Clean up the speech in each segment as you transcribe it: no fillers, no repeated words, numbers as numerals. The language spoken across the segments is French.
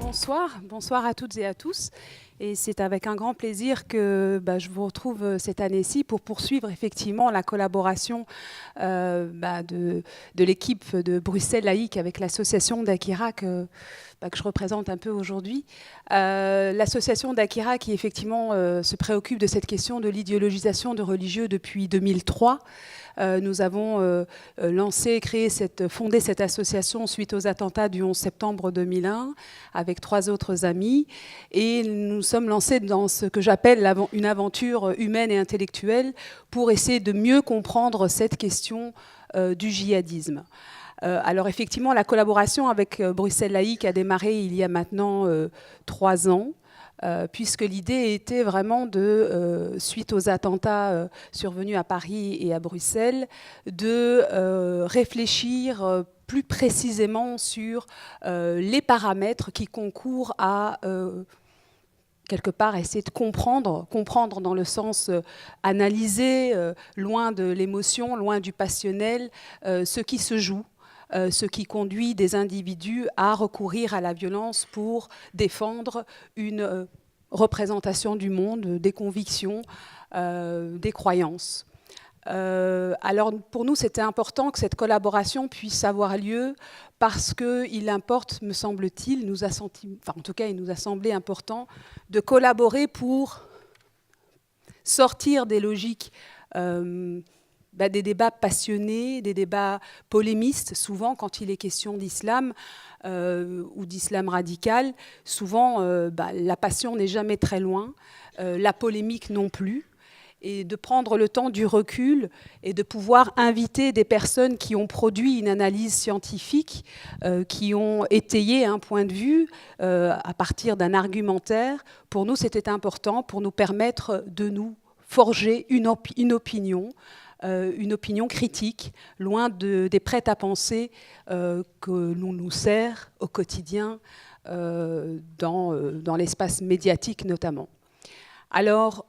bonsoir à toutes et à tous. Et c'est avec un grand plaisir que je vous retrouve cette année-ci pour poursuivre effectivement la collaboration de l'équipe de Bruxelles Laïque avec l'association d'Akira que je représente un peu aujourd'hui. L'association d'Akira qui effectivement se préoccupe de cette question de l'idéologisation de religieux depuis 2003. Nous avons fondé cette association suite aux attentats du 11 septembre 2001 avec 3 autres amis. Et nous sommes lancés dans ce que j'appelle une aventure humaine et intellectuelle pour essayer de mieux comprendre cette question du djihadisme. Alors effectivement, la collaboration avec Bruxelles Laïque a démarré il y a maintenant 3 ans. Puisque l'idée était vraiment suite aux attentats survenus à Paris et à Bruxelles, de réfléchir plus précisément sur les paramètres qui concourent à quelque part essayer de comprendre dans le sens analyser, loin de l'émotion, loin du passionnel, ce qui se joue. Ce qui conduit des individus à recourir à la violence pour défendre une représentation du monde, des convictions, des croyances. Alors pour nous, c'était important que cette collaboration puisse avoir lieu parce qu'il importe, me semble-t-il, il nous a semblé important de collaborer pour sortir des logiques des débats passionnés, des débats polémistes, souvent quand il est question d'islam ou d'islam radical, souvent la passion n'est jamais très loin, la polémique non plus, et de prendre le temps du recul et de pouvoir inviter des personnes qui ont produit une analyse scientifique, qui ont étayé un point de vue à partir d'un argumentaire. Pour nous, c'était important pour nous permettre de nous forger une opinion critique, loin des prêts-à-penser que l'on nous sert au quotidien dans l'espace médiatique notamment. Alors,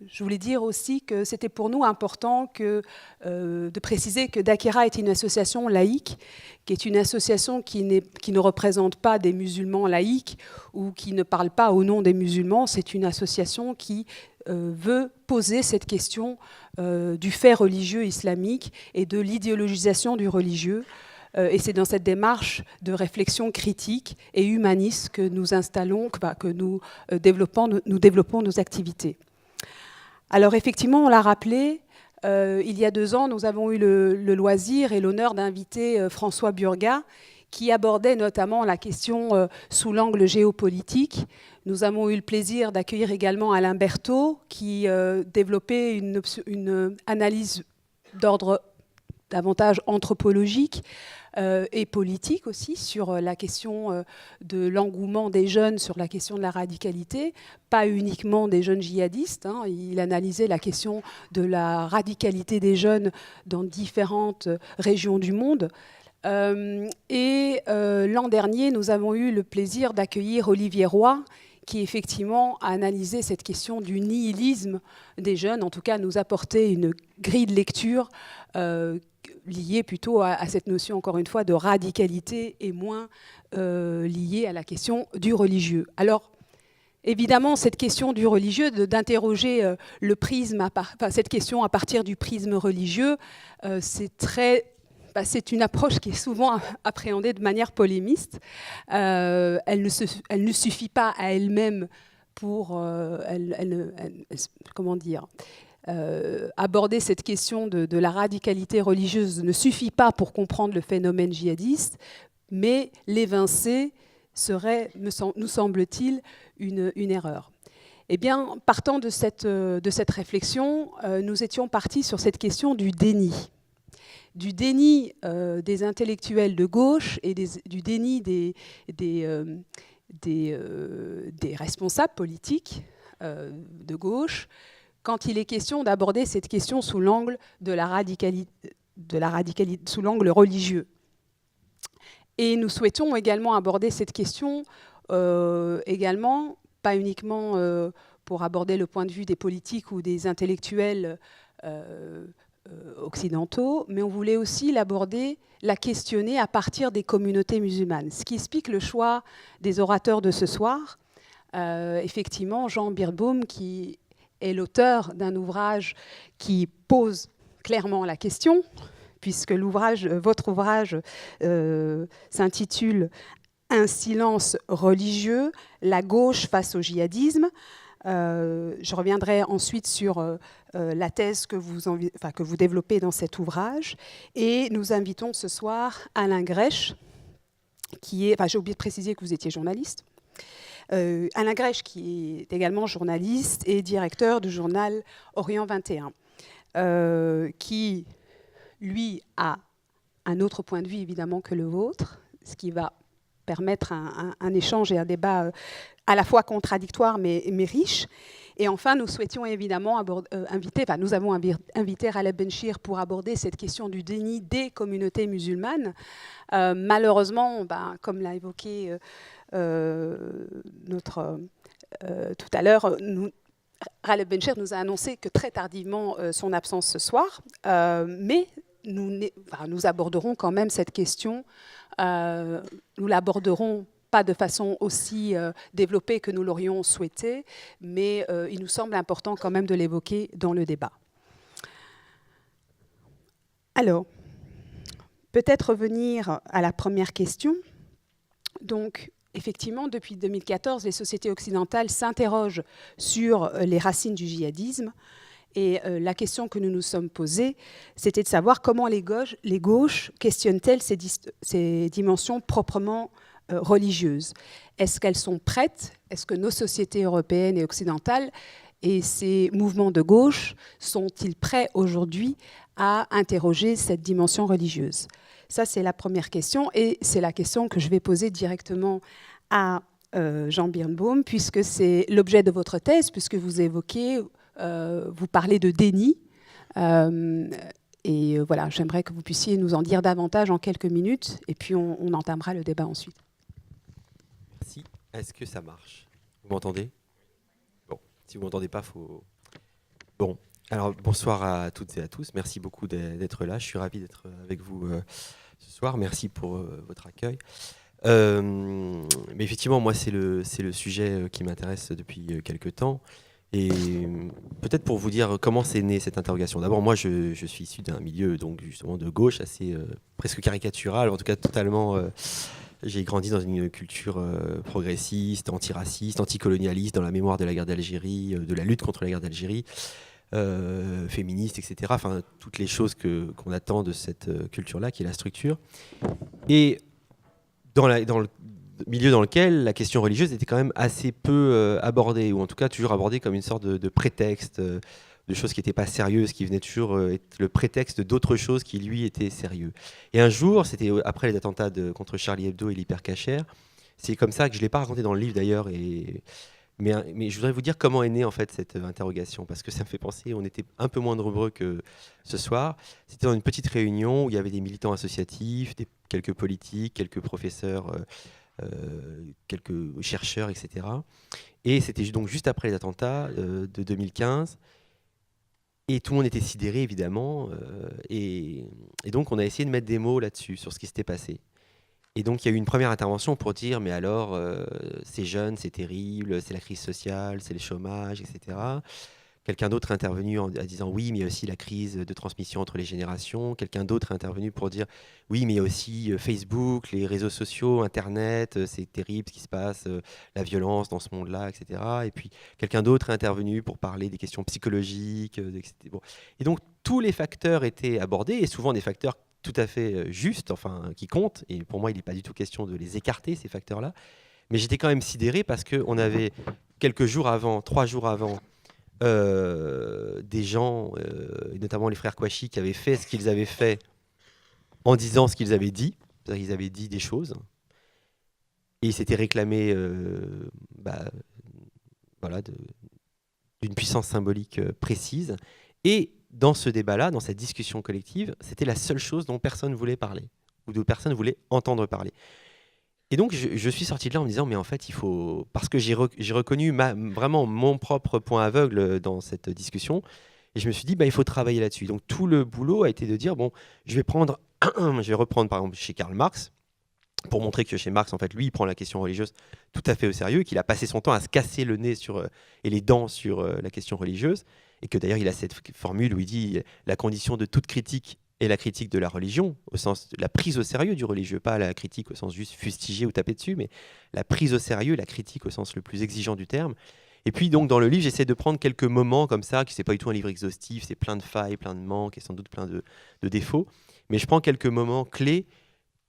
je voulais dire aussi que c'était pour nous important de préciser que Dakira est une association laïque, qui est une association qui ne représente pas des musulmans laïcs ou qui ne parle pas au nom des musulmans. C'est une association qui veut poser cette question du fait religieux islamique et de l'idéologisation du religieux. Et c'est dans cette démarche de réflexion critique et humaniste que nous développons nos activités. Alors effectivement, on l'a rappelé, il y a 2 ans, nous avons eu le loisir et l'honneur d'inviter François Burgat, qui abordait notamment la question sous l'angle géopolitique. Nous avons eu le plaisir d'accueillir également Alain Berthaud, qui développait une analyse d'ordre davantage anthropologique et politique aussi sur la question de l'engouement des jeunes, sur la question de la radicalité, pas uniquement des jeunes djihadistes. Il analysait la question de la radicalité des jeunes dans différentes régions du monde. L'an dernier, nous avons eu le plaisir d'accueillir Olivier Roy, qui effectivement a analysé cette question du nihilisme des jeunes, en tout cas nous apporter une grille de lecture liée plutôt à cette notion, encore une fois, de radicalité et moins liée à la question du religieux. Alors, évidemment, cette question du religieux, d'interroger le prisme, cette question à partir du prisme religieux, c'est une approche qui est souvent appréhendée de manière polémiste. Elle ne suffit pas à elle-même pour aborder cette question de la radicalité religieuse ne suffit pas pour comprendre le phénomène djihadiste, mais l'évincer serait, nous semble-t-il, une erreur. Eh bien, partant de cette réflexion, nous étions partis sur cette question du déni des intellectuels de gauche et du déni des responsables politiques de gauche quand il est question d'aborder cette question sous l'angle de la radicalité, sous l'angle religieux. Et nous souhaitons également aborder cette question également, pas uniquement pour aborder le point de vue des politiques ou des intellectuels occidentaux, mais on voulait aussi l'aborder, la questionner à partir des communautés musulmanes. Ce qui explique le choix des orateurs de ce soir. Effectivement, Jean Birnbaum, qui est l'auteur d'un ouvrage qui pose clairement la question, puisque votre ouvrage s'intitule « Un silence religieux, la gauche face au djihadisme ». Je reviendrai ensuite sur la thèse que vous développez dans cet ouvrage. Et nous invitons ce soir Alain Grèche, qui est... j'ai oublié de préciser que vous étiez journaliste. Alain Grèche, qui est également journaliste et directeur du journal Orient 21, qui, lui, a un autre point de vue, évidemment, que le vôtre, ce qui va permettre un échange et un débat à la fois contradictoire mais riche. Et enfin, nous souhaitions évidemment nous avons invité Raleb Benchir pour aborder cette question du déni des communautés musulmanes. Malheureusement, comme l'a évoqué tout à l'heure, Raleb Benchir nous a annoncé que très tardivement son absence ce soir, mais nous aborderons quand même cette question. Nous l'aborderons pas de façon aussi développée que nous l'aurions souhaité, mais il nous semble important quand même de l'évoquer dans le débat. Alors, peut-être revenir à la première question. Donc, effectivement, depuis 2014, les sociétés occidentales s'interrogent sur les racines du djihadisme. Et la question que nous nous sommes posée, c'était de savoir comment les gauches questionnent-elles ces dimensions proprement religieuses. Est-ce qu'elles sont prêtes? Est-ce que nos sociétés européennes et occidentales et ces mouvements de gauche sont-ils prêts aujourd'hui à interroger cette dimension religieuse? Ça, c'est la première question, et c'est la question que je vais poser directement à Jean Birnbaum, puisque c'est l'objet de votre thèse, puisque vous évoquez, vous parlez de déni. Et voilà, j'aimerais que vous puissiez nous en dire davantage en quelques minutes, et puis on entamera le débat ensuite. Merci. Est-ce que ça marche? Vous m'entendez? Bon, si vous ne m'entendez pas, faut... Bon, alors bonsoir à toutes et à tous. Merci beaucoup d'être là. Je suis ravi d'être avec vous ce soir. Merci pour votre accueil. Mais effectivement, moi, c'est le sujet qui m'intéresse depuis quelques temps. Et peut-être pour vous dire comment c'est né cette interrogation. D'abord, moi, je suis issu d'un milieu donc justement de gauche assez presque caricatural, en tout cas totalement. J'ai grandi dans une culture progressiste, antiraciste, anticolonialiste, dans la mémoire de la guerre d'Algérie, de la lutte contre la guerre d'Algérie, féministe, etc. Enfin, toutes les choses qu'on attend de cette culture-là, qui est la structure. Et dans le milieu dans lequel la question religieuse était quand même assez peu abordée, ou en tout cas toujours abordée comme une sorte de prétexte, de choses qui n'étaient pas sérieuses, qui venaient toujours être le prétexte d'autres choses qui, lui, étaient sérieux. Et un jour, c'était après les attentats contre Charlie Hebdo et l'hypercacher, c'est comme ça que je ne l'ai pas raconté dans le livre d'ailleurs, mais je voudrais vous dire comment est née en fait cette interrogation, parce que ça me fait penser, on était un peu moins nombreux que ce soir. C'était dans une petite réunion où il y avait des militants associatifs, quelques politiques, quelques professeurs, quelques chercheurs, etc. Et c'était donc juste après les attentats de 2015. Et tout le monde était sidéré, évidemment. Et donc, on a essayé de mettre des mots là-dessus, sur ce qui s'était passé. Et donc, il y a eu une première intervention pour dire, mais alors, ces jeunes, c'est terrible, c'est la crise sociale, c'est le chômage, etc. Quelqu'un d'autre est intervenu en disant, oui, mais il y a aussi la crise de transmission entre les générations. Quelqu'un d'autre est intervenu pour dire, oui, mais il y a aussi Facebook, les réseaux sociaux, Internet, c'est terrible ce qui se passe, la violence dans ce monde-là, etc. Et puis, quelqu'un d'autre est intervenu pour parler des questions psychologiques, etc. Bon. Et donc, tous les facteurs étaient abordés, et souvent des facteurs tout à fait justes, enfin, qui comptent. Et pour moi, il n'est pas du tout question de les écarter, ces facteurs-là. Mais j'étais quand même sidéré parce qu'on avait, quelques jours avant, 3 jours avant, des gens, notamment les frères Kouachi, qui avaient fait ce qu'ils avaient fait en disant ce qu'ils avaient dit. C'est-à-dire qu'ils avaient dit des choses. Et ils s'étaient réclamés voilà, d'une puissance symbolique précise. Et dans ce débat-là, dans cette discussion collective, c'était la seule chose dont personne ne voulait parler, ou dont personne ne voulait entendre parler. Et donc, je suis sorti de là en me disant, mais en fait, il faut... Parce que j'ai reconnu vraiment mon propre point aveugle dans cette discussion. Et je me suis dit, il faut travailler là-dessus. Donc tout le boulot a été de dire, bon, je vais reprendre par exemple chez Karl Marx, pour montrer que chez Marx, en fait, lui, il prend la question religieuse tout à fait au sérieux, qu'il a passé son temps à se casser le nez et les dents sur la question religieuse, et que d'ailleurs, il a cette formule où il dit la condition de toute critique est la critique de la religion, au sens de la prise au sérieux du religieux, pas la critique au sens juste fustiger ou taper dessus, mais la prise au sérieux, la critique au sens le plus exigeant du terme. Et puis, donc, dans le livre, j'essaie de prendre quelques moments comme ça, qui c'est pas du tout un livre exhaustif, c'est plein de failles, plein de manques et sans doute plein de défauts, mais je prends quelques moments clés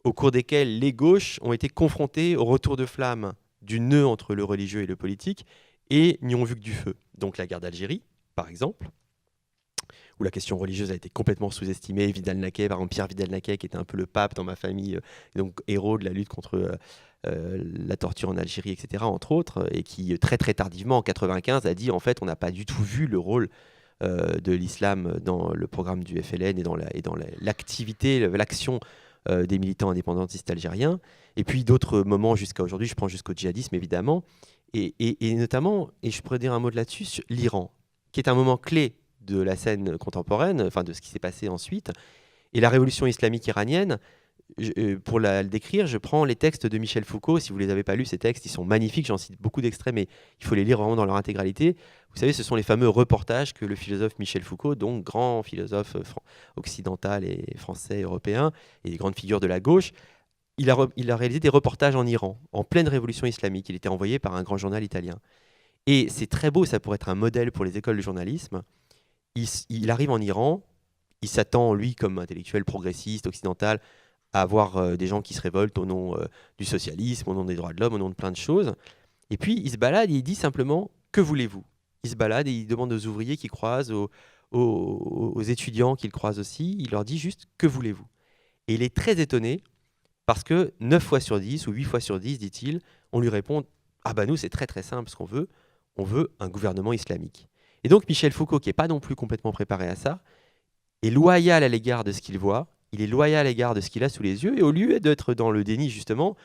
au cours desquels les gauches ont été confrontées au retour de flamme du nœud entre le religieux et le politique et n'y ont vu que du feu. Donc la guerre d'Algérie, par exemple, où la question religieuse a été complètement sous-estimée. Vidal-Naquet, par exemple, Pierre Vidal-Naquet, qui était un peu le pape dans ma famille, donc héros de la lutte contre la torture en Algérie, etc., entre autres, et qui très très tardivement, en 1995, a dit en fait on n'a pas du tout vu le rôle de l'islam dans le programme du FLN et dans l'activité, l'action des militants indépendantistes algériens, et puis d'autres moments jusqu'à aujourd'hui, je prends jusqu'au djihadisme évidemment, et notamment, et je pourrais dire un mot là-dessus, sur l'Iran, qui est un moment clé de la scène contemporaine, enfin de ce qui s'est passé ensuite, et la révolution islamique iranienne. Pour le décrire, je prends les textes de Michel Foucault. Si vous ne les avez pas lus, ces textes, ils sont magnifiques. J'en cite beaucoup d'extraits, mais il faut les lire vraiment dans leur intégralité. Vous savez, ce sont les fameux reportages que le philosophe Michel Foucault, donc grand philosophe occidental et français, européen, et des grandes figures de la gauche, il a réalisé des reportages en Iran, en pleine révolution islamique. Il était envoyé par un grand journal italien. Et c'est très beau, ça pourrait être un modèle pour les écoles de journalisme. Il arrive en Iran, il s'attend, lui, comme intellectuel progressiste, occidental, à avoir des gens qui se révoltent au nom du socialisme, au nom des droits de l'homme, au nom de plein de choses. Et puis, il se balade et il dit simplement « Que voulez-vous ?» Il se balade et il demande aux ouvriers qu'il croise, aux étudiants qu'il croise aussi, il leur dit juste « Que voulez-vous ?» Et il est très étonné parce que 9 fois sur 10 ou 8 fois sur 10, dit-il, on lui répond « Ah bah nous, c'est très très simple ce qu'on veut, on veut un gouvernement islamique. » Et donc Michel Foucault, qui n'est pas non plus complètement préparé à ça, est loyal à l'égard de ce qu'il voit, il est loyal à l'égard de ce qu'il a sous les yeux, et au lieu d'être dans le déni, justement,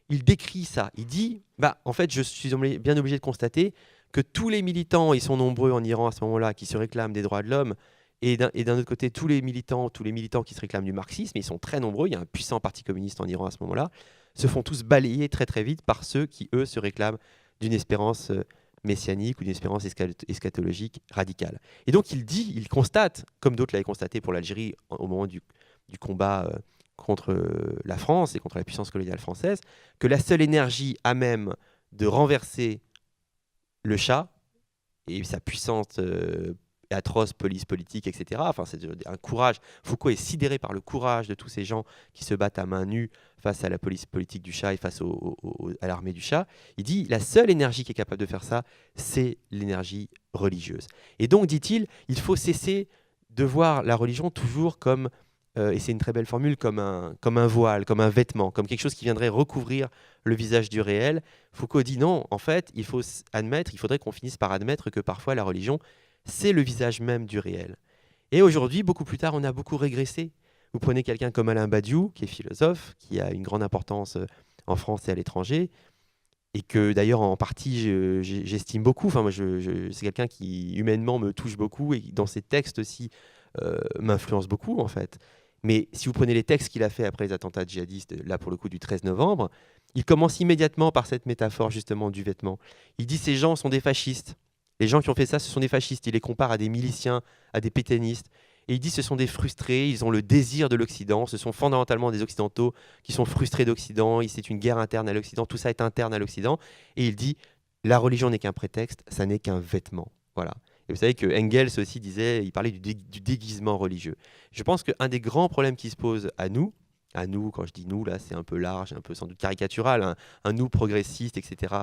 il décrit ça. Il dit, en fait, je suis bien obligé de constater que tous les militants, ils sont nombreux en Iran à ce moment-là, qui se réclament des droits de l'homme, et d'un autre côté, tous les militants qui se réclament du marxisme, ils sont très nombreux, il y a un puissant parti communiste en Iran à ce moment-là, se font tous balayer très très vite par ceux qui, eux, se réclament d'une espérance messianique ou d'une espérance eschatologique radicale. Et donc il constate, comme d'autres l'avaient constaté pour l'Algérie au moment du combat contre la France et contre la puissance coloniale française, que la seule énergie à même de renverser le Shah et sa puissante atroce police politique, etc. Enfin, c'est un courage. Foucault est sidéré par le courage de tous ces gens qui se battent à main nue face à la police politique du Shah et face à l'armée du Shah. Il dit la seule énergie qui est capable de faire ça, c'est l'énergie religieuse. Et donc, dit-il, il faut cesser de voir la religion toujours comme, et c'est une très belle formule, comme un voile, comme un vêtement, comme quelque chose qui viendrait recouvrir le visage du réel. Foucault dit non, en fait, il faudrait qu'on finisse par admettre que parfois la religion, c'est le visage même du réel. Et aujourd'hui, beaucoup plus tard, on a beaucoup régressé. Vous prenez quelqu'un comme Alain Badiou, qui est philosophe, qui a une grande importance en France et à l'étranger, et que d'ailleurs en partie j'estime beaucoup. Enfin, moi, c'est quelqu'un qui humainement me touche beaucoup et qui, dans ses textes aussi, m'influence beaucoup en fait. Mais si vous prenez les textes qu'il a fait après les attentats djihadistes, là pour le coup du 13 novembre, il commence immédiatement par cette métaphore justement du vêtement. Il dit ces gens sont des fascistes. Les gens qui ont fait ça, ce sont des fascistes. Il les compare à des miliciens, à des pétainistes. Et il dit ce sont des frustrés, ils ont le désir de l'Occident. Ce sont fondamentalement des Occidentaux qui sont frustrés d'Occident. C'est une guerre interne à l'Occident. Tout ça est interne à l'Occident. Et il dit la religion n'est qu'un prétexte, ça n'est qu'un vêtement. Voilà. Et vous savez que Engels aussi disait, il parlait du déguisement religieux. Je pense qu'un des grands problèmes qui se pose à nous, quand je dis nous, là, c'est un peu large, un peu sans doute caricatural, un nous progressiste, etc.,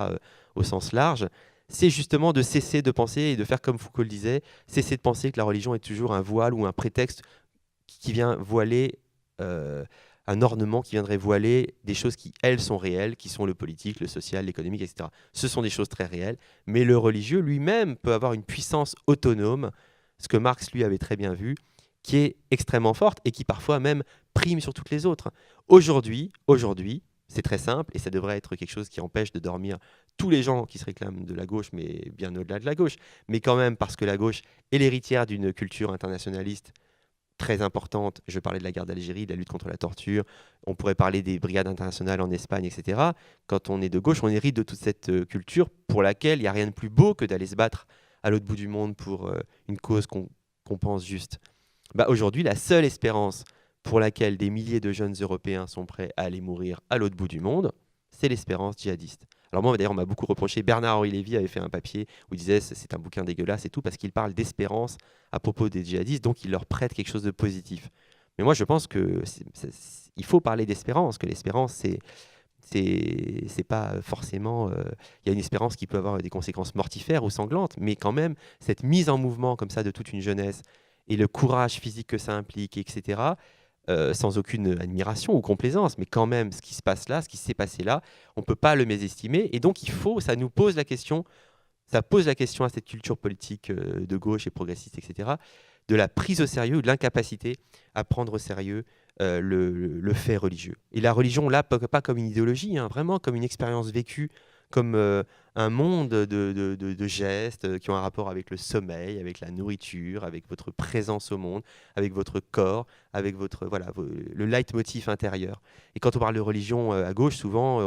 au sens large, c'est justement de cesser de penser et de faire comme Foucault le disait, cesser de penser que la religion est toujours un voile ou un prétexte qui vient voiler, un ornement qui viendrait voiler des choses qui, elles, sont réelles, qui sont le politique, le social, l'économique, etc. Ce sont des choses très réelles, mais le religieux lui-même peut avoir une puissance autonome, ce que Marx, lui, avait très bien vu, qui est extrêmement forte et qui parfois même prime sur toutes les autres. Aujourd'hui, c'est très simple et ça devrait être quelque chose qui empêche de dormir tous les gens qui se réclament de la gauche, mais bien au-delà de la gauche, mais quand même parce que la gauche est l'héritière d'une culture internationaliste très importante. Je parlais de la guerre d'Algérie, de la lutte contre la torture, on pourrait parler des brigades internationales en Espagne, etc. Quand on est de gauche, on hérite de toute cette culture pour laquelle il n'y a rien de plus beau que d'aller se battre à l'autre bout du monde pour une cause qu'on pense juste. Aujourd'hui, la seule espérance pour laquelle des milliers de jeunes Européens sont prêts à aller mourir à l'autre bout du monde, c'est l'espérance djihadiste. Alors moi, d'ailleurs, on m'a beaucoup reproché, Bernard-Henri Lévy avait fait un papier où il disait c'est un bouquin dégueulasse et tout, parce qu'il parle d'espérance à propos des djihadistes, donc il leur prête quelque chose de positif. Mais moi, je pense qu'il faut parler d'espérance, que l'espérance, c'est pas forcément... Il y a une espérance qui peut avoir des conséquences mortifères ou sanglantes, mais quand même, cette mise en mouvement comme ça de toute une jeunesse et le courage physique que ça implique, etc., sans aucune admiration ou complaisance, mais quand même, ce qui se passe là, ce qui s'est passé là, on ne peut pas le mésestimer. Et donc, ça nous pose la question, ça pose la question à cette culture politique de gauche et progressiste, etc., de la prise au sérieux ou de l'incapacité à prendre au sérieux le fait religieux. Et la religion, là, pas comme une idéologie, hein, vraiment comme une expérience vécue, comme un monde de gestes qui ont un rapport avec le sommeil, avec la nourriture, avec votre présence au monde, avec votre corps, avec le leitmotiv intérieur. Et quand on parle de religion à gauche, souvent,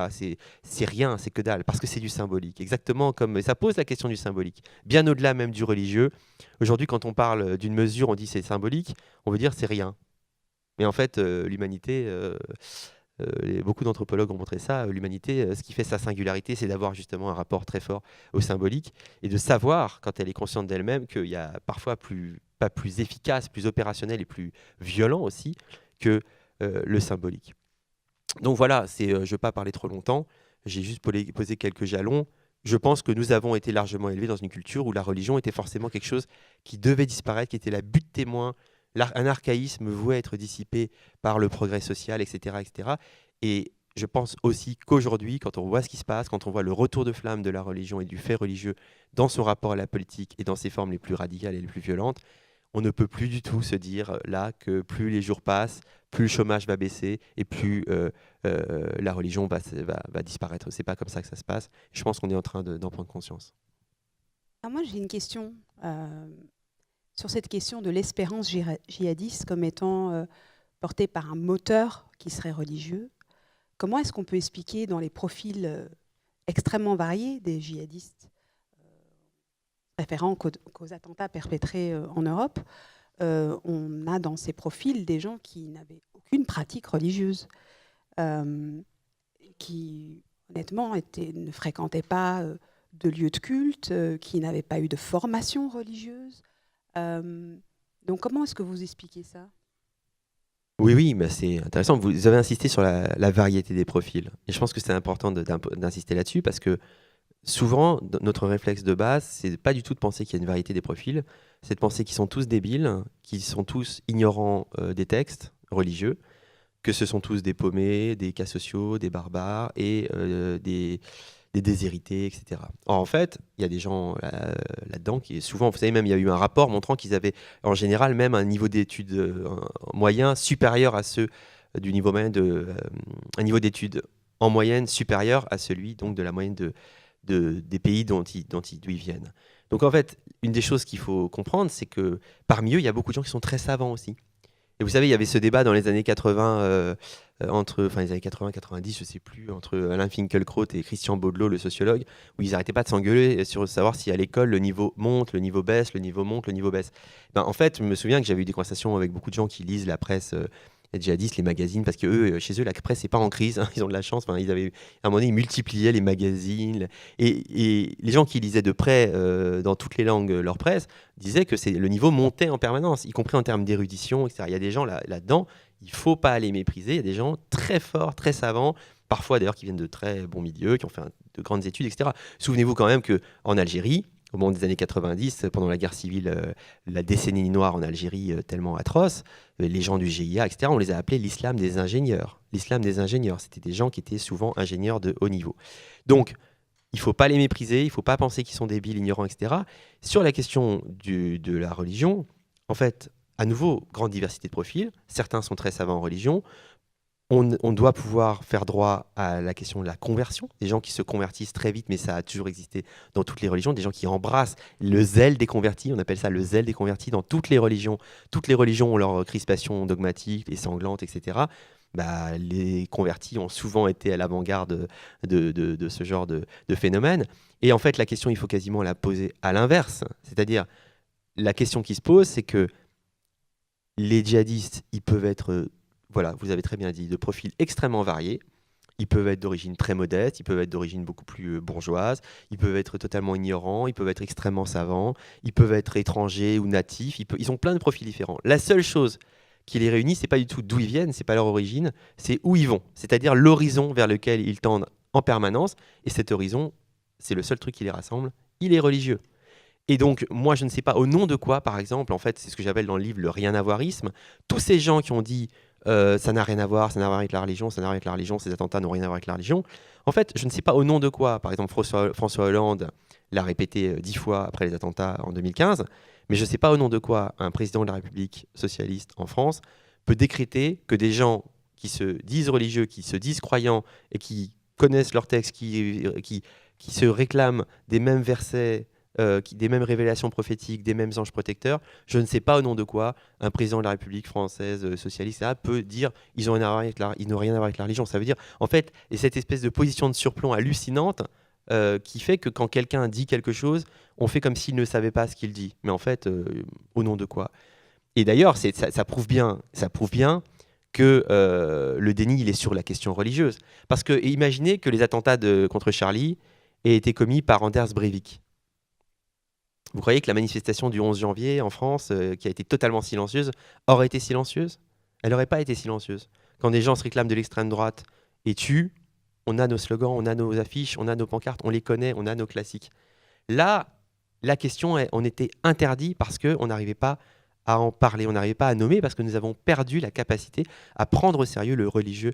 c'est rien, c'est que dalle, parce que c'est du symbolique. Exactement comme ça pose la question du symbolique, bien au-delà même du religieux. Aujourd'hui, quand on parle d'une mesure, on dit c'est symbolique, on veut dire c'est rien. Mais en fait, l'humanité... beaucoup d'anthropologues ont montré ça, l'humanité, ce qui fait sa singularité, c'est d'avoir justement un rapport très fort au symbolique et de savoir, quand elle est consciente d'elle-même, qu'il y a parfois pas plus efficace, plus opérationnel et plus violent aussi que le symbolique. Donc voilà, je ne vais pas parler trop longtemps, j'ai juste posé quelques jalons. Je pense que nous avons été largement élevés dans une culture où la religion était forcément quelque chose qui devait disparaître, qui était la butte témoin, un archaïsme voué à être dissipé par le progrès social, etc., etc. Et je pense aussi qu'aujourd'hui, quand on voit ce qui se passe, quand on voit le retour de flamme de la religion et du fait religieux dans son rapport à la politique et dans ses formes les plus radicales et les plus violentes, on ne peut plus du tout se dire là que plus les jours passent, plus le chômage va baisser et plus la religion va disparaître. C'est pas comme ça que ça se passe. Je pense qu'on est en train d'en prendre conscience. Moi, j'ai une question sur cette question de l'espérance djihadiste comme étant portée par un moteur qui serait religieux. Comment est-ce qu'on peut expliquer dans les profils extrêmement variés des djihadistes, référant qu'aux attentats perpétrés en Europe, on a dans ces profils des gens qui n'avaient aucune pratique religieuse, qui honnêtement ne fréquentaient pas de lieux de culte, qui n'avaient pas eu de formation religieuse. Donc comment est-ce que vous expliquez ça ? Oui, mais c'est intéressant. Vous avez insisté sur la variété des profils. Et je pense que c'est important d'insister là-dessus parce que souvent, notre réflexe de base, c'est pas du tout de penser qu'il y a une variété des profils, c'est de penser qu'ils sont tous débiles, qu'ils sont tous ignorants des textes religieux, que ce sont tous des paumés, des cas sociaux, des barbares et des déshérités, etc. Or, en fait, il y a des gens là-dedans qui, souvent, vous savez, même il y a eu un rapport montrant qu'ils avaient, en général, même un niveau d'études moyen supérieur à ceux du niveau moyen un niveau d'études en moyenne supérieur à celui donc de la moyenne des pays d'où ils viennent. Donc, en fait, une des choses qu'il faut comprendre, c'est que parmi eux, il y a beaucoup de gens qui sont très savants aussi. Et vous savez, il y avait ce débat dans les années 80, les années 80-90, je ne sais plus, entre Alain Finkielkraut et Christian Baudelot, le sociologue, où ils n'arrêtaient pas de s'engueuler sur savoir si à l'école, le niveau monte, le niveau baisse, le niveau monte, le niveau baisse. En fait, je me souviens que j'avais eu des conversations avec beaucoup de gens qui lisent la presse djihadistes, les magazines, parce que chez eux, la presse n'est pas en crise, hein, ils ont de la chance. Ils avaient, à un moment donné, ils multipliaient les magazines. Et les gens qui lisaient de près, dans toutes les langues, leur presse, disaient que le niveau montait en permanence, y compris en termes d'érudition, etc. Il y a des gens là-dedans, il ne faut pas les mépriser. Il y a des gens très forts, très savants, parfois d'ailleurs qui viennent de très bons milieux, qui ont fait de grandes études, etc. Souvenez-vous quand même qu'en Algérie, au moment des années 90, pendant la guerre civile, la décennie noire en Algérie tellement atroce, les gens du GIA, etc., on les a appelés l'islam des ingénieurs. L'islam des ingénieurs, c'était des gens qui étaient souvent ingénieurs de haut niveau. Donc, il ne faut pas les mépriser, il ne faut pas penser qu'ils sont débiles, ignorants, etc. Sur la question de la religion, en fait, à nouveau, grande diversité de profils. Certains sont très savants en religion. on doit pouvoir faire droit à la question de la conversion, des gens qui se convertissent très vite, mais ça a toujours existé dans toutes les religions, des gens qui embrassent le zèle des convertis, on appelle ça le zèle des convertis dans toutes les religions. Toutes les religions ont leur crispation dogmatique et sanglante, etc. Bah, les convertis ont souvent été à l'avant-garde de ce genre de phénomène. Et en fait, la question, il faut quasiment la poser à l'inverse. C'est-à-dire, la question qui se pose, c'est que les djihadistes, ils peuvent être, voilà, vous avez très bien dit, de profils extrêmement variés. Ils peuvent être d'origine très modeste, ils peuvent être d'origine beaucoup plus bourgeoise, ils peuvent être totalement ignorants, ils peuvent être extrêmement savants, ils peuvent être étrangers ou natifs, ils ont plein de profils différents. La seule chose qui les réunit, c'est pas du tout d'où ils viennent, c'est pas leur origine, c'est où ils vont, c'est-à-dire l'horizon vers lequel ils tendent en permanence, et cet horizon, c'est le seul truc qui les rassemble, il est religieux. Et donc, moi, je ne sais pas au nom de quoi, par exemple, en fait, c'est ce que j'appelle dans le livre le rien-à-voirisme. Tous ces gens qui ont dit ça n'a rien à voir, ça n'a rien à voir avec la religion, ça n'a rien à voir avec la religion, ces attentats n'ont rien à voir avec la religion. En fait, je ne sais pas au nom de quoi. Par exemple, François Hollande l'a répété 10 fois après les attentats en 2015, mais je ne sais pas au nom de quoi un président de la République socialiste en France peut décréter que des gens qui se disent religieux, qui se disent croyants et qui connaissent leurs textes, qui se réclament des mêmes versets, des mêmes révélations prophétiques, des mêmes anges protecteurs, je ne sais pas au nom de quoi un président de la République française socialiste peut dire ils n'ont rien à voir avec la religion. Ça veut dire, en fait, et cette espèce de position de surplomb hallucinante qui fait que quand quelqu'un dit quelque chose, on fait comme s'il ne savait pas ce qu'il dit. Mais en fait, au nom de quoi? Et d'ailleurs, ça prouve bien que le déni, il est sur la question religieuse. Parce que imaginez que les attentats contre Charlie aient été commis par Anders Breivik. Vous croyez que la manifestation du 11 janvier en France, qui a été totalement silencieuse, aurait été silencieuse? Elle n'aurait pas été silencieuse. Quand des gens se réclament de l'extrême droite et tuent, on a nos slogans, on a nos affiches, on a nos pancartes, on les connaît, on a nos classiques. Là, la question, on était interdit parce qu'on n'arrivait pas à en parler, on n'arrivait pas à nommer parce que nous avons perdu la capacité à prendre au sérieux le religieux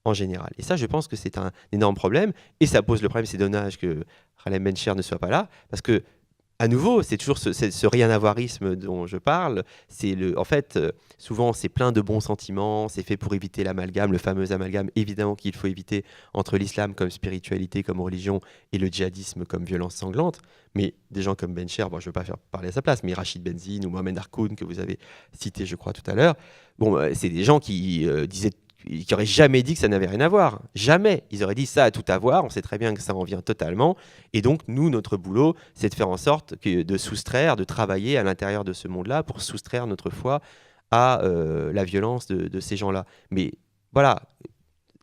en général. Et ça, je pense que c'est un énorme problème. Et ça pose le problème, c'est dommage que Khalem Bencher ne soit pas là, parce que à nouveau, c'est toujours ce rien-à-voirisme dont je parle. En fait, souvent, c'est plein de bons sentiments, c'est fait pour éviter l'amalgame, le fameux amalgame, évidemment qu'il faut éviter entre l'islam comme spiritualité, comme religion, et le djihadisme comme violence sanglante. Mais des gens comme Bencher, bon, je ne veux pas faire parler à sa place, mais Rachid Benzine ou Mohamed Harkoun, que vous avez cité, je crois, tout à l'heure, bon, c'est des gens qui disaient qui n'auraient jamais dit que ça n'avait rien à voir. Jamais. Ils auraient dit ça a tout à voir, on sait très bien que ça en vient totalement. Et donc, nous, notre boulot, c'est de faire en sorte de soustraire, de travailler à l'intérieur de ce monde-là pour soustraire notre foi à la violence de ces gens-là. Mais voilà,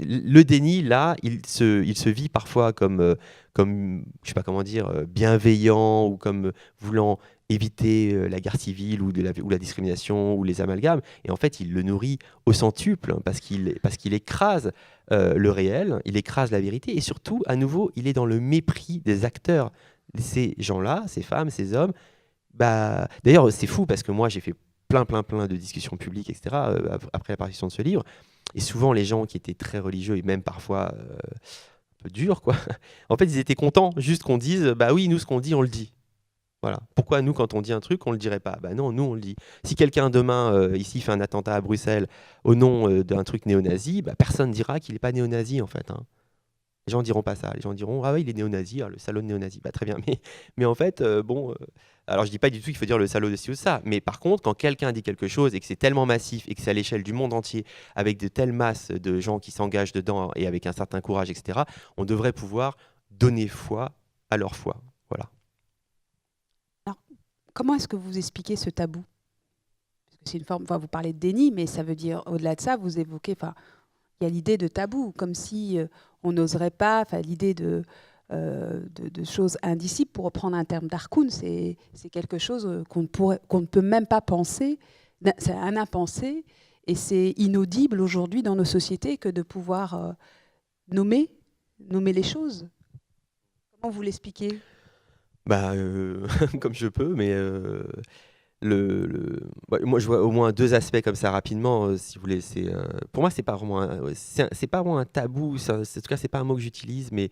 le déni, là, il se vit parfois comme je sais pas comment dire, bienveillant ou comme voulant éviter la guerre civile ou la discrimination ou les amalgames. Et en fait, il le nourrit au centuple parce qu'il écrase le réel, il écrase la vérité. Et surtout, à nouveau, il est dans le mépris des acteurs. Ces gens-là, ces femmes, ces hommes. Bah, d'ailleurs, c'est fou parce que moi, j'ai fait plein de discussions publiques, etc., après la parution de ce livre. Et souvent, les gens qui étaient très religieux et même parfois un peu durs, quoi, en fait, ils étaient contents juste qu'on dise bah oui, nous, ce qu'on dit, on le dit. Voilà. Pourquoi nous, quand on dit un truc, on le dirait pas? Bah non, nous, on le dit. Si quelqu'un demain, ici, fait un attentat à Bruxelles au nom d'un truc néo-nazi, bah, personne dira qu'il n'est pas néo-nazi, en fait. Hein. Les gens diront pas ça. Les gens diront ah oui, il est néo-nazi, le salaud de néo-nazi. Bah, très bien. Mais en fait, bon. Alors, je dis pas du tout qu'il faut dire le salaud de ci ou ça. Mais par contre, quand quelqu'un dit quelque chose et que c'est tellement massif et que c'est à l'échelle du monde entier, avec de telles masses de gens qui s'engagent dedans et avec un certain courage, etc., on devrait pouvoir donner foi à leur foi. Voilà. Alors, comment est-ce que vous expliquez ce tabou? C'est une forme. Enfin, vous parlez de déni, mais ça veut dire au-delà de ça, vous évoquez. Enfin, il y a l'idée de tabou, comme si on n'oserait pas. Enfin, l'idée de choses indicibles, pour reprendre un terme d'Harkoun, c'est quelque chose qu'on ne peut même pas penser. C'est un impensé, et c'est inaudible aujourd'hui dans nos sociétés que de pouvoir nommer les choses. Comment vous l'expliquez? Bah, comme je peux, mais moi je vois au moins deux aspects comme ça rapidement, si vous voulez. Pour moi, c'est pas vraiment c'est pas vraiment un tabou. En tout cas, c'est pas un mot que j'utilise, mais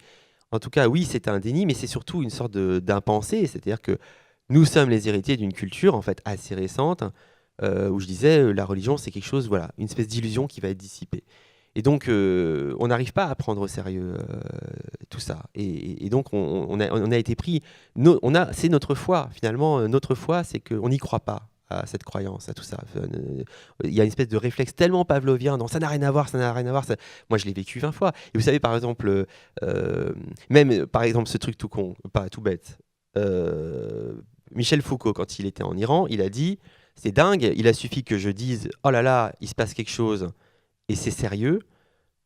en tout cas, oui, c'est un déni, mais c'est surtout une sorte d'impensé. C'est-à-dire que nous sommes les héritiers d'une culture en fait assez récente, où je disais la religion, c'est quelque chose, voilà, une espèce d'illusion qui va être dissipée. Et donc, on n'arrive pas à prendre au sérieux tout ça. Et donc, on a été pris. C'est notre foi, finalement. Notre foi, c'est qu'on n'y croit pas à cette croyance, à tout ça. Il y a une espèce de réflexe tellement pavlovien. Non, ça n'a rien à voir, ça n'a rien à voir. Moi, je l'ai vécu 20 fois. Et vous savez, par exemple, même par exemple, ce truc tout con, pas tout bête. Michel Foucault, quand il était en Iran, il a dit, c'est dingue, il a suffi que je dise, oh là là, il se passe quelque chose et c'est sérieux,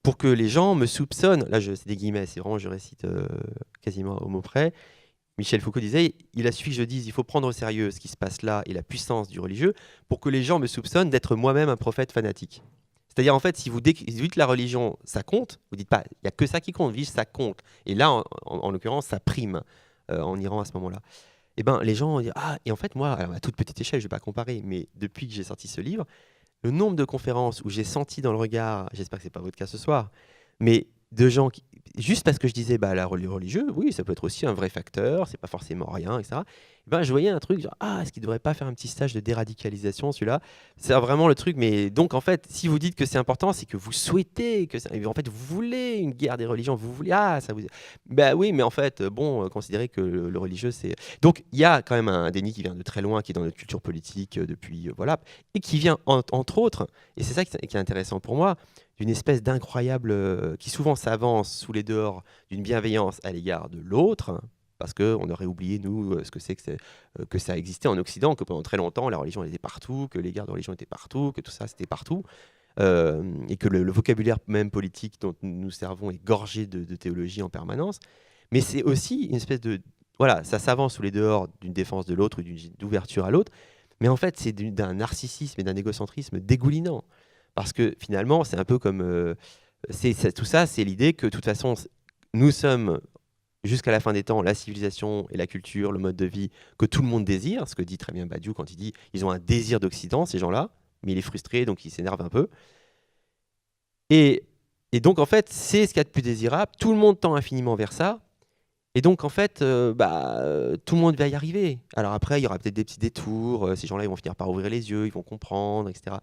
pour que les gens me soupçonnent. Là, c'est des guillemets, c'est vraiment, je récite quasiment au mot près. Michel Foucault disait, il a suffi que je dise, il faut prendre au sérieux ce qui se passe là et la puissance du religieux pour que les gens me soupçonnent d'être moi-même un prophète fanatique. C'est-à-dire, en fait, si vous dites la religion, ça compte, vous dites pas, il n'y a que ça qui compte, vous dites ça compte. Et là, en l'occurrence, ça prime en Iran à ce moment-là. Et ben, les gens disent, ah, et en fait, moi, alors, à toute petite échelle, je ne vais pas comparer, mais depuis que j'ai sorti ce livre, le nombre de conférences où j'ai senti dans le regard, j'espère que ce n'est pas votre cas ce soir, mais de gens qui, juste parce que je disais, bah, la religieux, oui, ça peut être aussi un vrai facteur, c'est pas forcément rien, etc. Ben, je voyais un truc, genre, ah, est-ce qu'il ne devrait pas faire un petit stage de déradicalisation, celui-là? C'est vraiment le truc, mais donc, en fait, si vous dites que c'est important, c'est que vous souhaitez, en fait, vous voulez une guerre des religions, vous voulez, ah, ça vous... Ben oui, mais en fait, bon, considérez que le religieux, c'est... Donc, il y a quand même un déni qui vient de très loin, qui est dans notre culture politique depuis, voilà, et qui vient, entre autres, et c'est ça qui est intéressant pour moi, d'une espèce d'incroyable, qui souvent s'avance sous les dehors d'une bienveillance à l'égard de l'autre, parce qu'on aurait oublié, nous, ce que c'est que ça existait en Occident, que pendant très longtemps, la religion était partout, que les guerres de religion étaient partout, que tout ça, c'était partout, et que le vocabulaire même politique dont nous servons est gorgé de théologie en permanence. Mais c'est aussi une espèce de... Voilà, ça s'avance sous les dehors d'une défense de l'autre ou d'une ouverture à l'autre, mais en fait, c'est d'un narcissisme et d'un égocentrisme dégoulinant. Parce que finalement, c'est un peu comme... tout ça, c'est l'idée que de toute façon, nous sommes, jusqu'à la fin des temps, la civilisation et la culture, le mode de vie que tout le monde désire, ce que dit très bien Badiou quand il dit ils ont un désir d'Occident, ces gens-là, mais il est frustré, donc il s'énerve un peu. Et donc, en fait, c'est ce qu'il y a de plus désirable. Tout le monde tend infiniment vers ça. Et donc, en fait, tout le monde va y arriver. Alors après, il y aura peut-être des petits détours. Ces gens-là, ils vont finir par ouvrir les yeux, ils vont comprendre, etc.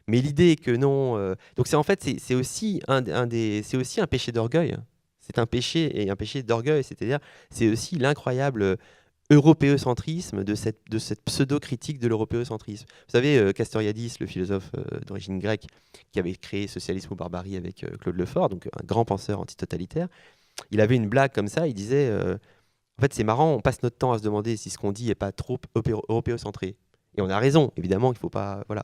Mais l'idée que non... donc, c'est aussi c'est aussi un péché d'orgueil. C'est un péché, et un péché d'orgueil. C'est-à-dire, c'est aussi l'incroyable européocentrisme de cette pseudo-critique de l'européocentrisme. Vous savez, Castoriadis, le philosophe d'origine grecque, qui avait créé Socialisme ou Barbarie avec Claude Lefort, donc un grand penseur antitotalitaire, il avait une blague comme ça, il disait en fait c'est marrant, on passe notre temps à se demander si ce qu'on dit n'est pas trop européocentré. Et on a raison, évidemment, il ne faut pas... Voilà.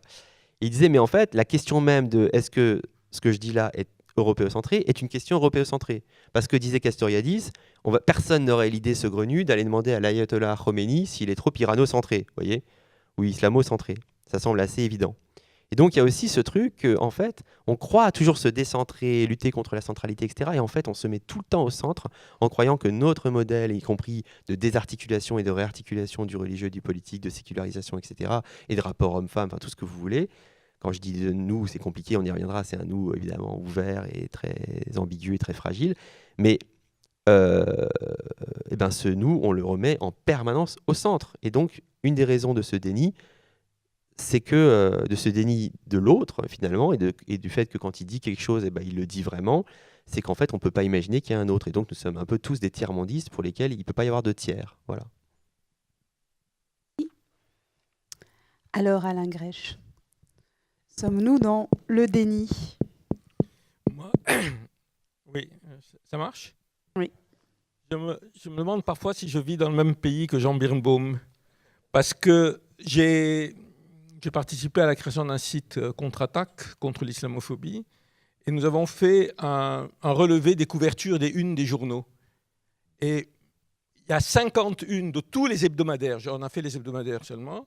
Et il disait mais en fait la question même de est-ce que ce que je dis là est européocentré est une question européocentrée. Parce que disait Castoriadis, personne n'aurait l'idée saugrenue d'aller demander à l'ayatollah Khomeini s'il est trop irano-centré, voyez, ou islamo-centré. Ça semble assez évident. Et donc, il y a aussi ce truc qu'en fait, on croit toujours se décentrer, lutter contre la centralité, etc. Et en fait, on se met tout le temps au centre en croyant que notre modèle, y compris de désarticulation et de réarticulation du religieux, du politique, de sécularisation, etc., et de rapport homme-femme, enfin tout ce que vous voulez. Quand je dis nous, c'est compliqué, on y reviendra, c'est un nous évidemment ouvert et très ambigu et très fragile. Mais ce nous, on le remet en permanence au centre. Et donc, une des raisons de ce déni, c'est que de ce déni de l'autre, finalement, et du fait que quand il dit quelque chose, il le dit vraiment, c'est qu'en fait, on ne peut pas imaginer qu'il y a un autre. Et donc, nous sommes un peu tous des tiers-mondistes pour lesquels il ne peut pas y avoir de tiers. Voilà. Alors, Alain Grèche, sommes-nous dans le déni? Moi, oui, ça marche? Oui. Je me demande parfois si je vis dans le même pays que Jean Birnbaum, parce que j'ai participé à la création d'un site contre-attaque contre l'islamophobie, et nous avons fait un relevé des couvertures des unes des journaux. Et il y a 51 de tous les hebdomadaires, on a fait les hebdomadaires seulement,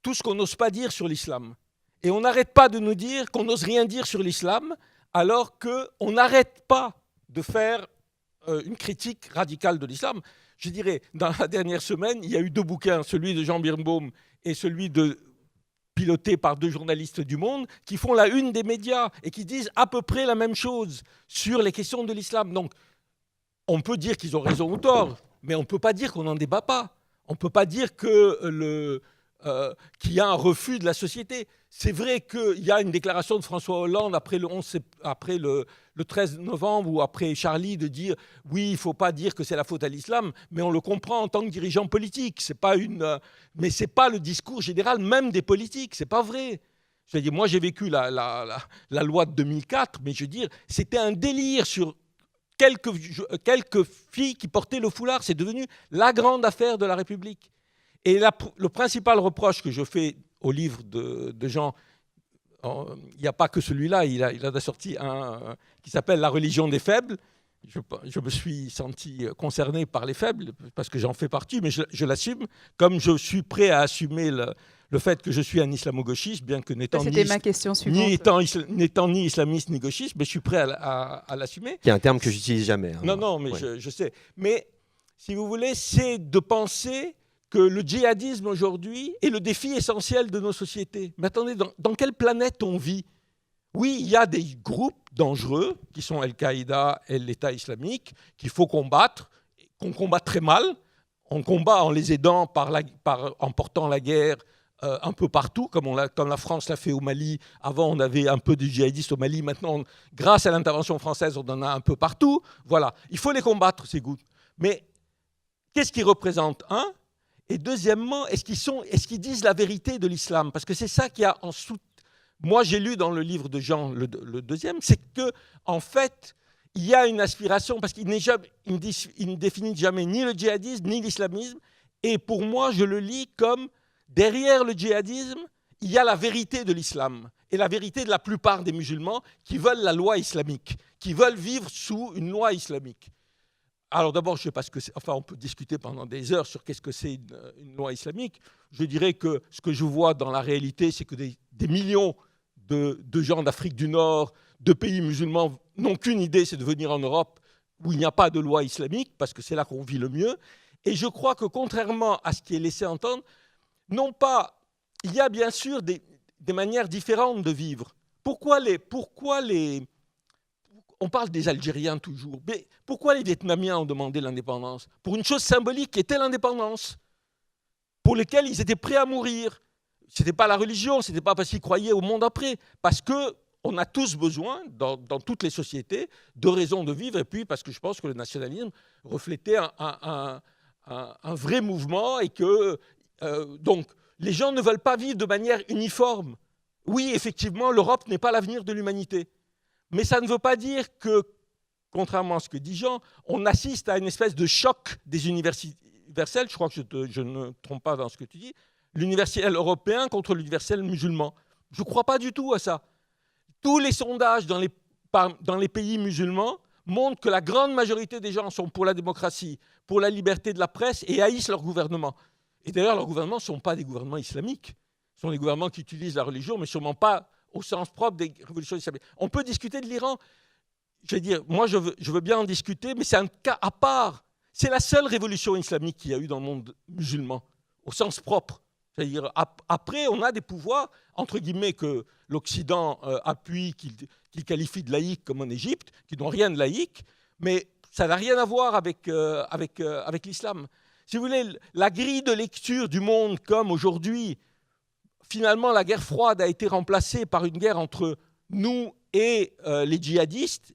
tout ce qu'on n'ose pas dire sur l'islam. Et on n'arrête pas de nous dire qu'on n'ose rien dire sur l'islam, alors qu'on n'arrête pas de faire une critique radicale de l'islam. Je dirais, dans la dernière semaine, il y a eu 2 bouquins, celui de Jean Birnbaum et celui piloté par 2 journalistes du Monde, qui font la une des médias et qui disent à peu près la même chose sur les questions de l'islam. Donc, on peut dire qu'ils ont raison ou tort, mais on ne peut pas dire qu'on n'en débat pas. On ne peut pas dire que qu'il y a un refus de la société. C'est vrai qu'il y a une déclaration de François Hollande après le 13 novembre ou après Charlie de dire oui, il ne faut pas dire que c'est la faute à l'islam, mais on le comprend en tant que dirigeant politique. Mais ce n'est pas le discours général même des politiques, ce n'est pas vrai. Je veux dire, moi j'ai vécu la loi de 2004, mais je veux dire, c'était un délire sur quelques filles qui portaient le foulard. C'est devenu la grande affaire de la République. Et le principal reproche que je fais au livre de Jean, il n'y a pas que celui-là, il a sorti un qui s'appelle « La religion des faibles ». Je me suis senti concerné par les faibles, parce que j'en fais partie, mais je l'assume, comme je suis prêt à assumer le fait que je suis un islamo-gauchiste, bien que n'étant ma question suivante. n'étant ni islamiste ni gauchiste, mais je suis prêt à l'assumer. Qui est un terme que j'utilise jamais. Hein, non, mais ouais. je sais. Mais, si vous voulez, c'est de penser que le djihadisme aujourd'hui est le défi essentiel de nos sociétés. Mais attendez, dans quelle planète on vit ? Oui, il y a des groupes dangereux qui sont Al-Qaïda et l'État islamique qu'il faut combattre, qu'on combat très mal. On combat en les aidant en portant la guerre un peu partout, comme la France l'a fait au Mali. Avant, on avait un peu de djihadistes au Mali. Maintenant, grâce à l'intervention française, on en a un peu partout. Voilà, il faut les combattre, ces groupes. Mais qu'est-ce qu'ils représentent ? Et deuxièmement, est-ce qu'ils disent la vérité de l'islam ? Parce que c'est ça qu'il y a en sous. Moi, j'ai lu dans le livre de Jean, le deuxième, c'est qu'en fait, il y a une aspiration, parce qu'il ne définit jamais ni le djihadisme, ni l'islamisme. Et pour moi, je le lis comme derrière le djihadisme, il y a la vérité de l'islam. Et la vérité de la plupart des musulmans qui veulent la loi islamique, qui veulent vivre sous une loi islamique. Alors d'abord, je ne sais pas ce que c'est. Enfin, on peut discuter pendant des heures sur qu'est-ce que c'est une loi islamique. Je dirais que ce que je vois dans la réalité, c'est que des millions de gens d'Afrique du Nord, de pays musulmans, n'ont qu'une idée, c'est de venir en Europe où il n'y a pas de loi islamique, parce que c'est là qu'on vit le mieux. Et je crois que contrairement à ce qui est laissé entendre, non pas, il y a bien sûr des manières différentes de vivre. Pourquoi on parle des Algériens toujours, mais pourquoi les Vietnamiens ont demandé l'indépendance ? Pour une chose symbolique qui était l'indépendance, pour laquelle ils étaient prêts à mourir. Ce n'était pas la religion, ce n'était pas parce qu'ils croyaient au monde après, parce qu'on a tous besoin, dans toutes les sociétés, de raisons de vivre, et puis parce que je pense que le nationalisme reflétait un vrai mouvement, et que donc les gens ne veulent pas vivre de manière uniforme. Oui, effectivement, l'Europe n'est pas l'avenir de l'humanité. Mais ça ne veut pas dire que, contrairement à ce que dit Jean, on assiste à une espèce de choc des universels. Je crois que je ne me trompe pas dans ce que tu dis. L'universel européen contre l'universel musulman. Je ne crois pas du tout à ça. Tous les sondages dans les pays musulmans montrent que la grande majorité des gens sont pour la démocratie, pour la liberté de la presse et haïssent leur gouvernement. Et d'ailleurs, leurs gouvernements ne sont pas des gouvernements islamiques. Ce sont des gouvernements qui utilisent la religion, mais sûrement pas au sens propre des révolutions islamiques. On peut discuter de l'Iran. Je veux dire, moi, je veux bien en discuter, mais c'est un cas à part. C'est la seule révolution islamique qu'il y a eu dans le monde musulman, au sens propre. C'est-à-dire, après, on a des pouvoirs, entre guillemets, que l'Occident appuie, qu'il qualifie de laïques, comme en Égypte, qui n'ont rien de laïque, mais ça n'a rien à voir avec l'islam. Si vous voulez, la grille de lecture du monde comme aujourd'hui, finalement, la guerre froide a été remplacée par une guerre entre nous et les djihadistes.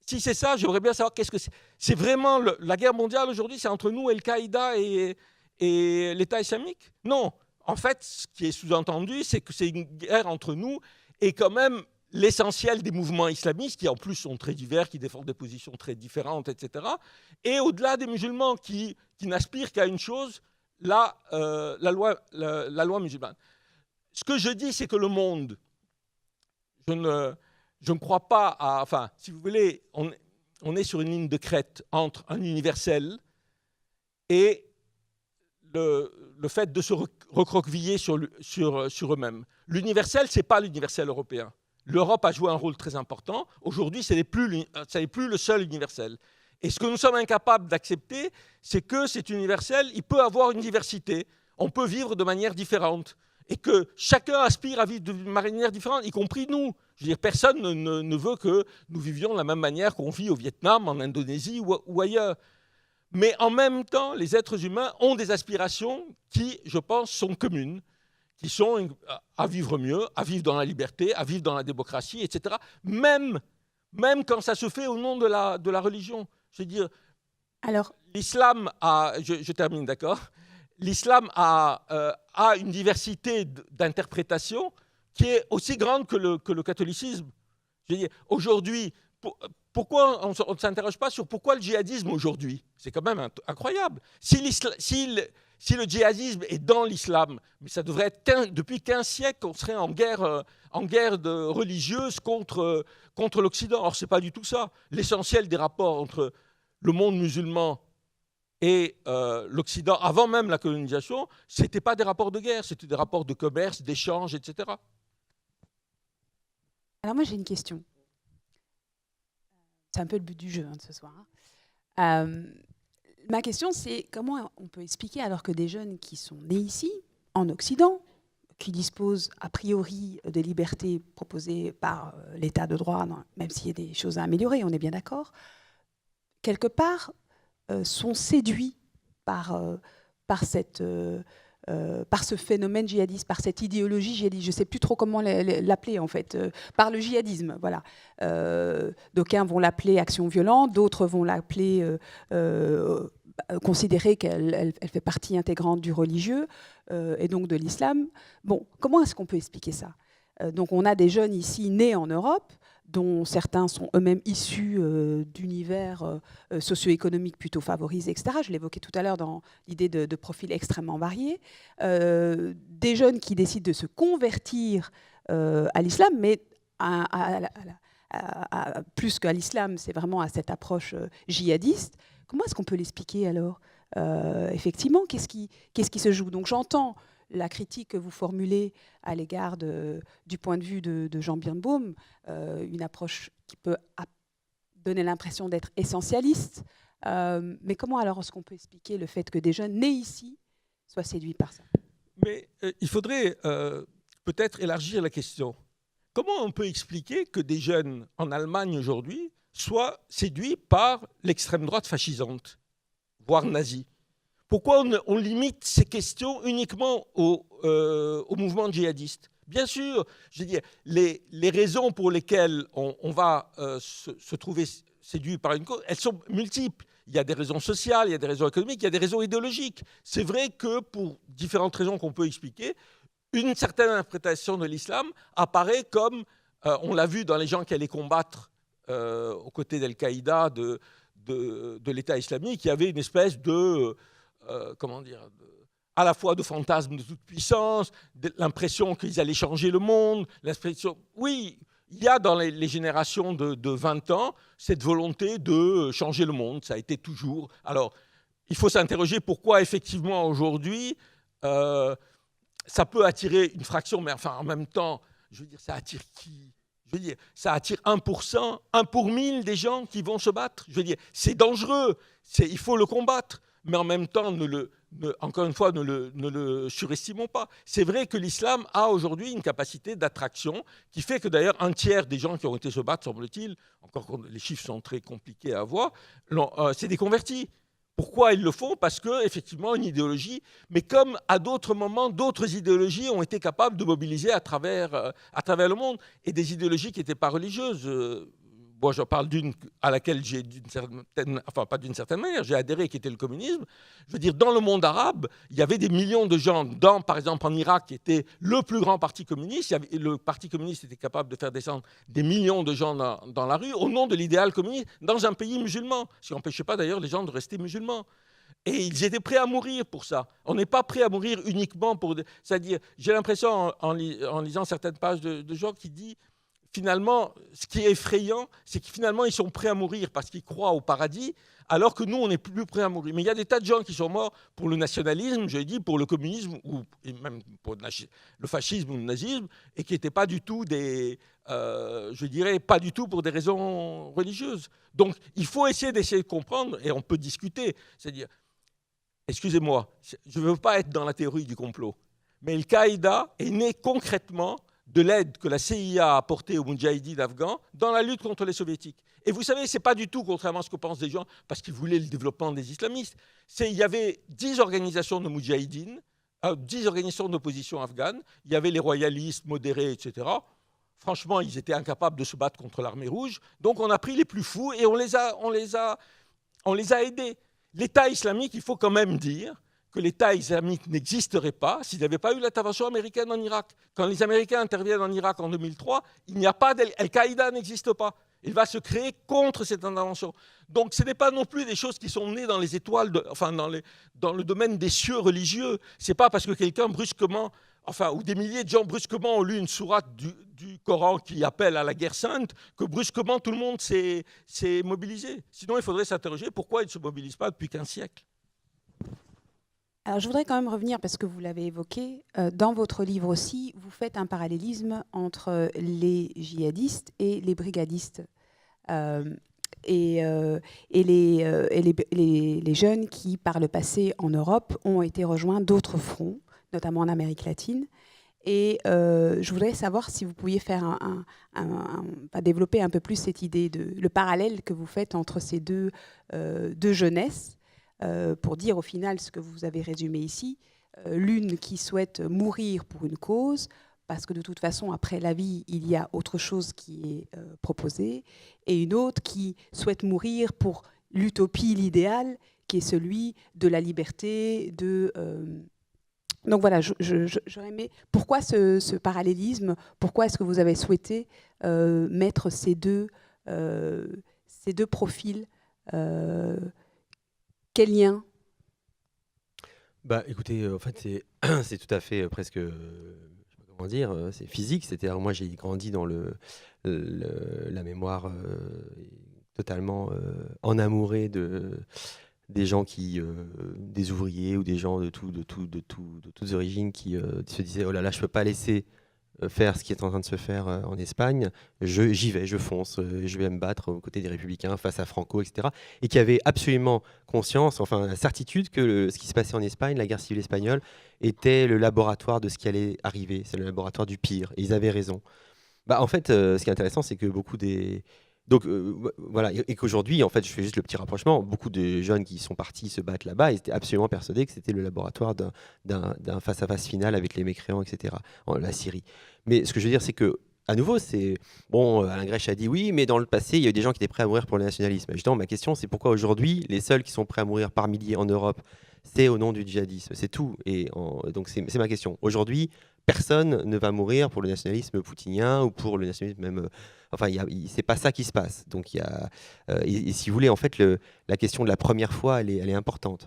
Si c'est ça, j'aimerais bien savoir qu'est-ce que c'est. C'est vraiment la guerre mondiale aujourd'hui, c'est entre nous, Al-Qaïda et l'État islamique ? Non. En fait, ce qui est sous-entendu, c'est que c'est une guerre entre nous et quand même l'essentiel des mouvements islamistes, qui en plus sont très divers, qui défendent des positions très différentes, etc. Et au-delà des musulmans qui n'aspirent qu'à une chose, la loi musulmane. Ce que je dis, c'est que le monde, je ne crois pas à... Enfin, si vous voulez, on est sur une ligne de crête entre un universel et le fait de se recroqueviller sur eux-mêmes. L'universel, ce n'est pas l'universel européen. L'Europe a joué un rôle très important. Aujourd'hui, ce n'est plus le seul universel. Et ce que nous sommes incapables d'accepter, c'est que cet universel, il peut avoir une diversité. On peut vivre de manière différente. Et que chacun aspire à vivre de manière différente, y compris nous. Je veux dire, personne ne veut que nous vivions de la même manière qu'on vit au Vietnam, en Indonésie ou ailleurs. Mais en même temps, les êtres humains ont des aspirations qui, je pense, sont communes, qui sont à vivre mieux, à vivre dans la liberté, à vivre dans la démocratie, etc. Même quand ça se fait au nom de la religion. Je veux dire, l'islam a... Je termine, d'accord ? L'islam a une diversité d'interprétations qui est aussi grande que le catholicisme. Je veux dire, aujourd'hui, pourquoi on ne s'interroge pas sur pourquoi le djihadisme aujourd'hui ? C'est quand même incroyable. Si le djihadisme est dans l'islam, mais ça devrait être depuis 15 siècles, on serait en guerre religieuse contre l'Occident. Or, ce n'est pas du tout ça. L'essentiel des rapports entre le monde musulman et l'Occident, avant même la colonisation, ce n'étaient pas des rapports de guerre, c'était des rapports de commerce, d'échange, etc. Alors moi, j'ai une question. C'est un peu le but du jeu de ce soir. Ma question, c'est comment on peut expliquer, alors que des jeunes qui sont nés ici, en Occident, qui disposent a priori de libertés proposées par l'état de droit, même s'il y a des choses à améliorer, on est bien d'accord, quelque part sont séduits par ce phénomène djihadiste, par cette idéologie djihadiste. Je ne sais plus trop comment l'appeler, en fait, par le djihadisme. Voilà. D'aucuns vont l'appeler action violente, d'autres vont l'appeler, considérer qu'elle fait partie intégrante du religieux et donc de l'islam. Bon, comment est-ce qu'on peut expliquer ça ? Donc on a des jeunes ici nés en Europe, dont certains sont eux-mêmes issus d'univers socio-économiques plutôt favorisés, etc. Je l'évoquais tout à l'heure dans l'idée de profils extrêmement variés. Des jeunes qui décident de se convertir à l'islam, mais plus qu'à l'islam, c'est vraiment à cette approche djihadiste. Comment est-ce qu'on peut l'expliquer alors ? Effectivement, qu'est-ce qui se joue ? Donc j'entends la critique que vous formulez à l'égard du point de vue de Jean Birnbaum, une approche qui peut donner l'impression d'être essentialiste. Mais comment alors est-ce qu'on peut expliquer le fait que des jeunes nés ici soient séduits par ça ? Mais il faudrait peut-être élargir la question. Comment on peut expliquer que des jeunes en Allemagne aujourd'hui soient séduits par l'extrême droite fascisante, voire nazie ? Pourquoi on limite ces questions uniquement au mouvement djihadiste ? Bien sûr, je veux dire, les raisons pour lesquelles on va se trouver séduit par une cause, elles sont multiples. Il y a des raisons sociales, il y a des raisons économiques, il y a des raisons idéologiques. C'est vrai que pour différentes raisons qu'on peut expliquer, une certaine interprétation de l'islam apparaît comme, on l'a vu dans les gens qui allaient combattre aux côtés d'Al-Qaïda, de l'État islamique, il y avait une espèce de... à la fois de fantasme de toute puissance, l'impression qu'ils allaient changer le monde, oui, il y a dans les générations de 20 ans cette volonté de changer le monde, ça a été toujours. Alors, il faut s'interroger pourquoi effectivement aujourd'hui, ça peut attirer une fraction, mais enfin en même temps, je veux dire, ça attire qui ? Je veux dire, ça attire 1%, 1 pour 1000 des gens qui vont se battre. Je veux dire, c'est dangereux, il faut le combattre. Mais en même temps, encore une fois, ne le surestimons pas. C'est vrai que l'islam a aujourd'hui une capacité d'attraction qui fait que d'ailleurs un tiers des gens qui ont été se battre, semble-t-il, encore que les chiffres sont très compliqués à avoir, c'est des convertis. Pourquoi ils le font ? Parce qu'effectivement, une idéologie, mais comme à d'autres moments, d'autres idéologies ont été capables de mobiliser à travers le monde, et des idéologies qui n'étaient pas religieuses. Moi, je parle d'une à laquelle j'ai pas d'une certaine manière, j'ai adhéré, qui était le communisme. Je veux dire, dans le monde arabe, il y avait des millions de gens, par exemple en Irak, qui était le plus grand parti communiste. Le parti communiste était capable de faire descendre des millions de gens dans la rue au nom de l'idéal communiste dans un pays musulman, ce qui n'empêchait pas d'ailleurs les gens de rester musulmans. Et ils étaient prêts à mourir pour ça. On n'est pas prêt à mourir uniquement pour... C'est-à-dire, j'ai l'impression, en lisant certaines pages de gens qui disent, finalement, ce qui est effrayant, c'est que finalement, ils sont prêts à mourir parce qu'ils croient au paradis, alors que nous, on n'est plus prêts à mourir. Mais il y a des tas de gens qui sont morts pour le nationalisme, j'ai dit, pour le communisme, et même pour le fascisme ou le nazisme, et qui n'étaient pas du tout je dirais, pas du tout pour des raisons religieuses. Donc, il faut essayer de comprendre, et on peut discuter. C'est-à-dire, excusez-moi, je ne veux pas être dans la théorie du complot, mais Al-Qaïda est né concrètement de l'aide que la CIA a apportée aux Moudjahidines afghans dans la lutte contre les soviétiques. Et vous savez, ce n'est pas du tout, contrairement à ce que pensent des gens, parce qu'ils voulaient le développement des islamistes. Il y avait 10 organisations de moudjahidines, 10 organisations d'opposition afghane. Il y avait les royalistes modérés, etc. Franchement, ils étaient incapables de se battre contre l'armée rouge. Donc on a pris les plus fous et on les a aidés. L'État islamique, il faut quand même dire que l'État islamique n'existerait pas s'il n'y avait pas eu l'intervention américaine en Irak. Quand les Américains interviennent en Irak en 2003, il n'y a pas Al-Qaïda n'existe pas. Il va se créer contre cette intervention. Donc ce n'est pas non plus des choses qui sont nées dans les étoiles, dans le domaine des cieux religieux. Ce n'est pas parce que quelqu'un brusquement, ou des milliers de gens brusquement ont lu une sourate du Coran qui appelle à la guerre sainte, que brusquement tout le monde s'est mobilisé. Sinon il faudrait s'interroger pourquoi ils ne se mobilisent pas depuis 15 siècles. Alors, je voudrais quand même revenir, parce que vous l'avez évoqué, dans votre livre aussi, vous faites un parallélisme entre les djihadistes et les brigadistes. Et les jeunes qui, par le passé, en Europe, ont été rejoints d'autres fronts, notamment en Amérique latine. Et je voudrais savoir si vous pouviez faire développer un peu plus cette idée, le parallèle que vous faites entre ces deux jeunesses, pour dire au final ce que vous avez résumé ici, l'une qui souhaite mourir pour une cause, parce que de toute façon, après la vie, il y a autre chose qui est proposée, et une autre qui souhaite mourir pour l'utopie, l'idéal, qui est celui de la liberté, Donc voilà, j'aurais aimé... Pourquoi ce parallélisme? Pourquoi est-ce que vous avez souhaité mettre ces deux profils? Quel lien? Écoutez, en fait, c'est tout à fait presque, je sais pas comment dire, c'est physique. C'est-à-dire, moi, j'ai grandi dans la mémoire totalement enamourée des gens des ouvriers ou des gens de toutes origines qui se disaient, oh là là, je peux pas laisser faire ce qui est en train de se faire en Espagne, j'y vais, je fonce, je vais me battre aux côtés des Républicains face à Franco, etc. Et qui avaient absolument conscience, enfin la certitude que ce qui se passait en Espagne, la guerre civile espagnole, était le laboratoire de ce qui allait arriver, c'est le laboratoire du pire. Et ils avaient raison. En fait, ce qui est intéressant, c'est que beaucoup des... Donc voilà, et qu'aujourd'hui, en fait, je fais juste le petit rapprochement, beaucoup de jeunes qui sont partis se battre là-bas, ils étaient absolument persuadés que c'était le laboratoire d'un face-à-face final avec les mécréants, etc., en la Syrie. Mais ce que je veux dire, c'est que, à nouveau, c'est... Bon, Alain Grèche a dit oui, mais dans le passé, il y a eu des gens qui étaient prêts à mourir pour le nationalisme. Justement, ma question, c'est pourquoi aujourd'hui, les seuls qui sont prêts à mourir par milliers en Europe, c'est au nom du djihadisme, c'est tout. Et donc c'est ma question. Aujourd'hui, personne ne va mourir pour le nationalisme poutinien ou pour le nationalisme même... c'est pas ça qui se passe. Donc, et si vous voulez, en fait, la question de la première fois, elle est importante.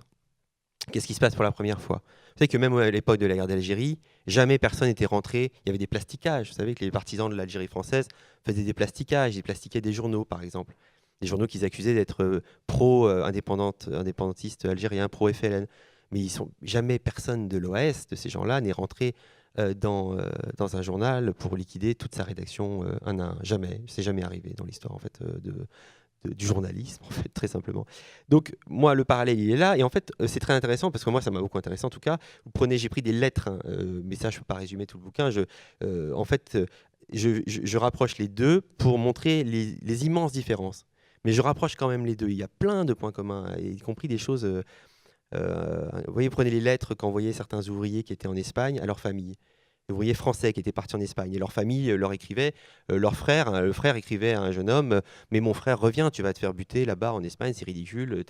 Qu'est-ce qui se passe pour la première fois? Vous savez que même à l'époque de la guerre d'Algérie, jamais personne n'était rentré. Il y avait des plastiquages. Vous savez que les partisans de l'Algérie française faisaient des plastiquages. Ils plastiquaient des journaux, par exemple. Des journaux qu'ils accusaient d'être pro-indépendantistes algériens, pro-FLN. Mais jamais personne de l'OAS, de ces gens-là, n'est rentré dans un journal pour liquider toute sa rédaction un à un. Jamais. C'est jamais arrivé dans l'histoire en fait, du journalisme, en fait, très simplement. Donc, moi, le parallèle, il est là. Et en fait, c'est très intéressant, parce que moi, ça m'a beaucoup intéressé, en tout cas. J'ai pris des lettres, mais ça, je ne peux pas résumer tout le bouquin. En fait, je rapproche les deux pour montrer les immenses différences. Mais je rapproche quand même les deux. Il y a plein de points communs, y compris des choses... vous voyez, prenez les lettres qu'envoyaient certains ouvriers qui étaient en Espagne à leur famille. Les ouvriers français qui étaient partis en Espagne. Et leur famille leur écrivait, le frère écrivait à un jeune homme, mais mon frère, reviens, tu vas te faire buter là-bas en Espagne, c'est ridicule,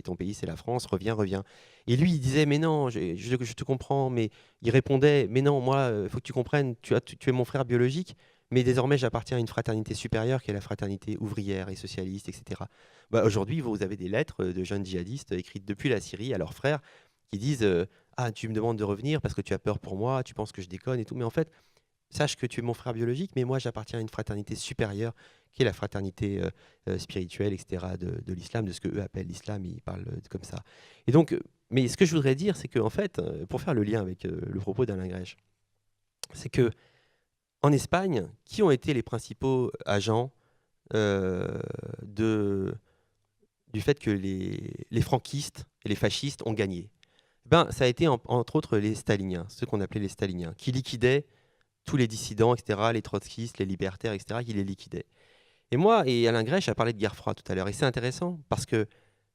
ton pays c'est la France, reviens. Et lui, il disait, mais non, je te comprends, mais il répondait, mais non, moi, il faut que tu comprennes, tu es mon frère biologique, mais désormais j'appartiens à une fraternité supérieure qui est la fraternité ouvrière et socialiste, etc. Aujourd'hui, vous avez des lettres de jeunes djihadistes écrites depuis la Syrie à leurs frères qui disent ah, tu me demandes de revenir parce que tu as peur pour moi, tu penses que je déconne et tout. Mais en fait, sache que tu es mon frère biologique, mais moi, j'appartiens à une fraternité supérieure qui est la fraternité spirituelle, etc., de l'islam, de ce qu'eux appellent l'islam. Ils parlent comme ça. Et donc, mais ce que je voudrais dire, c'est qu'en fait, pour faire le lien avec le propos d'Alain Grèche, c'est que en Espagne, qui ont été les principaux agents du fait que les franquistes et les fascistes ont gagné? Ça a été entre autres les staliniens, ceux qu'on appelait les staliniens, qui liquidaient tous les dissidents, etc., les trotskistes, les libertaires, etc., qui les liquidaient. Et moi, et Alain Grèche a parlé de guerre froide tout à l'heure, et c'est intéressant, parce que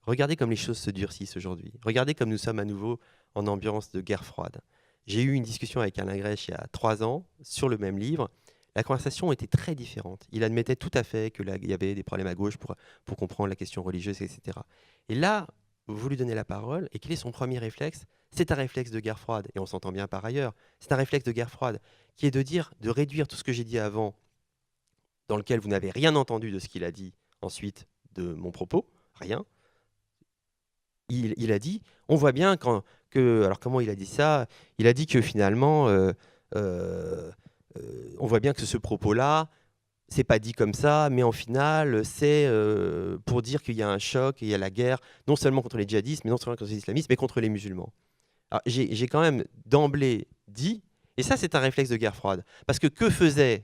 regardez comme les choses se durcissent aujourd'hui. Regardez comme nous sommes à nouveau en ambiance de guerre froide. J'ai eu une discussion avec Alain Grèche il y a 3 ans sur le même livre. La conversation était très différente. Il admettait tout à fait qu'il y avait des problèmes à gauche pour comprendre la question religieuse, etc. Et là, vous lui donnez la parole, et quel est son premier réflexe? C'est un réflexe de guerre froide, et on s'entend bien par ailleurs. C'est un réflexe de guerre froide, qui est de dire, de réduire tout ce que j'ai dit avant, dans lequel vous n'avez rien entendu de ce qu'il a dit ensuite de mon propos, rien. Il a dit, on voit bien alors comment il a dit ça? Il a dit que finalement, on voit bien que ce propos-là, c'est pas dit comme ça, mais en final, c'est pour dire qu'il y a un choc, il y a la guerre, non seulement contre les djihadistes, mais non seulement contre les islamistes, mais contre les musulmans. Alors, j'ai quand même d'emblée dit, et ça c'est un réflexe de guerre froide, parce que faisaient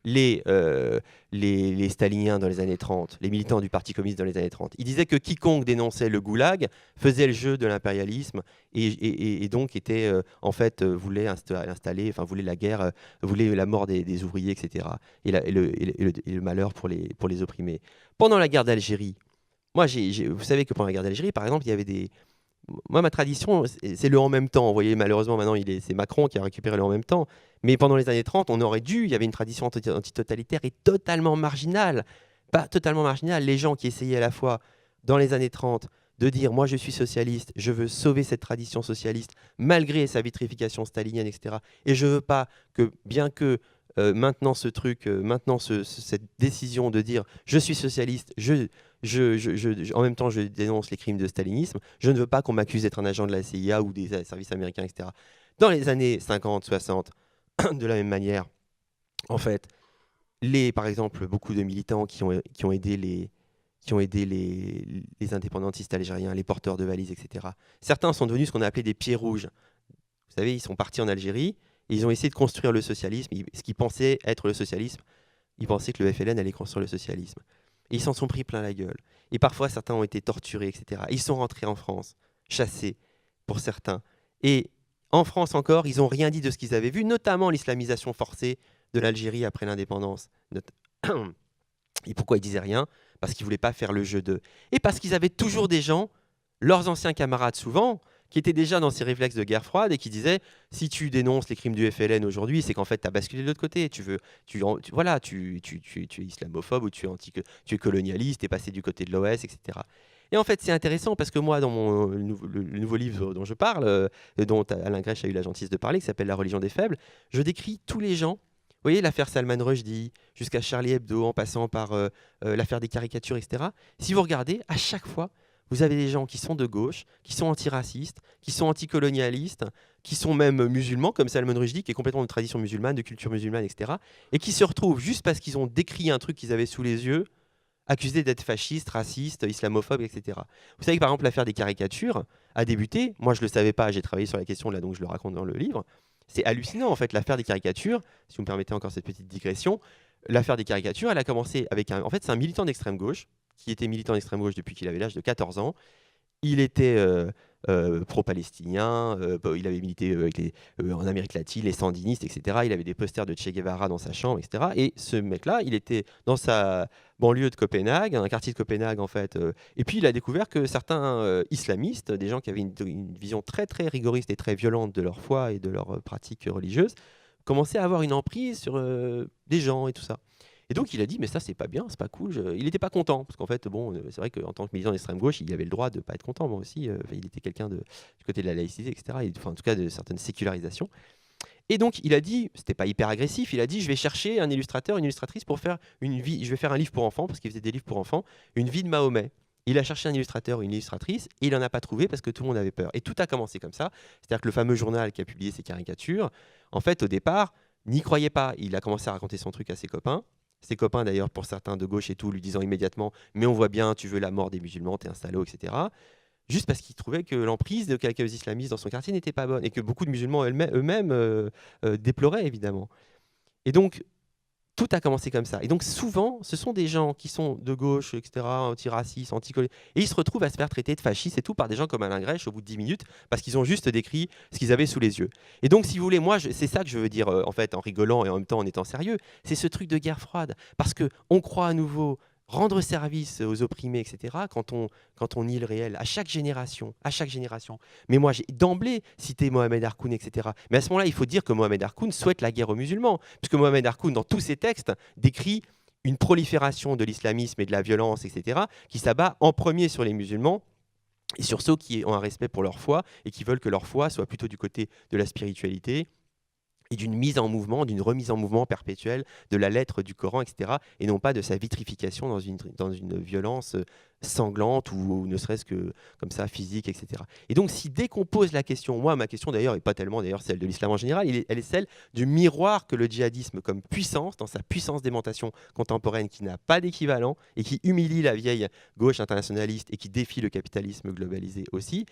les staliniens dans les années 30, les militants du Parti communiste dans les années 30? Ils disaient que quiconque dénonçait le goulag faisait le jeu de l'impérialisme et donc était, en fait, voulait installer, enfin voulait la guerre, voulait la mort des ouvriers, etc. Et le malheur pour les opprimés. Pendant la guerre d'Algérie, moi, vous savez que pendant la guerre d'Algérie, par exemple, il y avait des... Moi, ma tradition, c'est le en même temps. Vous voyez, malheureusement, maintenant, c'est Macron qui a récupéré le en même temps. Mais pendant les années 30, il y avait une tradition antitotalitaire et totalement marginale. Pas totalement marginale. Les gens qui essayaient à la fois, dans les années 30, de dire « moi, je suis socialiste, je veux sauver cette tradition socialiste, malgré sa vitrification stalinienne, etc. Et je ne veux pas que, bien que maintenant cette décision de dire « je suis socialiste, en même temps, je dénonce les crimes de stalinisme. Je ne veux pas qu'on m'accuse d'être un agent de la CIA ou des services américains, etc. » Dans les années 50, 60, de la même manière, en fait, par exemple, beaucoup de militants qui ont aidé les indépendantistes algériens, les porteurs de valises, etc. Certains sont devenus ce qu'on a appelé des pieds rouges. Vous savez, ils sont partis en Algérie et ils ont essayé de construire le socialisme. Ce qu'ils pensaient être le socialisme, ils pensaient que le FLN allait construire le socialisme. Et ils s'en sont pris plein la gueule. Et parfois, certains ont été torturés, etc. Ils sont rentrés en France, chassés, pour certains. Et en France encore, ils n'ont rien dit de ce qu'ils avaient vu, notamment l'islamisation forcée de l'Algérie après l'indépendance. Et pourquoi ils disaient rien? Parce qu'ils ne voulaient pas faire le jeu d'eux. Et parce qu'ils avaient toujours des gens, leurs anciens camarades souvent, qui étaient déjà dans ces réflexes de guerre froide et qui disaient si tu dénonces les crimes du FLN aujourd'hui, c'est qu'en fait tu as basculé de l'autre côté, tu es islamophobe ou tu es colonialiste, tu es passé du côté de l'OS, etc. Et en fait c'est intéressant parce que moi dans le nouveau livre dont je parle, dont Alain Grèche a eu la gentillesse de parler, qui s'appelle La religion des faibles, je décris tous les gens. Vous voyez l'affaire Salman Rushdie, jusqu'à Charlie Hebdo, en passant par l'affaire des caricatures, etc. Si vous regardez, à chaque fois, vous avez des gens qui sont de gauche, qui sont antiracistes, qui sont anticolonialistes, qui sont même musulmans, comme Salman Rushdie, qui est complètement de tradition musulmane, de culture musulmane, etc. Et qui se retrouvent, juste parce qu'ils ont décrit un truc qu'ils avaient sous les yeux, accusés d'être fascistes, racistes, islamophobes, etc. Vous savez que par exemple l'affaire des caricatures a débuté, moi je ne le savais pas, j'ai travaillé sur la question là, donc je le raconte dans le livre. C'est hallucinant en fait, l'affaire des caricatures, si vous me permettez encore cette petite digression, l'affaire des caricatures, elle a commencé avec en fait c'est un militant d'extrême gauche, qui était militant d'extrême gauche depuis qu'il avait l'âge de 14 ans. Il était pro-palestinien, il avait milité en Amérique latine, les sandinistes, etc. Il avait des posters de Che Guevara dans sa chambre, etc. Et ce mec-là, il était dans sa banlieue de Copenhague, un quartier de Copenhague en fait. Et puis il a découvert que certains islamistes, des gens qui avaient une vision très très rigoriste et très violente de leur foi et de leurs pratiques religieuses, commençaient à avoir une emprise sur des gens et tout ça. Et donc il a dit mais ça c'est pas bien, c'est pas cool. Il n'était pas content parce qu'en fait bon c'est vrai qu'en tant que militant d'extrême gauche il avait le droit de pas être content. Moi aussi il était quelqu'un du côté de la laïcité, etc. Enfin, en tout cas de certaines sécularisations. Et donc il a dit, c'était pas hyper agressif, il a dit je vais chercher un illustrateur, une illustratrice pour faire une vie, je vais faire un livre pour enfants parce qu'il faisait des livres pour enfants, une vie de Mahomet. Il a cherché un illustrateur, une illustratrice et il n'en a pas trouvé parce que tout le monde avait peur. Et tout a commencé comme ça, c'est-à-dire que le fameux journal qui a publié ces caricatures, en fait au départ n'y croyait pas. Il a commencé à raconter son truc à ses copains. Ses copains d'ailleurs pour certains de gauche et tout lui disant immédiatement mais on voit bien tu veux la mort des musulmans, t'es un salaud, etc. Juste parce qu'il trouvait que l'emprise de quelques islamistes dans son quartier n'était pas bonne et que beaucoup de musulmans eux-mêmes déploraient évidemment. Et donc tout a commencé comme ça. Et donc souvent, ce sont des gens qui sont de gauche, etc., antiracistes, anticolonialistes, et ils se retrouvent à se faire traiter de fascistes et tout par des gens comme Alain Grèche au bout de 10 minutes, parce qu'ils ont juste décrit ce qu'ils avaient sous les yeux. Et donc, si vous voulez, moi, c'est ça que je veux dire, en fait, en rigolant et en même temps en étant sérieux, c'est ce truc de guerre froide, parce qu'on croit à nouveau rendre service aux opprimés, etc., quand on nie le réel, à chaque génération. Mais moi, j'ai d'emblée cité Mohamed Harkoun, etc. Mais à ce moment-là, il faut dire que Mohamed Harkoun souhaite la guerre aux musulmans, puisque Mohamed Harkoun, dans tous ses textes, décrit une prolifération de l'islamisme et de la violence, etc., qui s'abat en premier sur les musulmans, et sur ceux qui ont un respect pour leur foi, et qui veulent que leur foi soit plutôt du côté de la spiritualité, et d'une mise en mouvement, d'une remise en mouvement perpétuelle de la lettre du Coran, etc., et non pas de sa vitrification dans une violence sanglante ou ne serait-ce que comme ça, physique, etc. Et donc, si dès qu'on pose la question, moi, ma question d'ailleurs, et pas tellement d'ailleurs celle de l'islam en général, elle est celle du miroir que le djihadisme comme puissance, dans sa puissance d'aimantation contemporaine qui n'a pas d'équivalent et qui humilie la vieille gauche internationaliste et qui défie le capitalisme globalisé aussi,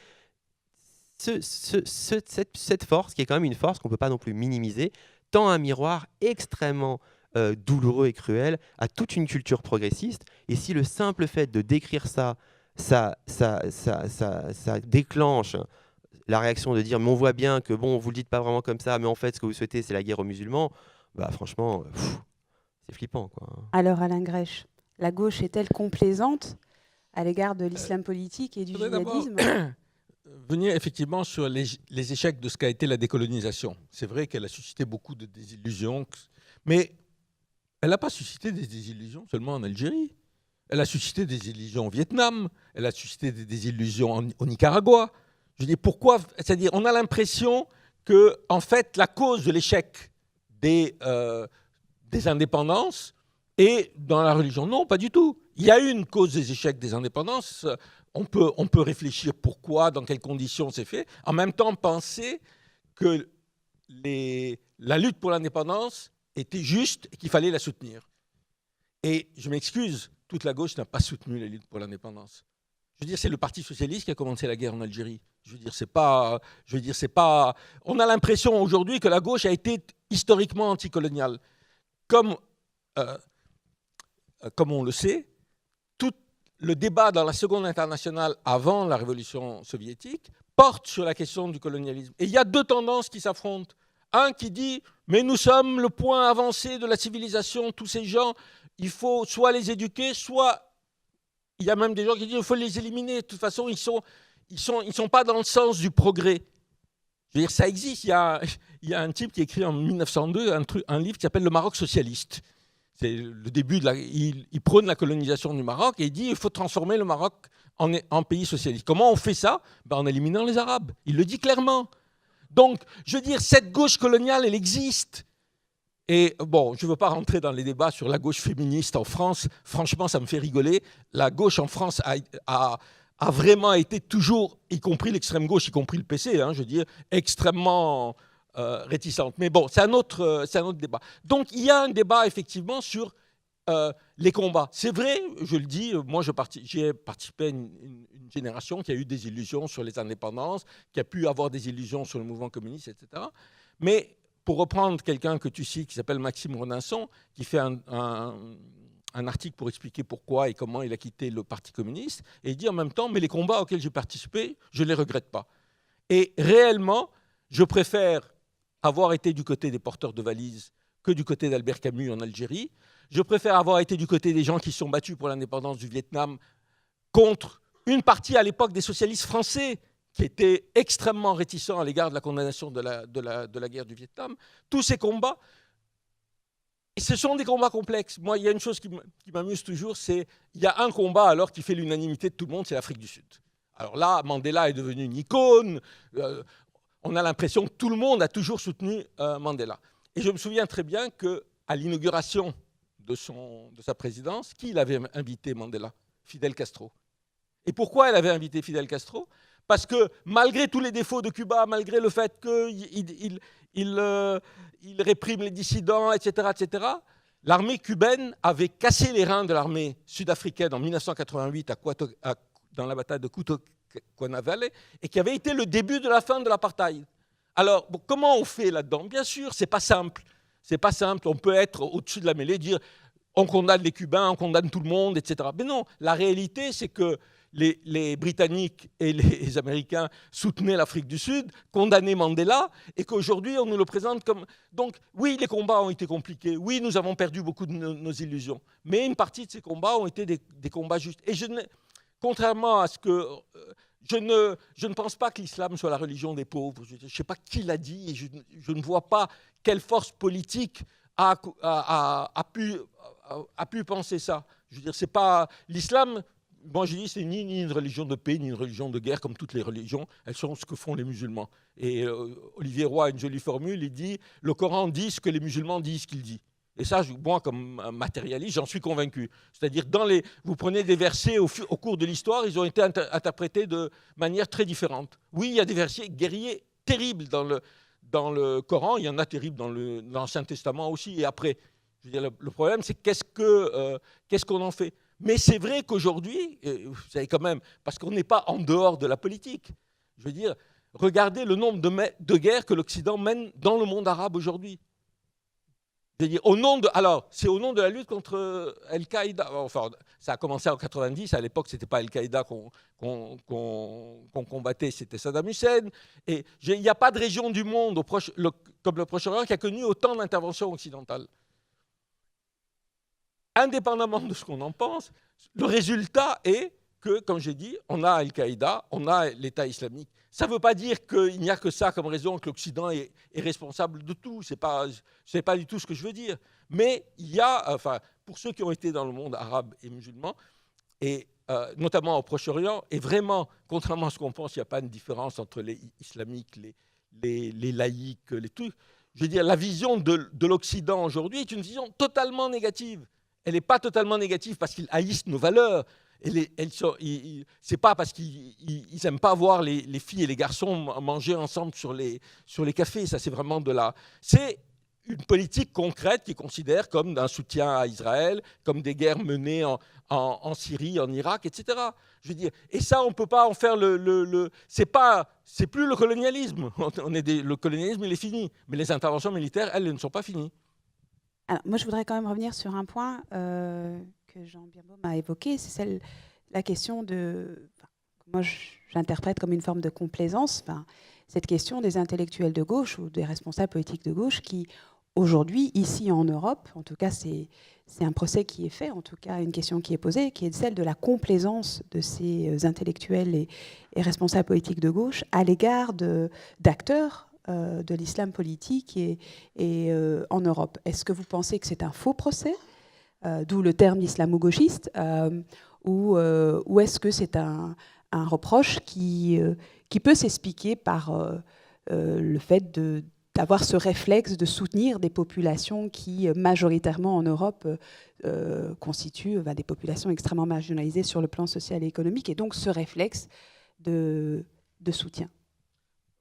cette force, qui est quand même une force qu'on ne peut pas non plus minimiser, tend un miroir extrêmement douloureux et cruel à toute une culture progressiste. Et si le simple fait de décrire ça déclenche la réaction de dire « mais on voit bien que bon, vous ne le dites pas vraiment comme ça, mais en fait, ce que vous souhaitez, c'est la guerre aux musulmans », bah franchement, c'est flippant, quoi. Alors, Alain Grèche, la gauche est-elle complaisante à l'égard de l'islam politique et du djihadisme ? Venir effectivement sur les échecs de ce qu'a été la décolonisation. C'est vrai qu'elle a suscité beaucoup de désillusions, mais elle n'a pas suscité des désillusions seulement en Algérie. Elle a suscité des désillusions au Vietnam, elle a suscité des désillusions au Nicaragua. Je dis pourquoi ? C'est-à-dire, on a l'impression que, en fait, la cause de l'échec des indépendances est dans la religion. Non, pas du tout. Il y a eu une cause des échecs des indépendances. On peut réfléchir pourquoi, dans quelles conditions c'est fait. En même temps, penser que la lutte pour l'indépendance était juste et qu'il fallait la soutenir. Et je m'excuse, toute la gauche n'a pas soutenu la lutte pour l'indépendance. Je veux dire, c'est le Parti socialiste qui a commencé la guerre en Algérie. Je veux dire, c'est pas. On a l'impression aujourd'hui que la gauche a été historiquement anticoloniale. Comme on le sait, le débat dans la Seconde Internationale avant la Révolution soviétique porte sur la question du colonialisme. Et il y a deux tendances qui s'affrontent. Un qui dit « mais nous sommes le point avancé de la civilisation, tous ces gens, il faut soit les éduquer, soit... » Il y a même des gens qui disent « il faut les éliminer, de toute façon, ils sont pas dans le sens du progrès. » Je veux dire, ça existe. Il y a un type qui écrit en 1902 un livre qui s'appelle « Le Maroc socialiste ». C'est le début il prône la colonisation du Maroc et il dit qu'il faut transformer le Maroc en pays socialiste. Comment on fait ça ? En éliminant les Arabes. Il le dit clairement. Donc, je veux dire, cette gauche coloniale, elle existe. Et bon, je ne veux pas rentrer dans les débats sur la gauche féministe en France. Franchement, ça me fait rigoler. La gauche en France a vraiment été toujours, y compris l'extrême gauche, y compris le PC, je veux dire, extrêmement... réticente. Mais bon, c'est un autre débat. Donc, il y a un débat, effectivement, sur les combats. C'est vrai, je le dis, moi, j'ai participé à une génération qui a eu des illusions sur les indépendances, qui a pu avoir des illusions sur le mouvement communiste, etc. Mais, pour reprendre quelqu'un que tu cites, qui s'appelle Maxime Renançon, qui fait un article pour expliquer pourquoi et comment il a quitté le Parti communiste, et il dit en même temps, mais les combats auxquels j'ai participé, je ne les regrette pas. Et réellement, je préfère avoir été du côté des porteurs de valises que du côté d'Albert Camus en Algérie. Je préfère avoir été du côté des gens qui se sont battus pour l'indépendance du Vietnam contre une partie à l'époque des socialistes français qui étaient extrêmement réticents à l'égard de la condamnation de la guerre du Vietnam. Tous ces combats, et ce sont des combats complexes. Moi, il y a une chose qui m'amuse toujours, c'est il y a un combat alors qui fait l'unanimité de tout le monde, c'est l'Afrique du Sud. Alors là, Mandela est devenu une icône. On a l'impression que tout le monde a toujours soutenu Mandela. Et je me souviens très bien qu'à l'inauguration de sa présidence, qui l'avait invité Mandela ? Fidel Castro. Et pourquoi elle avait invité Fidel Castro ? Parce que malgré tous les défauts de Cuba, malgré le fait qu'il réprime les dissidents, etc., l'armée cubaine avait cassé les reins de l'armée sud-africaine en 1988 dans la bataille de Cuanavale, et qui avait été le début de la fin de l'apartheid. Alors, comment on fait là-dedans ? Bien sûr, ce n'est pas simple. C'est pas simple. On peut être au-dessus de la mêlée, dire on condamne les Cubains, on condamne tout le monde, etc. Mais non, la réalité, c'est que les Britanniques et les Américains soutenaient l'Afrique du Sud, condamnaient Mandela, et qu'aujourd'hui, on nous le présente comme... Donc, oui, les combats ont été compliqués. Oui, nous avons perdu beaucoup de nos illusions. Mais une partie de ces combats ont été des combats justes. Et contrairement à ce que... je ne pense pas que l'islam soit la religion des pauvres. Je ne sais pas qui l'a dit, et je ne vois pas quelle force politique a pu penser ça. Je veux dire, c'est pas... L'islam... Moi, je dis, c'est ni une religion de paix, ni une religion de guerre, comme toutes les religions. Elles sont ce que font les musulmans. Et Olivier Roy a une jolie formule, il dit « Le Coran dit ce que les musulmans disent qu'il dit ». Et ça, moi, comme matérialiste, j'en suis convaincu. C'est-à-dire, vous prenez des versets au cours de l'histoire, ils ont été interprétés de manière très différente. Oui, il y a des versets guerriers terribles dans le Coran, il y en a terribles dans l'Ancien Testament aussi, et après. Je veux dire, le problème, c'est qu'est-ce qu'on en fait ? Mais c'est vrai qu'aujourd'hui, vous savez quand même, parce qu'on n'est pas en dehors de la politique, je veux dire, regardez le nombre de guerres que l'Occident mène dans le monde arabe aujourd'hui. Je veux dire, c'est au nom de la lutte contre Al-Qaïda. Enfin, ça a commencé en 90, à l'époque, ce n'était pas Al-Qaïda qu'on combattait, c'était Saddam Hussein. Et il n'y a pas de région du monde comme le Proche-Orient qui a connu autant d'interventions occidentales. Indépendamment de ce qu'on en pense, le résultat est que, comme j'ai dit, on a Al-Qaïda, on a l'État islamique. Ça ne veut pas dire qu'il n'y a que ça comme raison, que l'Occident est responsable de tout. Ce n'est pas du tout ce que je veux dire. Mais il y a, enfin, pour ceux qui ont été dans le monde arabe et musulman, et notamment au Proche-Orient, et vraiment, contrairement à ce qu'on pense, il n'y a pas une différence entre les islamiques, les laïcs, les trucs. Je veux dire, la vision de l'Occident aujourd'hui est une vision totalement négative. Elle n'est pas totalement négative parce qu'ils haïssent nos valeurs. C'est pas parce qu'ils n'aiment pas voir les filles et les garçons manger ensemble sur les cafés. Ça, c'est vraiment c'est une politique concrète qui considère comme un soutien à Israël, comme des guerres menées en Syrie, en Irak, etc. Je veux dire, et ça, on ne peut pas en faire c'est plus le colonialisme. Le colonialisme, il est fini. Mais les interventions militaires, elles ne sont pas finies. Alors, moi, je voudrais quand même revenir sur un point que Jean Birnbaum a évoqué, c'est la question moi j'interprète comme une forme de complaisance, cette question des intellectuels de gauche ou des responsables politiques de gauche qui, aujourd'hui, ici en Europe, en tout cas c'est un procès qui est fait, en tout cas une question qui est posée, qui est celle de la complaisance de ces intellectuels et responsables politiques de gauche à l'égard d'acteurs de l'islam politique et en Europe. Est-ce que vous pensez que c'est un faux procès, d'où le terme islamo-gauchiste, ou est-ce que c'est un reproche qui peut s'expliquer par le fait d'avoir ce réflexe de soutenir des populations qui, majoritairement en Europe, constituent des populations extrêmement marginalisées sur le plan social et économique, et donc ce réflexe de soutien?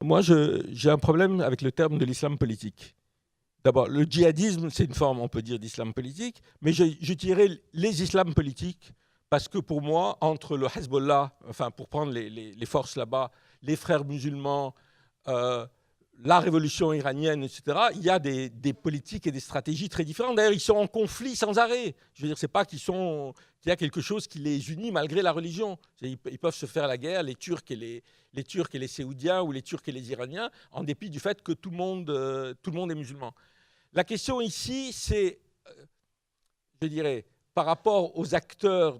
Moi, j'ai un problème avec le terme de l'islam politique. D'abord, le djihadisme, c'est une forme, on peut dire, d'islam politique, mais je dirais les islams politiques, parce que pour moi, entre le Hezbollah, enfin, pour prendre les forces là-bas, les frères musulmans, la révolution iranienne, etc., il y a des politiques et des stratégies très différentes. D'ailleurs, ils sont en conflit sans arrêt. Je veux dire, c'est pas qu'il y a quelque chose qui les unit malgré la religion. Ils peuvent se faire la guerre, les Turcs et les Saoudiens ou les Turcs et les Iraniens, en dépit du fait que tout le monde est musulman. La question ici, c'est, je dirais, par rapport aux acteurs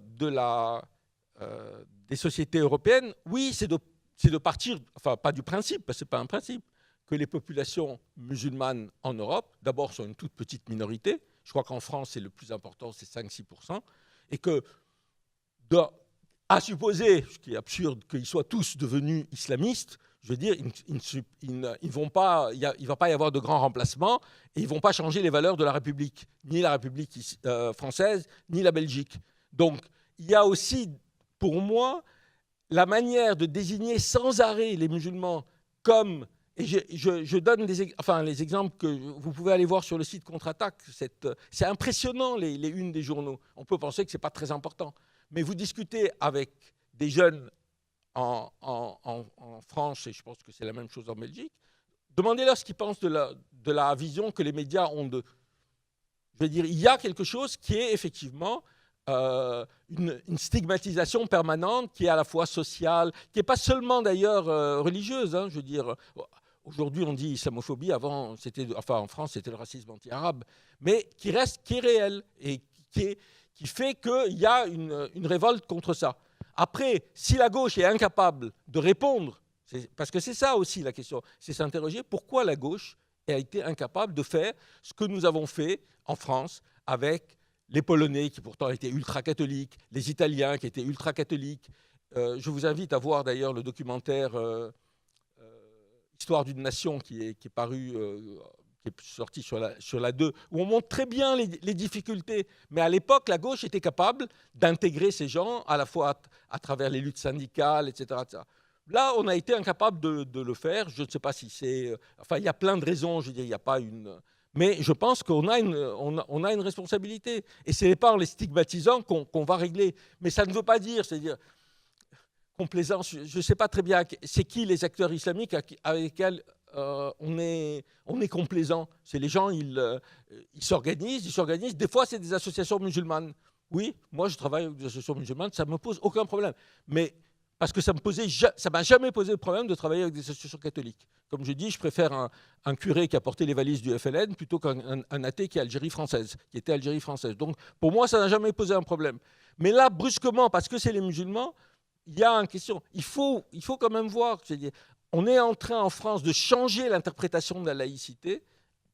des sociétés européennes, oui, c'est de partir, enfin pas du principe, parce que ce n'est pas un principe, que les populations musulmanes en Europe, d'abord, sont une toute petite minorité. Je crois qu'en France, c'est le plus important, c'est 5-6%. Et que, à supposer, ce qui est absurde, qu'ils soient tous devenus islamistes, je veux dire, il ne va pas y avoir de grands remplacements et ils ne vont pas changer les valeurs de la République, ni la République française, ni la Belgique. Donc, il y a aussi, pour moi, la manière de désigner sans arrêt les musulmans comme... Et je donne les exemples que vous pouvez aller voir sur le site Contre-Attaque. C'est impressionnant, les unes des journaux. On peut penser que ce n'est pas très important. Mais vous discutez avec des jeunes en France, et je pense que c'est la même chose en Belgique, demandez-leur ce qu'ils pensent de de la vision que les médias ont d'eux. Je veux dire, il y a quelque chose qui est effectivement une stigmatisation permanente, qui est à la fois sociale, qui n'est pas seulement d'ailleurs religieuse. Hein, je veux dire, aujourd'hui on dit islamophobie, avant, en France c'était le racisme anti-arabe, mais qui est réel et qui fait qu'il y a une révolte contre ça. Après, si la gauche est incapable de répondre, parce que c'est ça aussi la question, c'est s'interroger pourquoi la gauche a été incapable de faire ce que nous avons fait en France avec les Polonais qui pourtant étaient ultra-catholiques, les Italiens qui étaient ultra-catholiques. Je vous invite à voir d'ailleurs le documentaire Histoire d'une nation qui est paru, qui est sorti sur la 2, où on montre très bien les difficultés. Mais à l'époque, la gauche était capable d'intégrer ces gens à la fois à travers les luttes syndicales, etc. etc. Là, on a été incapable de le faire. Je ne sais pas si c'est... Enfin, il y a plein de raisons. Je veux dire, il n'y a pas une... Mais je pense qu'on a une responsabilité. Et ce n'est pas en les stigmatisant qu'on va régler. Mais ça ne veut pas dire... C'est-à-dire, complaisance, je ne sais pas très bien c'est qui les acteurs islamiques avec lesquels on est complaisant. C'est les gens, ils s'organisent. Des fois, c'est des associations musulmanes. Oui, moi, je travaille avec des associations musulmanes. Ça ne me pose aucun problème. Mais... Parce que ça ne m'a jamais posé le problème de travailler avec des associations catholiques. Comme je dis, je préfère un curé qui a porté les valises du FLN plutôt qu'un athée qui était Algérie française. Donc, pour moi, ça n'a jamais posé un problème. Mais là, brusquement, parce que c'est les musulmans, il y a une question. Il faut quand même voir. C'est-à-dire, on est en train, en France, de changer l'interprétation de la laïcité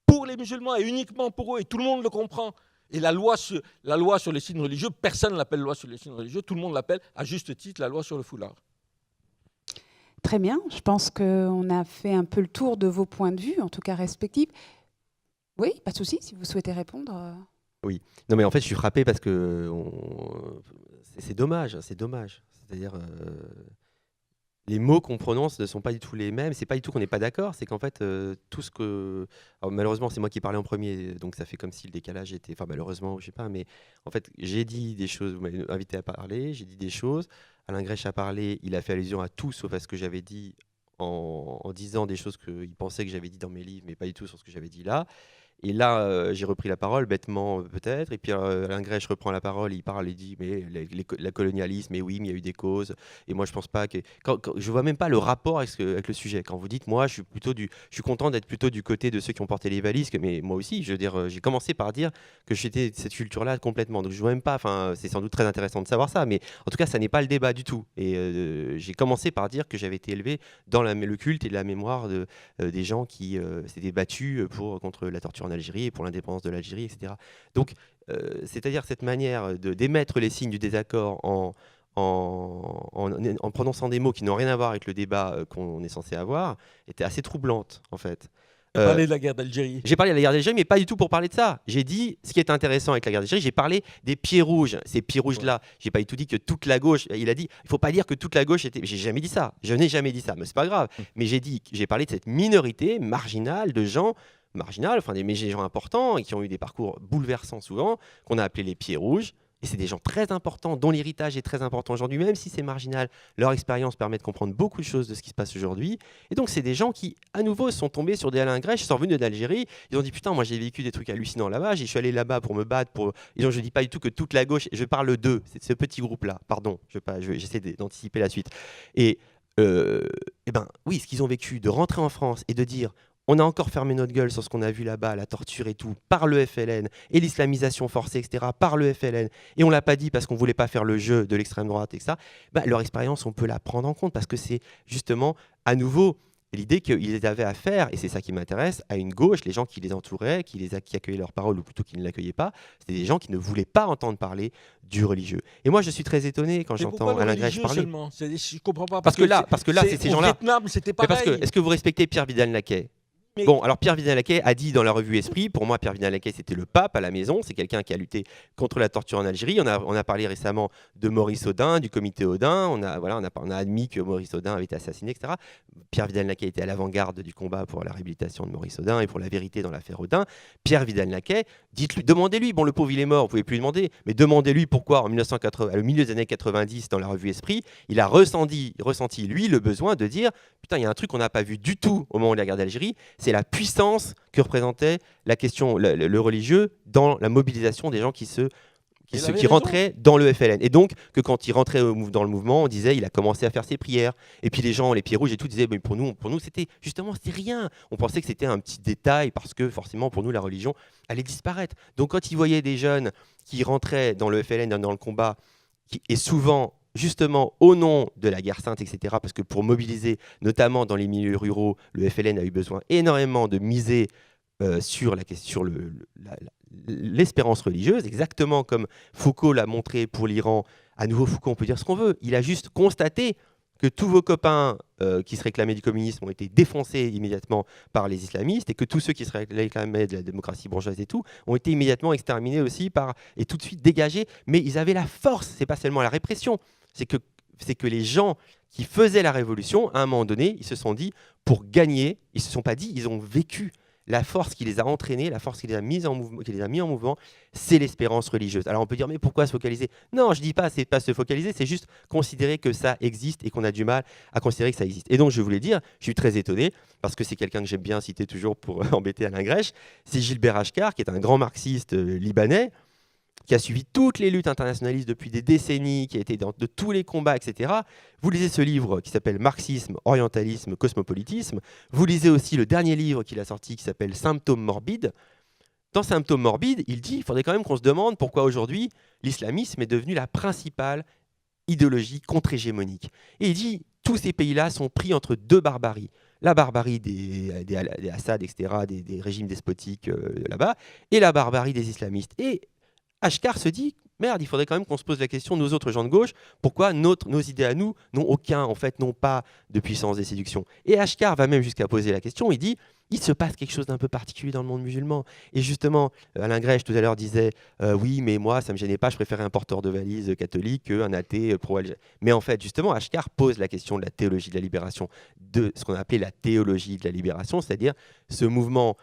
pour les musulmans et uniquement pour eux. Et tout le monde le comprend. Et la loi sur les signes religieux, personne ne l'appelle loi sur les signes religieux, tout le monde l'appelle à juste titre la loi sur le foulard. Très bien, je pense qu'on a fait un peu le tour de vos points de vue, en tout cas respectifs. Oui, pas de souci, si vous souhaitez répondre. Oui, non mais en fait je suis frappé parce que c'est dommage, c'est-à-dire... les mots qu'on prononce ne sont pas du tout les mêmes. C'est pas du tout qu'on n'est pas d'accord. C'est qu'en fait, tout ce que... Alors, malheureusement, c'est moi qui parlais en premier, donc ça fait comme si le décalage était... Enfin, malheureusement, je sais pas, mais en fait, j'ai dit des choses, vous m'avez invité à parler, j'ai dit des choses. Alain Grèche a parlé, il a fait allusion à tout, sauf à ce que j'avais dit en disant des choses qu'il pensait que j'avais dit dans mes livres, mais pas du tout sur ce que j'avais dit là. Et là, j'ai repris la parole, bêtement peut-être, et puis Alain Grèche reprend la parole, il parle, il dit, mais le colonialisme, mais oui, mais il y a eu des causes, et moi je pense pas que... je vois même pas le rapport avec le sujet. Quand vous dites, moi je suis content d'être plutôt du côté de ceux qui ont porté les valises, mais moi aussi, je veux dire, j'ai commencé par dire que j'étais de cette culture-là complètement, donc je vois même pas, enfin c'est sans doute très intéressant de savoir ça, mais en tout cas ça n'est pas le débat du tout, et j'ai commencé par dire que j'avais été élevé dans le culte et la mémoire des gens qui s'étaient battus contre la torture en Algérie et pour l'indépendance de l'Algérie, etc. Donc, c'est-à-dire cette manière d'émettre les signes du désaccord en prononçant des mots qui n'ont rien à voir avec le débat qu'on est censé avoir, était assez troublante, en fait. J'ai parlé de la guerre d'Algérie. J'ai parlé de la guerre d'Algérie, mais pas du tout pour parler de ça. J'ai dit ce qui est intéressant avec la guerre d'Algérie. J'ai parlé des pieds rouges. Ces pieds rouges-là, j'ai pas du tout dit que toute la gauche. Il a dit, il faut pas dire que toute la gauche était. J'ai jamais dit ça. Je n'ai jamais dit ça, mais c'est pas grave. Mais j'ai parlé de cette minorité marginale de gens marginales, enfin des gens importants et qui ont eu des parcours bouleversants souvent, qu'on a appelés les pieds rouges. Et c'est des gens très importants, dont l'héritage est très important aujourd'hui, même si c'est marginal. Leur expérience permet de comprendre beaucoup de choses de ce qui se passe aujourd'hui. Et donc, c'est des gens qui, à nouveau, sont tombés sur des Alain Grèche, sont revenus d'Algérie. Ils ont dit, putain, moi, j'ai vécu des trucs hallucinants là-bas. Je suis allé là-bas pour me battre. Et donc, je ne dis pas du tout que toute la gauche, je parle d'eux, c'est de ce petit groupe-là. Pardon, j'essaie d'anticiper la suite. Et ben, oui, ce qu'ils ont vécu, de rentrer en France et de dire... On a encore fermé notre gueule sur ce qu'on a vu là-bas, la torture et tout, par le FLN, et l'islamisation forcée, etc., par le FLN. Et on ne l'a pas dit parce qu'on ne voulait pas faire le jeu de l'extrême droite, etc. Bah, leur expérience, on peut la prendre en compte parce que c'est justement, à nouveau, l'idée qu'ils avaient à faire, et c'est ça qui m'intéresse, à une gauche, les gens qui les entouraient, qui accueillaient leurs paroles, ou plutôt qui ne l'accueillaient pas, c'était des gens qui ne voulaient pas entendre parler du religieux. Et moi, je suis très étonné quand j'entends Alain Grèche parler. Je comprends pas. Parce que là, c'est ces gens-là. Vietnam, c'était pareil. Est-ce que vous respectez Pierre Vidal-Naquet ? Bon, alors Pierre Vidal-Naquet a dit dans la revue Esprit, pour moi Pierre Vidal-Naquet c'était le pape à la maison, c'est quelqu'un qui a lutté contre la torture en Algérie. On a parlé récemment de Maurice Audin, du comité Audin, on a admis que Maurice Audin avait été assassiné, etc. Pierre Vidal-Naquet était à l'avant-garde du combat pour la réhabilitation de Maurice Audin et pour la vérité dans l'affaire Audin. Pierre Vidal-Naquet, demandez-lui, bon le pauvre il est mort, vous pouvez plus lui demander, mais demandez-lui pourquoi en 1980, au milieu des années 90 dans la revue Esprit, il a ressenti lui le besoin de dire putain il y a un truc qu'on n'a pas vu du tout au moment de la guerre d'Algérie, c'est la puissance que représentait la question, le religieux dans la mobilisation des gens qui rentraient dans le FLN. Et donc, que quand il rentrait dans le mouvement, on disait il a commencé à faire ses prières. Et puis les gens, les pieds rouges et tout, disaient mais pour nous c'était rien. On pensait que c'était un petit détail parce que forcément, pour nous, la religion allait disparaître. Donc quand ils voyaient des jeunes qui rentraient dans le FLN, dans le combat, et souvent, justement, au nom de la guerre sainte, etc., parce que pour mobiliser, notamment dans les milieux ruraux, le FLN a eu besoin énormément de miser sur l'espérance religieuse, exactement comme Foucault l'a montré pour l'Iran. À nouveau, Foucault, on peut dire ce qu'on veut. Il a juste constaté que tous vos copains qui se réclamaient du communisme ont été défoncés immédiatement par les islamistes et que tous ceux qui se réclamaient de la démocratie bourgeoise et tout ont été immédiatement exterminés aussi et tout de suite dégagés. Mais ils avaient la force, c'est pas seulement la répression, c'est que les gens qui faisaient la révolution, à un moment donné, ils se sont dit, pour gagner, ils se sont pas dit, ils ont vécu. La force qui les a entraînés, la force qui les a mis en mouvement, c'est l'espérance religieuse. Alors on peut dire, mais pourquoi se focaliser ? Non, je dis pas, c'est pas se focaliser, c'est juste considérer que ça existe et qu'on a du mal à considérer que ça existe. Et donc je voulais dire, je suis très étonné, parce que c'est quelqu'un que j'aime bien citer toujours pour embêter Alain Grèche, c'est Gilbert Achcar, qui est un grand marxiste libanais, qui a suivi toutes les luttes internationalistes depuis des décennies, qui a été dans de tous les combats, etc. Vous lisez ce livre qui s'appelle Marxisme, Orientalisme, Cosmopolitisme. Vous lisez aussi le dernier livre qu'il a sorti qui s'appelle Symptômes morbides. Dans Symptômes morbides, il dit qu'il faudrait quand même qu'on se demande pourquoi aujourd'hui l'islamisme est devenu la principale idéologie contre-hégémonique. Et il dit tous ces pays-là sont pris entre deux barbaries. La barbarie des Assad, etc., des régimes despotiques là-bas, et la barbarie des islamistes. Et Achcar se dit, merde, il faudrait quand même qu'on se pose la question, nous autres gens de gauche, pourquoi nos idées à nous n'ont pas de puissance des séductions. Et Achcar va même jusqu'à poser la question, il dit, il se passe quelque chose d'un peu particulier dans le monde musulman. Et justement, Alain Grèche tout à l'heure disait, oui, mais moi, ça ne me gênait pas, je préférais un porteur de valise catholique qu'un athée pro-LGBT. Mais en fait, justement, Achcar pose la question de la théologie de la libération, de ce qu'on a appelé la théologie de la libération, c'est-à-dire ce mouvement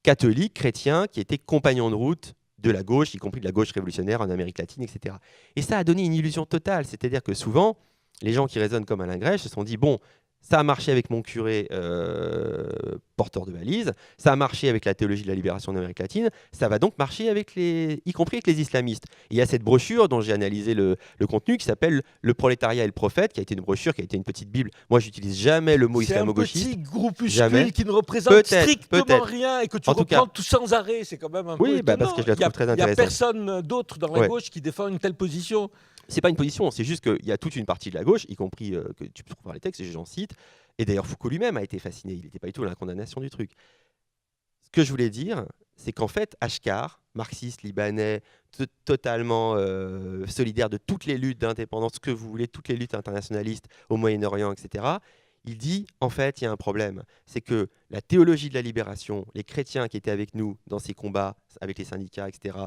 catholique, chrétien, qui était compagnon de route de la gauche, y compris de la gauche révolutionnaire en Amérique latine, etc. Et ça a donné une illusion totale, c'est-à-dire que souvent, les gens qui raisonnent comme Alain Grèche se sont dit, bon, ça a marché avec mon curé porteur de valise, ça a marché avec la théologie de la libération en Amérique latine, ça va donc marcher y compris avec les islamistes. Et il y a cette brochure dont j'ai analysé le contenu qui s'appelle Le prolétariat et le prophète, qui a été une brochure, qui a été une petite bible. Moi, j'utilise jamais le mot islamo-gauchiste. C'est un petit groupuscule qui ne représente strictement rien et que tu reprends tout sans arrêt. C'est quand même un peu étonnant. Parce que je la trouve très intéressante. Il n'y a personne d'autre dans la gauche qui défend une telle position. C'est pas une position, c'est juste qu'il y a toute une partie de la gauche, y compris que tu peux trouver dans les textes, et j'en cite. Et d'ailleurs, Foucault lui-même a été fasciné. Il n'était pas du tout dans la condamnation du truc. Ce que je voulais dire, c'est qu'en fait, Achcar, marxiste libanais, totalement solidaire de toutes les luttes d'indépendance, ce que vous voulez, toutes les luttes internationalistes au Moyen-Orient, etc., il dit, en fait, il y a un problème. C'est que la théologie de la libération, les chrétiens qui étaient avec nous dans ces combats, avec les syndicats, etc.,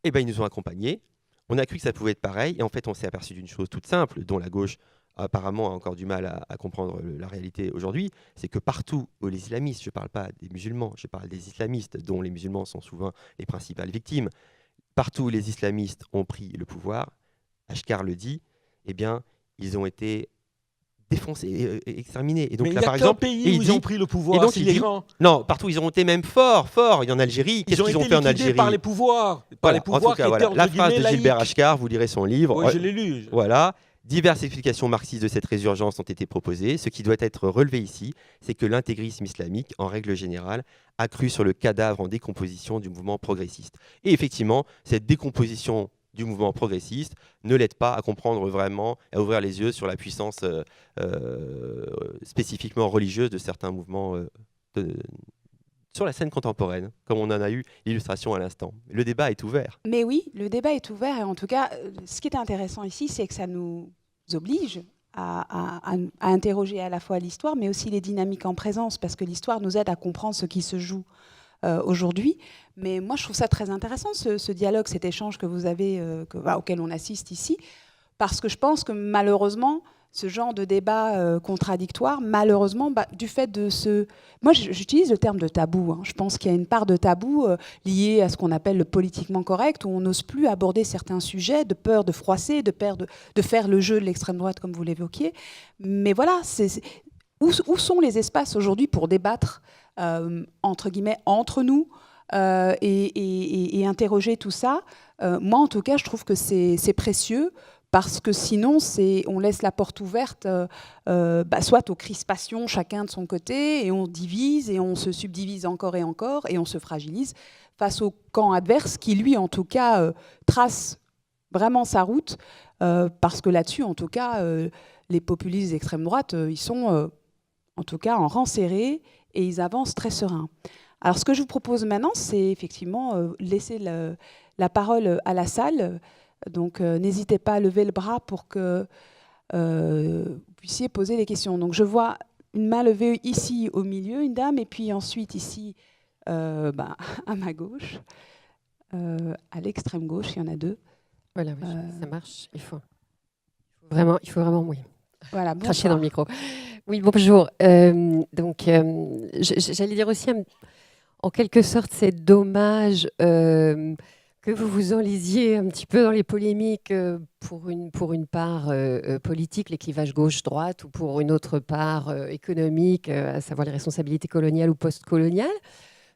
eh ben, ils nous ont accompagnés. On a cru que ça pouvait être pareil, et en fait, on s'est aperçu d'une chose toute simple, dont la gauche apparemment a encore du mal à comprendre la réalité aujourd'hui, c'est que partout où les islamistes, je ne parle pas des musulmans, je parle des islamistes, dont les musulmans sont souvent les principales victimes, partout où les islamistes ont pris le pouvoir, Achcar le dit, eh bien, ils ont été défoncés, exterminés. Et donc, mais là, il y a par exemple, pays où ils ont pris le pouvoir, c'est l'Iran. Non, partout ils ont été même forts. Il y en Algérie. Qu'est-ce qu'ils ont fait en Algérie ? Par les pouvoirs. En tout cas, la phrase de Gilbert Achcar, vous lirez son livre. Oui, je l'ai lu. Voilà. Diverses explications marxistes de cette résurgence ont été proposées. Ce qui doit être relevé ici, c'est que l'intégrisme islamique, en règle générale, a cru sur le cadavre en décomposition du mouvement progressiste. Et effectivement, cette décomposition du mouvement progressiste ne l'aide pas à comprendre vraiment, à ouvrir les yeux sur la puissance spécifiquement religieuse de certains mouvements sur la scène contemporaine, comme on en a eu l'illustration à l'instant. Le débat est ouvert. Mais oui, le débat est ouvert, et en tout cas, ce qui est intéressant ici, c'est que ça nous oblige à interroger à la fois l'histoire, mais aussi les dynamiques en présence, parce que l'histoire nous aide à comprendre ce qui se joue aujourd'hui. Mais moi, je trouve ça très intéressant, ce dialogue, cet échange que vous avez, auquel on assiste ici, parce que je pense que malheureusement, ce genre de débat contradictoire, malheureusement, du fait de ce... Moi, j'utilise le terme de tabou. Je pense qu'il y a une part de tabou liée à ce qu'on appelle le politiquement correct, où on n'ose plus aborder certains sujets, de peur de froisser, de peur de faire le jeu de l'extrême droite, comme vous l'évoquiez. Mais voilà, où sont les espaces aujourd'hui pour débattre entre guillemets, entre nous et interroger tout ça. Moi, en tout cas, je trouve que c'est précieux. Parce que sinon, on laisse la porte ouverte soit aux crispations, chacun de son côté, et on divise, et on se subdivise encore et on se fragilise face au camp adverse qui, lui, en tout cas, trace vraiment sa route, parce que là-dessus, en tout cas, les populistes d'extrême droite, ils sont, en tout cas, en rang serré, et ils avancent très sereins. Alors, ce que je vous propose maintenant, c'est effectivement laisser la parole à la salle. Donc, n'hésitez pas à lever le bras pour que vous puissiez poser des questions. Donc, je vois une main levée ici au milieu, une dame, et puis ensuite ici à ma gauche, à l'extrême gauche, il y en a deux. Voilà, oui, ça marche. Il faut vraiment, oui. Voilà, cracher dans le micro. Oui, bonjour. J'allais dire aussi, en quelque sorte, c'est dommage que vous vous enlisiez un petit peu dans les polémiques pour une part politique, les clivages gauche-droite, ou pour une autre part économique, à savoir les responsabilités coloniales ou post-coloniales,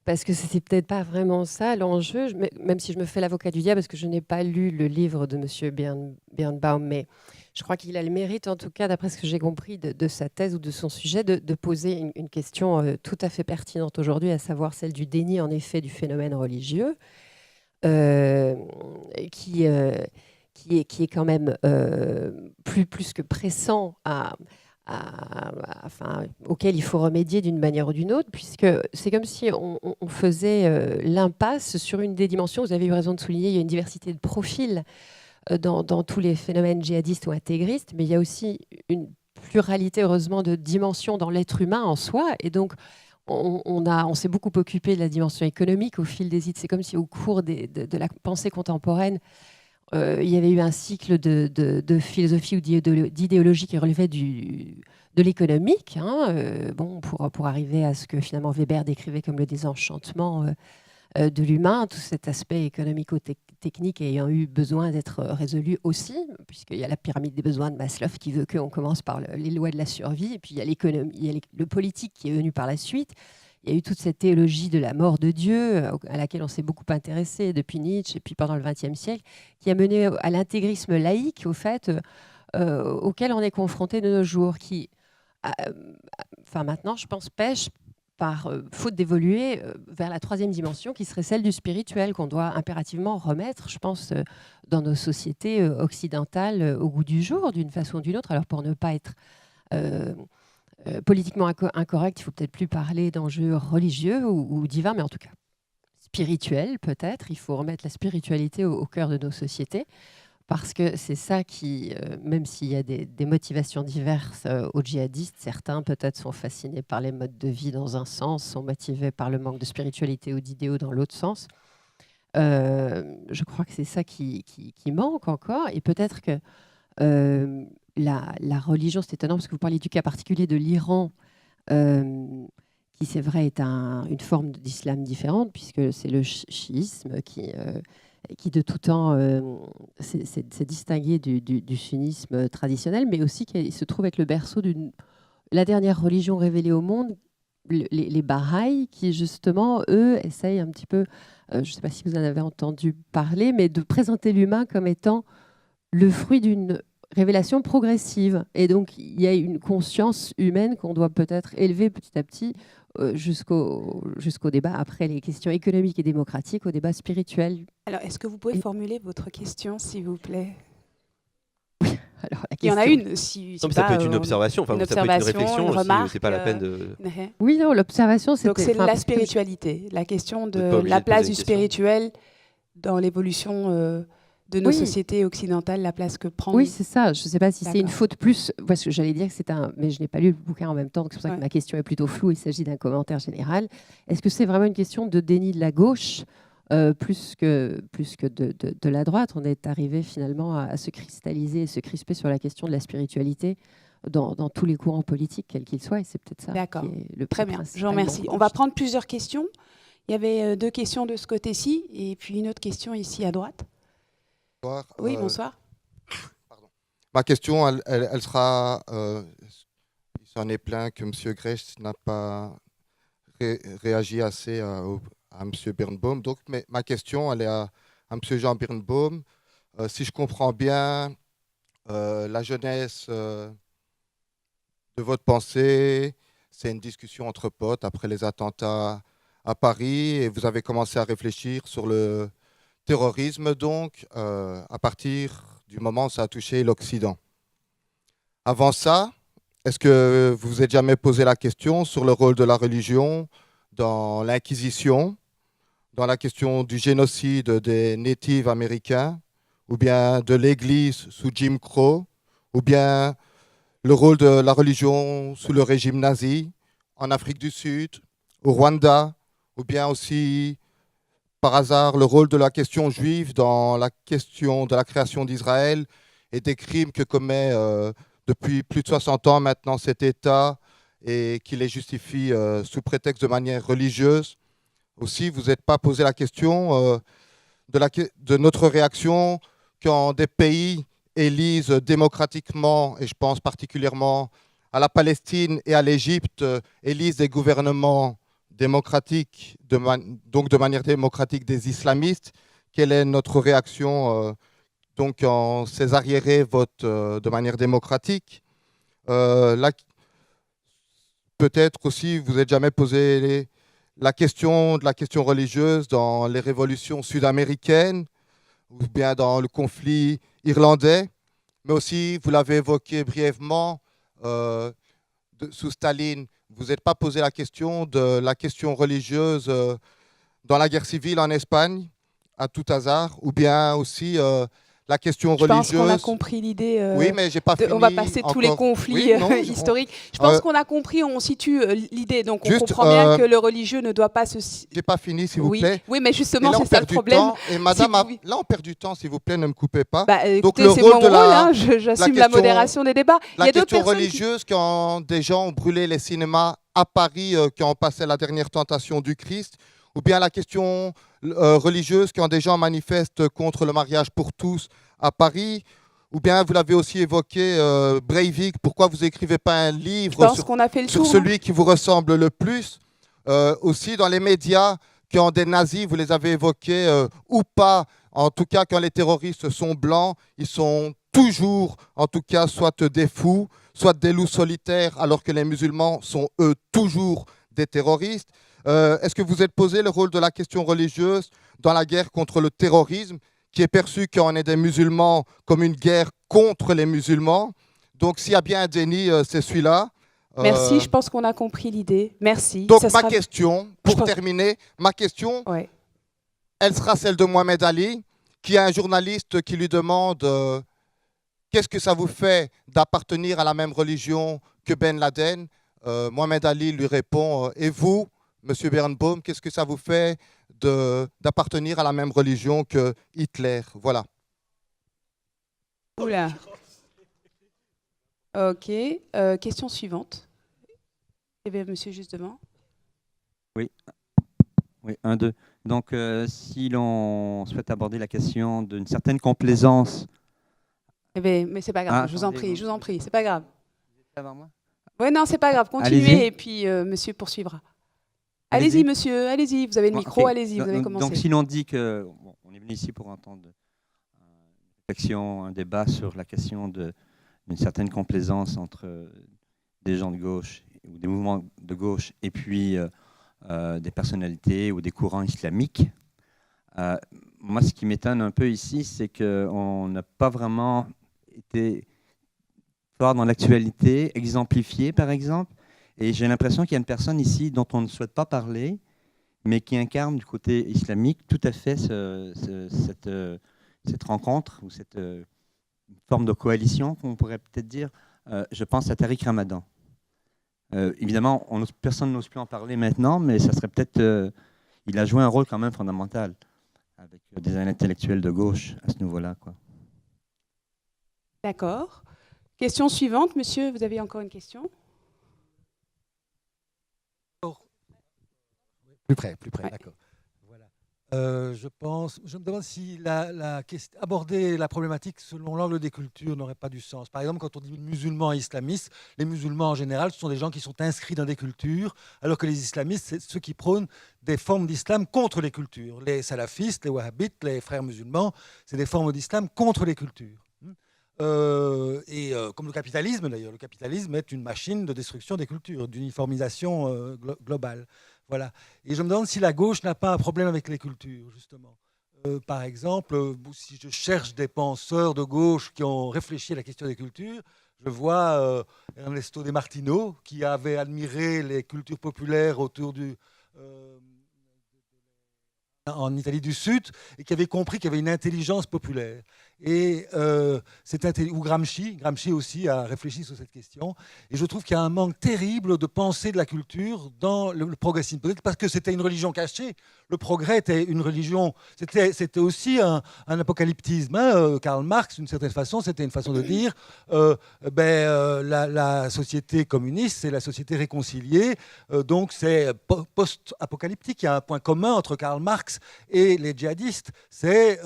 parce que c'était peut-être pas vraiment ça l'enjeu, même si je me fais l'avocat du diable, parce que je n'ai pas lu le livre de M. Birnbaum, mais je crois qu'il a le mérite, en tout cas, d'après ce que j'ai compris de sa thèse ou de son sujet, de poser une question tout à fait pertinente aujourd'hui, à savoir celle du déni, en effet, du phénomène religieux. Qui est quand même plus que pressant auquel il faut remédier d'une manière ou d'une autre, puisque c'est comme si on faisait l'impasse sur une des dimensions. Vous avez eu raison de souligner, il y a une diversité de profils dans tous les phénomènes djihadistes ou intégristes, mais il y a aussi une pluralité, heureusement, de dimensions dans l'être humain en soi, et donc on s'est beaucoup occupé de la dimension économique au fil des idées. C'est comme si au cours de la pensée contemporaine, il y avait eu un cycle de philosophie ou d'idéologie qui relevait de l'économique, pour arriver à ce que finalement Weber décrivait comme le désenchantement de l'humain, tout cet aspect économico-technique ayant eu besoin d'être résolu aussi, puisqu'il y a la pyramide des besoins de Maslow qui veut qu'on commence par les lois de la survie, et puis il y a l'économie, il y a le politique qui est venu par la suite. Il y a eu toute cette théologie de la mort de Dieu, à laquelle on s'est beaucoup intéressé depuis Nietzsche, et puis pendant le XXe siècle, qui a mené à l'intégrisme laïque, au fait, auquel on est confronté de nos jours, qui, maintenant, je pense, pêche par faute d'évoluer vers la troisième dimension, qui serait celle du spirituel, qu'on doit impérativement remettre, je pense, dans nos sociétés occidentales au goût du jour, d'une façon ou d'une autre. Alors, pour ne pas être politiquement incorrect, il faut peut-être plus parler d'enjeux religieux ou divins, mais en tout cas spirituels, peut-être. Il faut remettre la spiritualité au cœur de nos sociétés, parce que c'est ça qui, même s'il y a des motivations diverses aux djihadistes, certains peut-être sont fascinés par les modes de vie dans un sens, sont motivés par le manque de spiritualité ou d'idéaux dans l'autre sens. Je crois que c'est ça qui manque encore, et peut-être que la religion, c'est étonnant parce que vous parlez du cas particulier de l'Iran, qui c'est vrai est une forme d'islam différente, puisque c'est le chiisme qui de tout temps s'est distingué du sunnisme traditionnel, mais aussi qui se trouve être le berceau de la dernière religion révélée au monde, les Bahaïs, qui justement, eux, essayent un petit peu, je ne sais pas si vous en avez entendu parler, mais de présenter l'humain comme étant le fruit d'une révélation progressive. Et donc, il y a une conscience humaine qu'on doit peut-être élever petit à petit jusqu'au débat, après les questions économiques et démocratiques, au débat spirituel. Alors, est-ce que vous pouvez formuler votre question, s'il vous plaît? Alors, il y en a une. Ça peut être une observation, ça peut être une réflexion, remarque, c'est pas la peine de... Oui, non, l'observation, c'est... Donc, c'est la spiritualité, la question de la place du spirituel dans l'évolution de nos sociétés occidentales, la place que prend... Oui, c'est ça. Je ne sais pas si c'est une faute plus... Parce que j'allais dire que c'est mais je n'ai pas lu le bouquin en même temps, donc c'est pour ça que ma question est plutôt floue. Il s'agit d'un commentaire général. Est-ce que c'est vraiment une question de déni de la gauche plus que de la droite? On est arrivé finalement à se cristalliser et se crisper sur la question de la spiritualité dans tous les courants politiques, quels qu'ils soient, et c'est peut-être ça qui est le Très bien, je vous remercie. On va prendre plusieurs questions. Il y avait 2 questions de ce côté-ci, et puis une autre question ici à droite. Bonsoir. Oui, bonsoir. Pardon. Ma question, elle sera... il s'en est plaint que M. Grech n'a pas réagi assez à M. Birnbaum. Donc, ma question, elle est à M. Jean Birnbaum. Si je comprends bien, la jeunesse de votre pensée, c'est une discussion entre potes après les attentats à Paris, et vous avez commencé à réfléchir sur le terrorisme, donc, à partir du moment où ça a touché l'Occident. Avant ça, est-ce que vous vous êtes jamais posé la question sur le rôle de la religion dans l'Inquisition, dans la question du génocide des Natifs américains, ou bien de l'Église sous Jim Crow, ou bien le rôle de la religion sous le régime nazi, en Afrique du Sud, au Rwanda, ou bien aussi, par hasard, le rôle de la question juive dans la question de la création d'Israël et des crimes que commet depuis plus de 60 ans maintenant cet État et qui les justifie sous prétexte de manière religieuse. Aussi, vous n'êtes pas posé la question de notre réaction quand des pays élisent démocratiquement, et je pense particulièrement à la Palestine et à l'Égypte, élisent des gouvernements démocratiques, donc de manière démocratique des islamistes. Quelle est notre réaction donc quand ces arriérés votent de manière démocratique? Peut-être aussi, vous n'êtes jamais posé la question religieuse dans les révolutions sud-américaines ou bien dans le conflit irlandais, mais aussi, vous l'avez évoqué brièvement, sous Staline, vous n'êtes pas posé la question de la question religieuse dans la guerre civile en Espagne, à tout hasard, ou bien aussi la question religieuse. Je pense qu'on a compris l'idée. Oui, mais j'ai pas fini. On va passer tous les conflits historiques. Je pense qu'on a compris, on situe l'idée. Donc on comprend bien que le religieux ne doit pas se. J'ai pas fini, s'il vous plaît. Oui, mais justement, c'est ça le problème. Et madame, là on perd du temps, s'il vous plaît, ne me coupez pas. Donc c'est mon rôle, j'assume la modération des débats. La question religieuse, quand des gens ont brûlé les cinémas à Paris, quand on passait la dernière tentation du Christ, ou bien la question religieuse quand des gens manifestent contre le mariage pour tous à Paris, ou bien vous l'avez aussi évoqué, Breivik, pourquoi vous n'écrivez pas un livre sur celui qui vous ressemble le plus? Aussi dans les médias, quand des nazis, vous les avez évoqués ou pas, en tout cas quand les terroristes sont blancs, ils sont toujours, en tout cas, soit des fous, soit des loups solitaires, alors que les musulmans sont, eux, toujours des terroristes. Est-ce que vous êtes posé le rôle de la question religieuse dans la guerre contre le terrorisme, qui est perçu quand on est des musulmans comme une guerre contre les musulmans? Donc s'il y a bien un déni, c'est celui-là. Merci, je pense qu'on a compris l'idée. Merci. Donc question, pour terminer, ma question, elle sera celle de Mohamed Ali, qui a un journaliste qui lui demande qu'est-ce que ça vous fait d'appartenir à la même religion que Ben Laden? Mohamed Ali lui répond, et vous, Monsieur Birnbaum, qu'est-ce que ça vous fait d'appartenir à la même religion que Hitler? Voilà. Oula. Ok. Question suivante. Eh bien, monsieur, justement. Oui. Oui, 1, 2. Donc, si l'on souhaite aborder la question d'une certaine complaisance. Eh bien, mais c'est pas grave, je vous en prie, c'est pas grave. Avant moi? Oui, non, c'est pas grave, continuez et puis monsieur poursuivra. Allez-y, monsieur, allez-y, vous avez le micro, allez-y, vous avez commencé. Donc, si l'on dit que on est venu ici pour entendre une réflexion, un débat sur la question d'une certaine complaisance entre des gens de gauche ou des mouvements de gauche et puis des personnalités ou des courants islamiques, moi, ce qui m'étonne un peu ici, c'est qu'on n'a pas vraiment été fort dans l'actualité, exemplifié, par exemple. Et j'ai l'impression qu'il y a une personne ici dont on ne souhaite pas parler, mais qui incarne du côté islamique tout à fait cette rencontre ou cette forme de coalition, qu'on pourrait peut-être dire. Je pense à Tariq Ramadan. Évidemment, personne n'ose plus en parler maintenant, mais ça serait peut-être... il a joué un rôle quand même fondamental avec des intellectuels de gauche à ce niveau-là, quoi. D'accord. Question suivante, monsieur, vous avez encore une question? Plus près, ouais. D'accord. Voilà. Je me demande si aborder la problématique selon l'angle des cultures n'aurait pas du sens. Par exemple, quand on dit musulmans et islamistes, les musulmans en général, ce sont des gens qui sont inscrits dans des cultures, alors que les islamistes, c'est ceux qui prônent des formes d'islam contre les cultures. Les salafistes, les wahhabites, les frères musulmans, c'est des formes d'islam contre les cultures. Comme le capitalisme d'ailleurs, le capitalisme est une machine de destruction des cultures, d'uniformisation globale. Voilà. Et je me demande si la gauche n'a pas un problème avec les cultures, justement. Par exemple, si je cherche des penseurs de gauche qui ont réfléchi à la question des cultures, je vois Ernesto De Martino, qui avait admiré les cultures populaires autour en Italie du Sud, et qui avait compris qu'il y avait une intelligence populaire. Ou Gramsci aussi a réfléchi sur cette question. Et je trouve qu'il y a un manque terrible de pensée de la culture dans le progressisme. Peut-être parce que c'était une religion cachée. Le progrès était une religion, c'était aussi un apocalyptisme. Karl Marx, d'une certaine façon, c'était une façon de dire la société communiste, c'est la société réconciliée. Donc c'est post-apocalyptique. Il y a un point commun entre Karl Marx et les djihadistes. C'est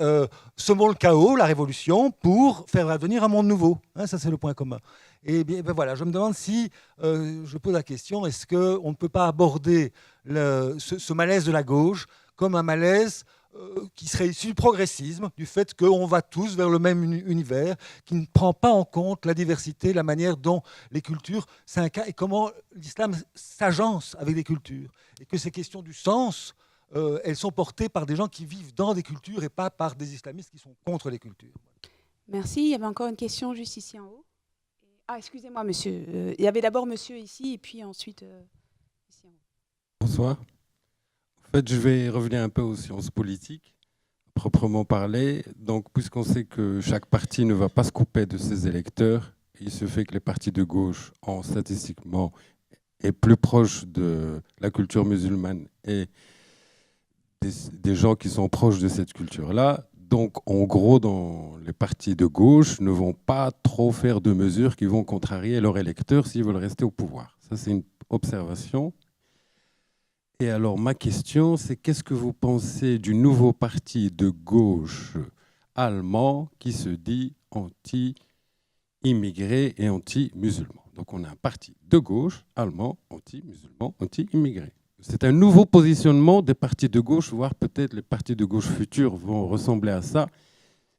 semons le chaos, la révolution, pour faire advenir un monde nouveau. Ça, c'est le point commun. Et bien, voilà, je me demande si, je pose la question, est-ce qu'on ne peut pas aborder ce malaise de la gauche comme un malaise qui serait issu du progressisme, du fait qu'on va tous vers le même univers, qui ne prend pas en compte la diversité, la manière dont les cultures s'incarnent et comment l'islam s'agence avec les cultures. Et que ces questions du sens, elles sont portées par des gens qui vivent dans des cultures et pas par des islamistes qui sont contre les cultures. Merci. Il y avait encore une question juste ici en haut. Ah, excusez-moi, monsieur. Il y avait d'abord monsieur ici et puis ensuite ici en haut. Bonsoir. En fait, je vais revenir un peu aux sciences politiques, proprement parler. Donc, puisqu'on sait que chaque parti ne va pas se couper de ses électeurs, il se fait que les partis de gauche, statistiquement, est plus proche de la culture musulmane et des gens qui sont proches de cette culture-là. Donc, en gros, dans les partis de gauche ne vont pas trop faire de mesures qui vont contrarier leurs électeurs s'ils veulent rester au pouvoir. Ça, c'est une observation. Et alors, ma question, c'est qu'est-ce que vous pensez du nouveau parti de gauche allemand qui se dit anti-immigré et anti-musulman? Donc, on a un parti de gauche allemand, anti-musulman, anti-immigré. C'est un nouveau positionnement des partis de gauche, voire peut-être les partis de gauche futurs vont ressembler à ça,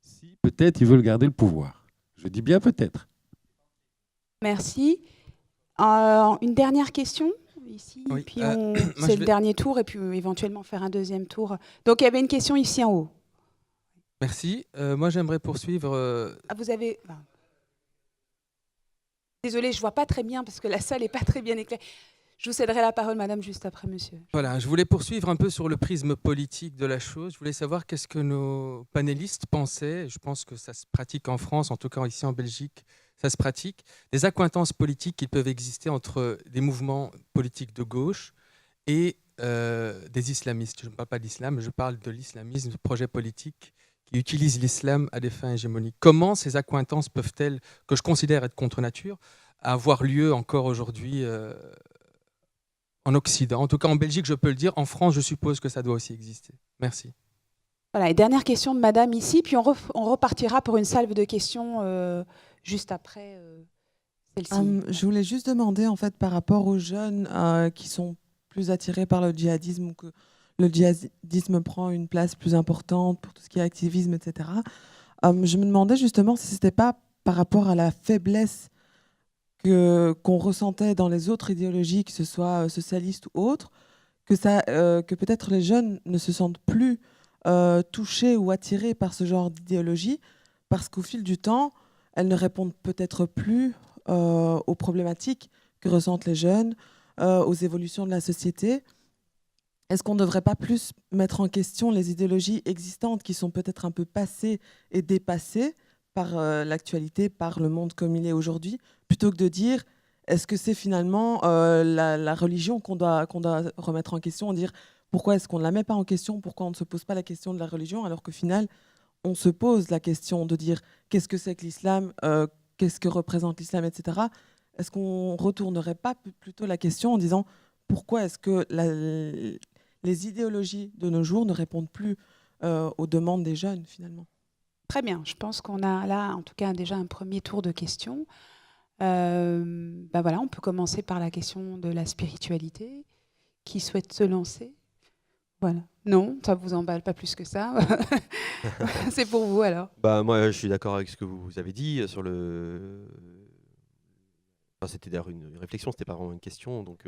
si peut-être ils veulent garder le pouvoir. Je dis bien peut-être. Merci. Une dernière question ici, oui, puis c'est le dernier tour, et puis éventuellement faire un deuxième tour. Donc il y avait une question ici en haut. Merci. Moi j'aimerais poursuivre... Vous avez... Désolée, je ne vois pas très bien parce que la salle n'est pas très bien éclairée. Je vous céderai la parole, madame, juste après, monsieur. Voilà, je voulais poursuivre un peu sur le prisme politique de la chose. Je voulais savoir qu'est-ce que nos panélistes pensaient. Je pense que ça se pratique en France, en tout cas ici en Belgique, ça se pratique. Des accointances politiques qui peuvent exister entre des mouvements politiques de gauche et des islamistes. Je ne parle pas d'islam, je parle de l'islamisme, de projets politiques qui utilisent l'islam à des fins hégémoniques. Comment ces accointances peuvent-elles, que je considère être contre nature, avoir lieu encore aujourd'hui en Occident? En tout cas, en Belgique, je peux le dire. En France, je suppose que ça doit aussi exister. Merci. Voilà, et dernière question de madame ici, puis on repartira pour une salve de questions juste après celle-ci. Je voulais juste demander, en fait, par rapport aux jeunes qui sont plus attirés par le djihadisme, ou que le djihadisme prend une place plus importante pour tout ce qui est activisme, etc. Je me demandais justement si ce n'était pas par rapport à la faiblesse qu'on ressentait dans les autres idéologies, que ce soit socialistes ou autres, que peut-être les jeunes ne se sentent plus touchés ou attirés par ce genre d'idéologie, parce qu'au fil du temps, elles ne répondent peut-être plus aux problématiques que ressentent les jeunes, aux évolutions de la société. Est-ce qu'on ne devrait pas plus mettre en question les idéologies existantes qui sont peut-être un peu passées et dépassées par l'actualité, par le monde comme il est aujourd'hui, plutôt que de dire est-ce que c'est finalement la religion qu'on doit remettre en question, dire pourquoi est-ce qu'on ne la met pas en question, pourquoi on ne se pose pas la question de la religion, alors qu'au final, on se pose la question de dire qu'est-ce que c'est que l'islam, qu'est-ce que représente l'islam, etc. Est-ce qu'on ne retournerait pas plutôt la question en disant pourquoi est-ce que les idéologies de nos jours ne répondent plus aux demandes des jeunes, finalement. Très bien, je pense qu'on a là, en tout cas, déjà un premier tour de questions. Voilà, on peut commencer par la question de la spiritualité. Qui souhaite se lancer? Voilà. Non, ça ne vous emballe pas plus que ça. C'est pour vous alors. Moi, je suis d'accord avec ce que vous avez dit sur le. Enfin, c'était d'ailleurs une réflexion, c'était pas vraiment une question. Donc,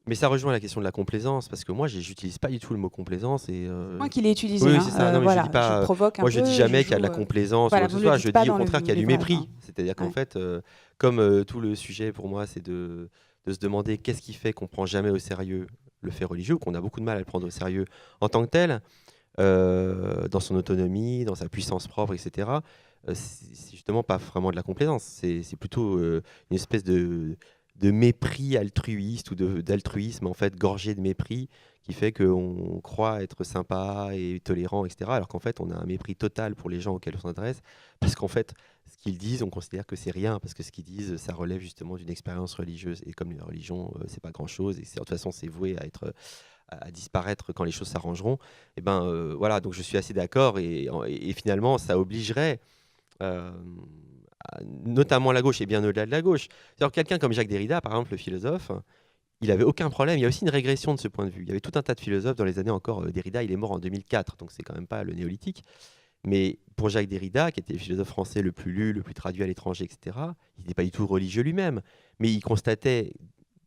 mais ça rejoint la question de la complaisance, parce que moi, j'utilise pas du tout le mot complaisance. Moi qui l'ai utilisé. Oui, c'est ça. Non, mais voilà, je dis pas. Je provoque un moi, je peu, dis jamais qu'il y a de la joue, complaisance voilà, ou quoi que ce soit. Je dis au contraire qu'il y a du mépris. hein. C'est-à-dire qu'en Ouais. fait, comme tout le sujet pour moi, c'est de se demander qu'est-ce qui fait qu'on prend jamais au sérieux le fait religieux, ou qu'on a beaucoup de mal à le prendre au sérieux en tant que tel, dans son autonomie, dans sa puissance propre, etc. C'est justement pas vraiment de la complaisance. C'est plutôt une espèce de mépris altruiste ou d'altruisme en fait gorgé de mépris qui fait qu'on croit être sympa et tolérant, etc. Alors qu'en fait on a un mépris total pour les gens auxquels on s'adresse, parce qu'en fait ce qu'ils disent on considère que c'est rien, parce que ce qu'ils disent ça relève justement d'une expérience religieuse, et comme les religions c'est pas grand chose et de toute façon c'est voué à disparaître quand les choses s'arrangeront, et voilà, donc je suis assez d'accord, et finalement ça obligerait notamment la gauche et bien au-delà de la gauche. C'est-à-dire quelqu'un comme Jacques Derrida, par exemple, le philosophe, il n'avait aucun problème. Il y a aussi une régression de ce point de vue. Il y avait tout un tas de philosophes dans les années encore. Derrida, il est mort en 2004, donc c'est quand même pas le néolithique. Mais pour Jacques Derrida, qui était le philosophe français le plus lu, le plus traduit à l'étranger, etc., il n'était pas du tout religieux lui-même. Mais il constatait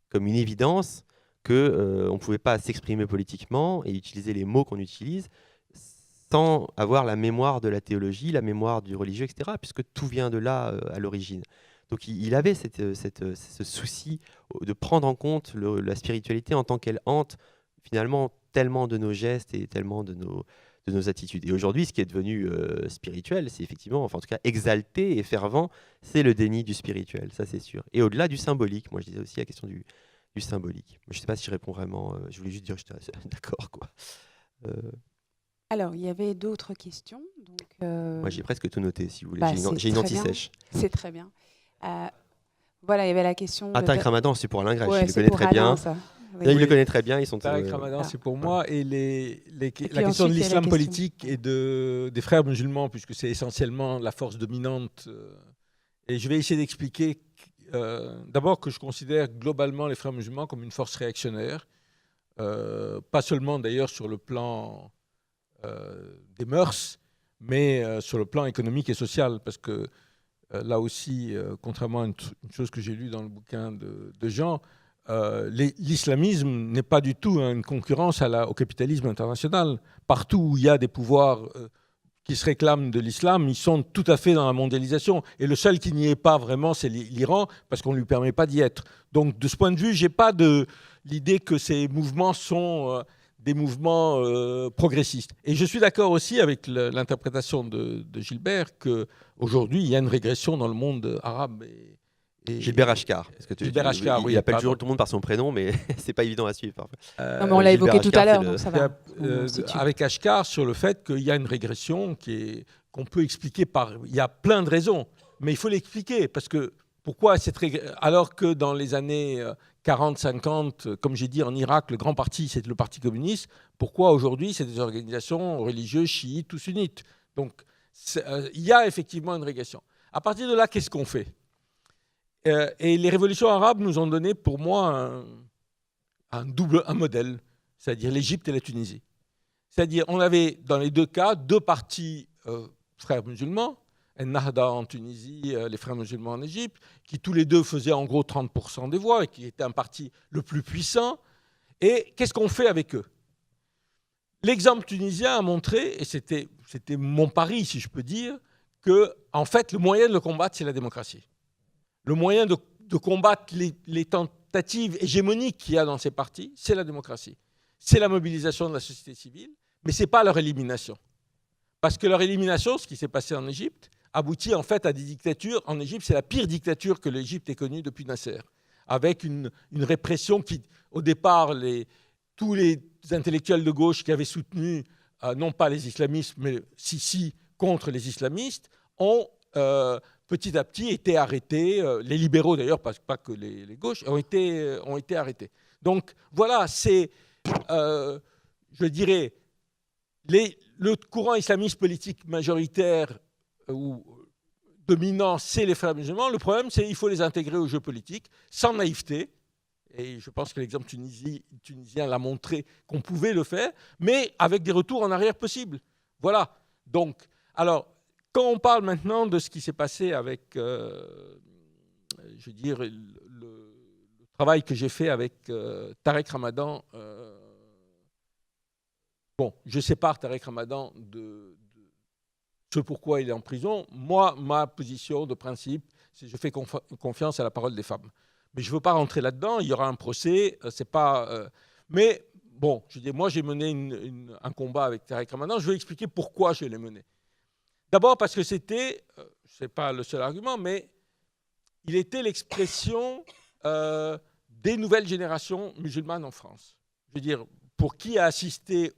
comme une évidence qu'on ne pouvait pas s'exprimer politiquement et utiliser les mots qu'on utilise sans avoir la mémoire de la théologie, la mémoire du religieux, etc., puisque tout vient de là à l'origine. Donc il avait ce souci de prendre en compte la spiritualité en tant qu'elle hante finalement tellement de nos gestes et tellement de nos attitudes. Et aujourd'hui, ce qui est devenu spirituel, c'est effectivement, enfin en tout cas exalté et fervent, c'est le déni du spirituel, ça c'est sûr. Et au-delà du symbolique, moi je disais aussi la question du symbolique. Je ne sais pas si je réponds vraiment, je voulais juste dire que j'étais d'accord, quoi. Alors, il y avait d'autres questions. Donc, moi, j'ai presque tout noté, si vous voulez. J'ai une anti-sèche. C'est très bien. Voilà, il y avait la question... Tariq Ramadan, c'est pour Alain Grèche. Ouais, il le connaît très bien. Oui. Il le connaît très bien. Tariq Ramadan, c'est pour moi. Et la question ensuite, de l'islam question. politique et des frères musulmans, puisque c'est essentiellement la force dominante. Et je vais essayer d'expliquer d'abord que je considère globalement les frères musulmans comme une force réactionnaire. Pas seulement d'ailleurs sur le plan des mœurs, mais sur le plan économique et social, parce que là aussi, contrairement à une chose que j'ai lue dans le bouquin de Jean, l'islamisme n'est pas du tout une concurrence au capitalisme international. Partout où il y a des pouvoirs qui se réclament de l'islam, ils sont tout à fait dans la mondialisation. Et le seul qui n'y est pas vraiment, c'est l'Iran, parce qu'on ne lui permet pas d'y être. Donc de ce point de vue, je n'ai pas l'idée que ces mouvements sont... des mouvements progressistes. Et je suis d'accord aussi avec l'interprétation de Gilbert qu'aujourd'hui, il y a une régression dans le monde arabe. Gilbert Achcar. Gilbert Achcar, oui. Il appelle toujours tout le monde par son prénom, mais c'est pas évident à suivre parfois. Non, mais on l'a évoqué tout à l'heure, donc ça va. Avec Achcar, sur le fait qu'il y a une régression qu'on peut expliquer par... Il y a plein de raisons, mais il faut l'expliquer, parce que pourquoi cette régression, alors que dans les années 40, 50, comme j'ai dit en Irak, le grand parti, c'est le Parti communiste, pourquoi aujourd'hui c'est des organisations religieuses chiites ou sunnites? Donc il y a effectivement une régression. À partir de là, qu'est-ce qu'on fait? Et les révolutions arabes nous ont donné pour moi un modèle, c'est-à-dire l'Égypte et la Tunisie. C'est-à-dire on avait dans les deux cas deux partis frères musulmans, Ennahda en Tunisie, les frères musulmans en Égypte, qui tous les deux faisaient en gros 30% des voix et qui était un parti le plus puissant. Et qu'est-ce qu'on fait avec eux? L'exemple tunisien a montré, et c'était mon pari si je peux dire, que en fait le moyen de le combattre c'est la démocratie. Le moyen de combattre les tentatives hégémoniques qu'il y a dans ces partis, c'est la démocratie. C'est la mobilisation de la société civile, mais ce n'est pas leur élimination. Parce que leur élimination, ce qui s'est passé en Égypte, aboutit en fait à des dictatures. En Égypte, c'est la pire dictature que l'Égypte ait connue depuis Nasser, avec une répression qui, au départ, tous les intellectuels de gauche qui avaient soutenu, non pas les islamistes, mais Sisi contre les islamistes, ont petit à petit été arrêtés. Les libéraux, d'ailleurs, pas que les gauches, ont été arrêtés. Donc voilà, c'est je dirais, le courant islamiste politique majoritaire ou dominant, c'est les frères musulmans. Le problème, c'est qu'il faut les intégrer au jeu politique, sans naïveté. Et je pense que l'exemple tunisien l'a montré qu'on pouvait le faire, mais avec des retours en arrière possibles. Voilà. Donc, alors, quand on parle maintenant de ce qui s'est passé avec, je veux dire, le travail que j'ai fait avec Tarek Ramadan, bon, je sépare Tarek Ramadan de ce pourquoi il est en prison. Moi, ma position de principe, c'est que je fais confiance à la parole des femmes. Mais je ne veux pas rentrer là-dedans, il y aura un procès, c'est pas... mais bon, je dis, moi j'ai mené un combat avec Tarek Ramadan, je vais expliquer pourquoi je l'ai mené. D'abord parce que c'était, ce n'est pas le seul argument, mais il était l'expression des nouvelles générations musulmanes en France. Je veux dire, pour qui a assisté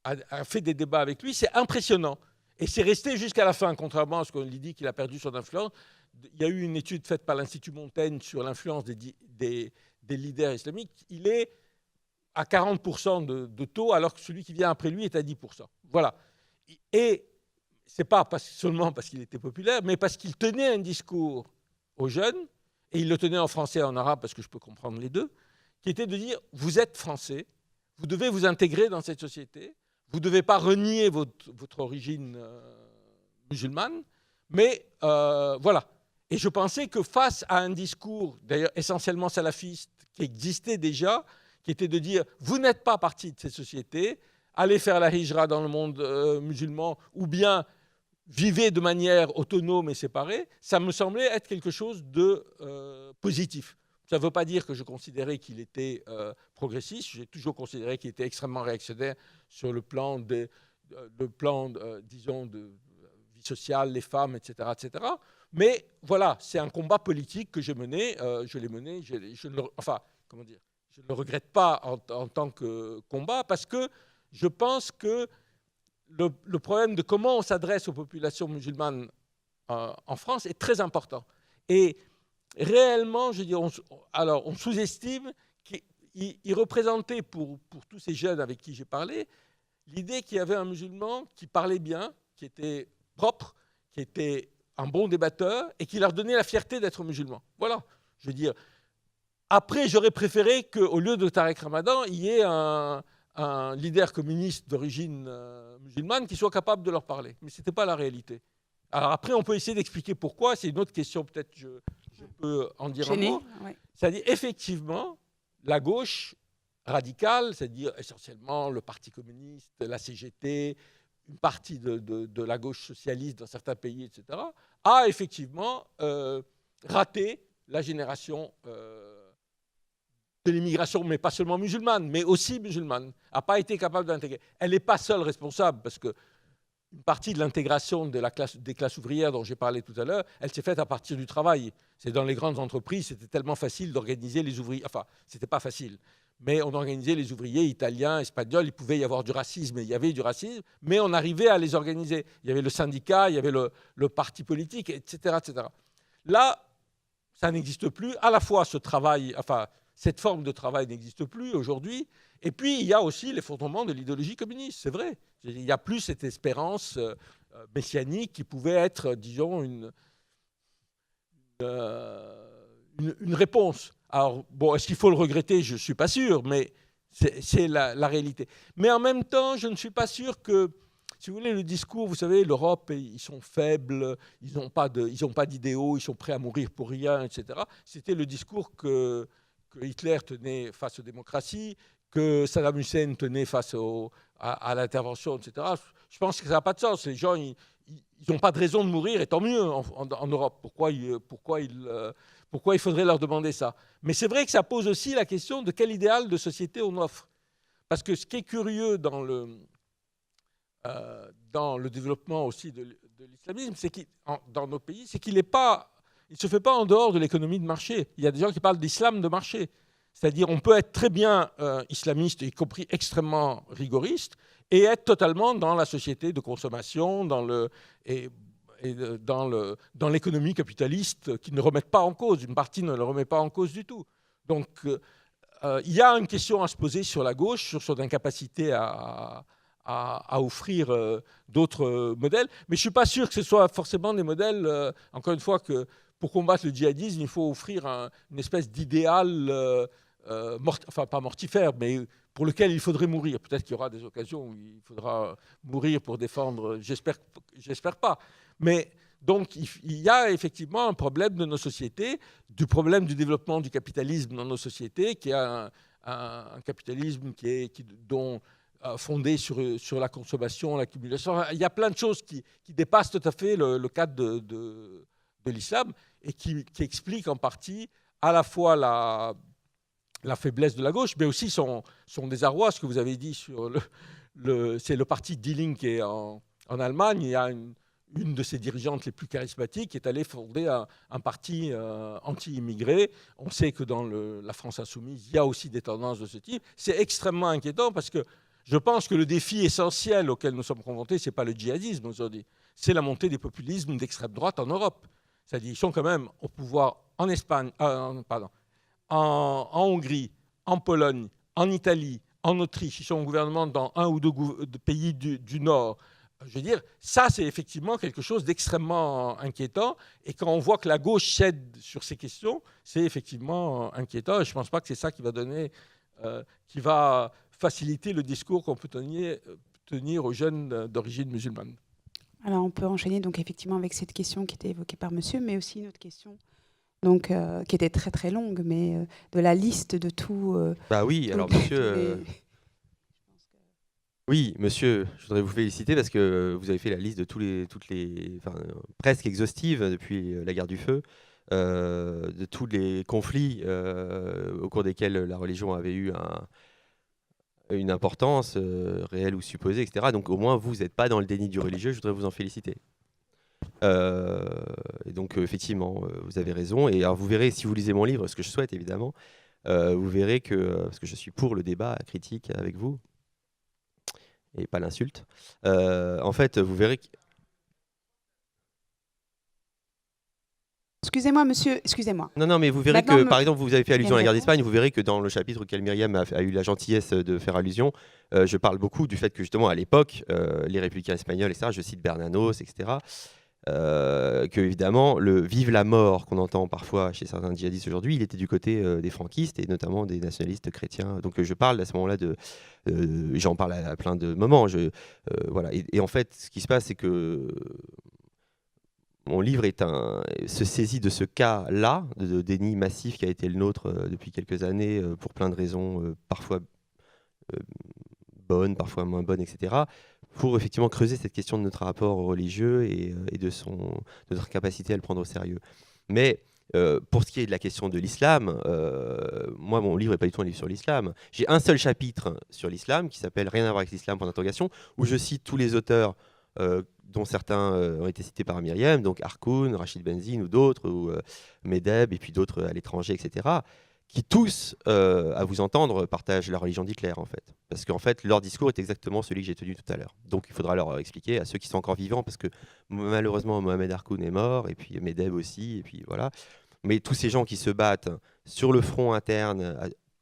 a fait des débats avec lui, c'est impressionnant. Et c'est resté jusqu'à la fin, contrairement à ce qu'on lui dit qu'il a perdu son influence. Il y a eu une étude faite par l'Institut Montaigne sur l'influence des leaders islamiques. Il est à 40% de taux, alors que celui qui vient après lui est à 10%. Voilà. Et ce n'est pas seulement parce qu'il était populaire, mais parce qu'il tenait un discours aux jeunes, et il le tenait en français et en arabe, parce que je peux comprendre les deux, qui était de dire, vous êtes français, vous devez vous intégrer dans cette société, vous ne devez pas renier votre origine musulmane, mais voilà. Et je pensais que face à un discours, d'ailleurs essentiellement salafiste, qui existait déjà, qui était de dire « vous n'êtes pas partie de cette société, allez faire la hijra dans le monde musulman, ou bien vivez de manière autonome et séparée », ça me semblait être quelque chose de positif. Ça ne veut pas dire que je considérais qu'il était progressiste, j'ai toujours considéré qu'il était extrêmement réactionnaire sur le plan, disons, de vie sociale, les femmes, etc., etc. Mais voilà, c'est un combat politique que j'ai mené, je l'ai mené, je ne le regrette pas en tant que combat, parce que je pense que le problème de comment on s'adresse aux populations musulmanes en France est très important. Et réellement, je dis, on sous-estime qu'il représentait pour tous ces jeunes avec qui j'ai parlé l'idée qu'il y avait un musulman qui parlait bien, qui était propre, qui était un bon débatteur et qui leur donnait la fierté d'être musulman. Voilà, je veux dire. Après, j'aurais préféré qu'au lieu de Tarek Ramadan, il y ait un leader communiste d'origine musulmane qui soit capable de leur parler. Mais ce n'était pas la réalité. Alors après, on peut essayer d'expliquer pourquoi. C'est une autre question, peut-être je peux en dire un mot. Oui. C'est-à-dire, effectivement, la gauche radicale, c'est-à-dire essentiellement le Parti communiste, la CGT, une partie de la gauche socialiste dans certains pays, etc., a effectivement raté la génération de l'immigration, mais pas seulement musulmane, mais aussi musulmane, n'a pas été capable d'intégrer. Elle n'est pas seule responsable, parce que une partie de l'intégration des classes ouvrières dont j'ai parlé tout à l'heure, elle s'est faite à partir du travail. C'est dans les grandes entreprises, c'était tellement facile d'organiser les ouvriers. Enfin, c'était pas facile, mais on organisait les ouvriers italiens, espagnols. Il pouvait y avoir du racisme, il y avait du racisme, mais on arrivait à les organiser. Il y avait le syndicat, il y avait le parti politique, etc., etc. Là, ça n'existe plus. À la fois, ce travail, enfin, cette forme de travail n'existe plus aujourd'hui. Et puis, il y a aussi les fondements de l'idéologie communiste, c'est vrai. Il n'y a plus cette espérance messianique qui pouvait être, disons, une réponse. Alors, bon, est-ce qu'il faut le regretter? Je ne suis pas sûr, mais c'est la réalité. Mais en même temps, je ne suis pas sûr que, si vous voulez, le discours, vous savez, l'Europe, ils sont faibles, ils n'ont pas d'idéaux, ils sont prêts à mourir pour rien, etc. C'était le discours que Hitler tenait face aux démocraties, que Saddam Hussein tenait face à l'intervention, etc. Je pense que ça n'a pas de sens. Les gens, ils n'ont pas de raison de mourir, et tant mieux en Europe. Pourquoi il faudrait leur demander ça? Mais c'est vrai que ça pose aussi la question de quel idéal de société on offre. Parce que ce qui est curieux dans le développement aussi de l'islamisme, c'est dans nos pays, c'est qu'il ne se fait pas en dehors de l'économie de marché. Il y a des gens qui parlent d'islam de marché. C'est-à-dire on peut être très bien islamiste, y compris extrêmement rigoriste, et être totalement dans la société de consommation, dans l'économie capitaliste qui ne remettent pas en cause. Une partie ne le remet pas en cause du tout. Donc il y a une question à se poser sur la gauche, sur son incapacité à offrir d'autres modèles. Mais je ne suis pas sûr que ce soit forcément des modèles, encore une fois, que pour combattre le djihadisme, il faut offrir une espèce d'idéal, enfin pas mortifère, mais pour lequel il faudrait mourir. Peut-être qu'il y aura des occasions où il faudra mourir pour défendre, j'espère pas. Mais donc il y a effectivement un problème de nos sociétés, du problème du développement du capitalisme dans nos sociétés, qui est un capitalisme dont fondé sur la consommation, l'accumulation. Il y a plein de choses qui dépassent tout à fait le cadre de l'islam et qui expliquent en partie à la fois la faiblesse de la gauche, mais aussi son désarroi. Ce que vous avez dit sur c'est le parti Die Linke en Allemagne. Il y a une de ses dirigeantes les plus charismatiques qui est allée fonder un parti anti-immigré. On sait que dans la France insoumise, il y a aussi des tendances de ce type. C'est extrêmement inquiétant parce que je pense que le défi essentiel auquel nous sommes confrontés, ce n'est pas le djihadisme aujourd'hui, c'est la montée des populismes d'extrême droite en Europe. C'est-à-dire qu'ils sont quand même au pouvoir en Espagne, en Hongrie, en Pologne, en Italie, en Autriche. Ils sont au gouvernement dans un ou deux pays du Nord. Je veux dire, ça, c'est effectivement quelque chose d'extrêmement inquiétant. Et quand on voit que la gauche cède sur ces questions, c'est effectivement inquiétant. Et je ne pense pas que c'est ça qui va faciliter le discours qu'on peut tenir aux jeunes d'origine musulmane. Alors, on peut enchaîner donc effectivement avec cette question qui était évoquée par monsieur, mais aussi une autre question donc, qui était très très longue, mais de la liste de tout... Bah oui, alors monsieur... Oui, monsieur, je voudrais vous féliciter parce que vous avez fait la liste de presque exhaustive depuis la guerre du feu, de tous les conflits au cours desquels la religion avait eu une importance réelle ou supposée, etc. Donc au moins, vous n'êtes pas dans le déni du religieux, je voudrais vous en féliciter. Et donc effectivement, vous avez raison. Et alors, vous verrez, si vous lisez mon livre, ce que je souhaite évidemment, vous verrez que, parce que je suis pour le débat critique avec vous, et pas l'insulte, en fait, vous verrez que... Excusez-moi, monsieur, excusez-moi. Non, mais vous verrez maintenant, que, par exemple, vous avez fait allusion à la guerre d'Espagne, vous verrez que dans le chapitre auquel Myriam a eu la gentillesse de faire allusion, je parle beaucoup du fait que, justement, à l'époque, les républicains espagnols, etc., je cite Bernanos, etc., que, évidemment, le « vive la mort » qu'on entend parfois chez certains djihadistes aujourd'hui, il était du côté des franquistes et notamment des nationalistes chrétiens. Donc, je parle à ce moment-là j'en parle à plein de moments. Voilà. Et en fait, ce qui se passe, c'est que mon livre se saisit de ce cas-là, de déni massif qui a été le nôtre depuis quelques années, pour plein de raisons, parfois bonnes, parfois moins bonnes, etc., pour effectivement creuser cette question de notre rapport au religieux et de notre capacité à le prendre au sérieux. Mais pour ce qui est de la question de l'islam, moi, mon livre n'est pas du tout un livre sur l'islam. J'ai un seul chapitre sur l'islam qui s'appelle « Rien à voir avec l'islam », où je cite tous les auteurs dont certains ont été cités par Myriam, donc Harkoun, Rachid Benzine ou d'autres, ou Medeb, et puis d'autres à l'étranger, etc., qui tous, à vous entendre, partagent la religion d'Hitler, en fait. Parce qu'en fait, leur discours est exactement celui que j'ai tenu tout à l'heure. Donc il faudra leur expliquer à ceux qui sont encore vivants, parce que malheureusement, Mohamed Harkoun est mort, et puis Medeb aussi, et puis voilà. Mais tous ces gens qui se battent sur le front interne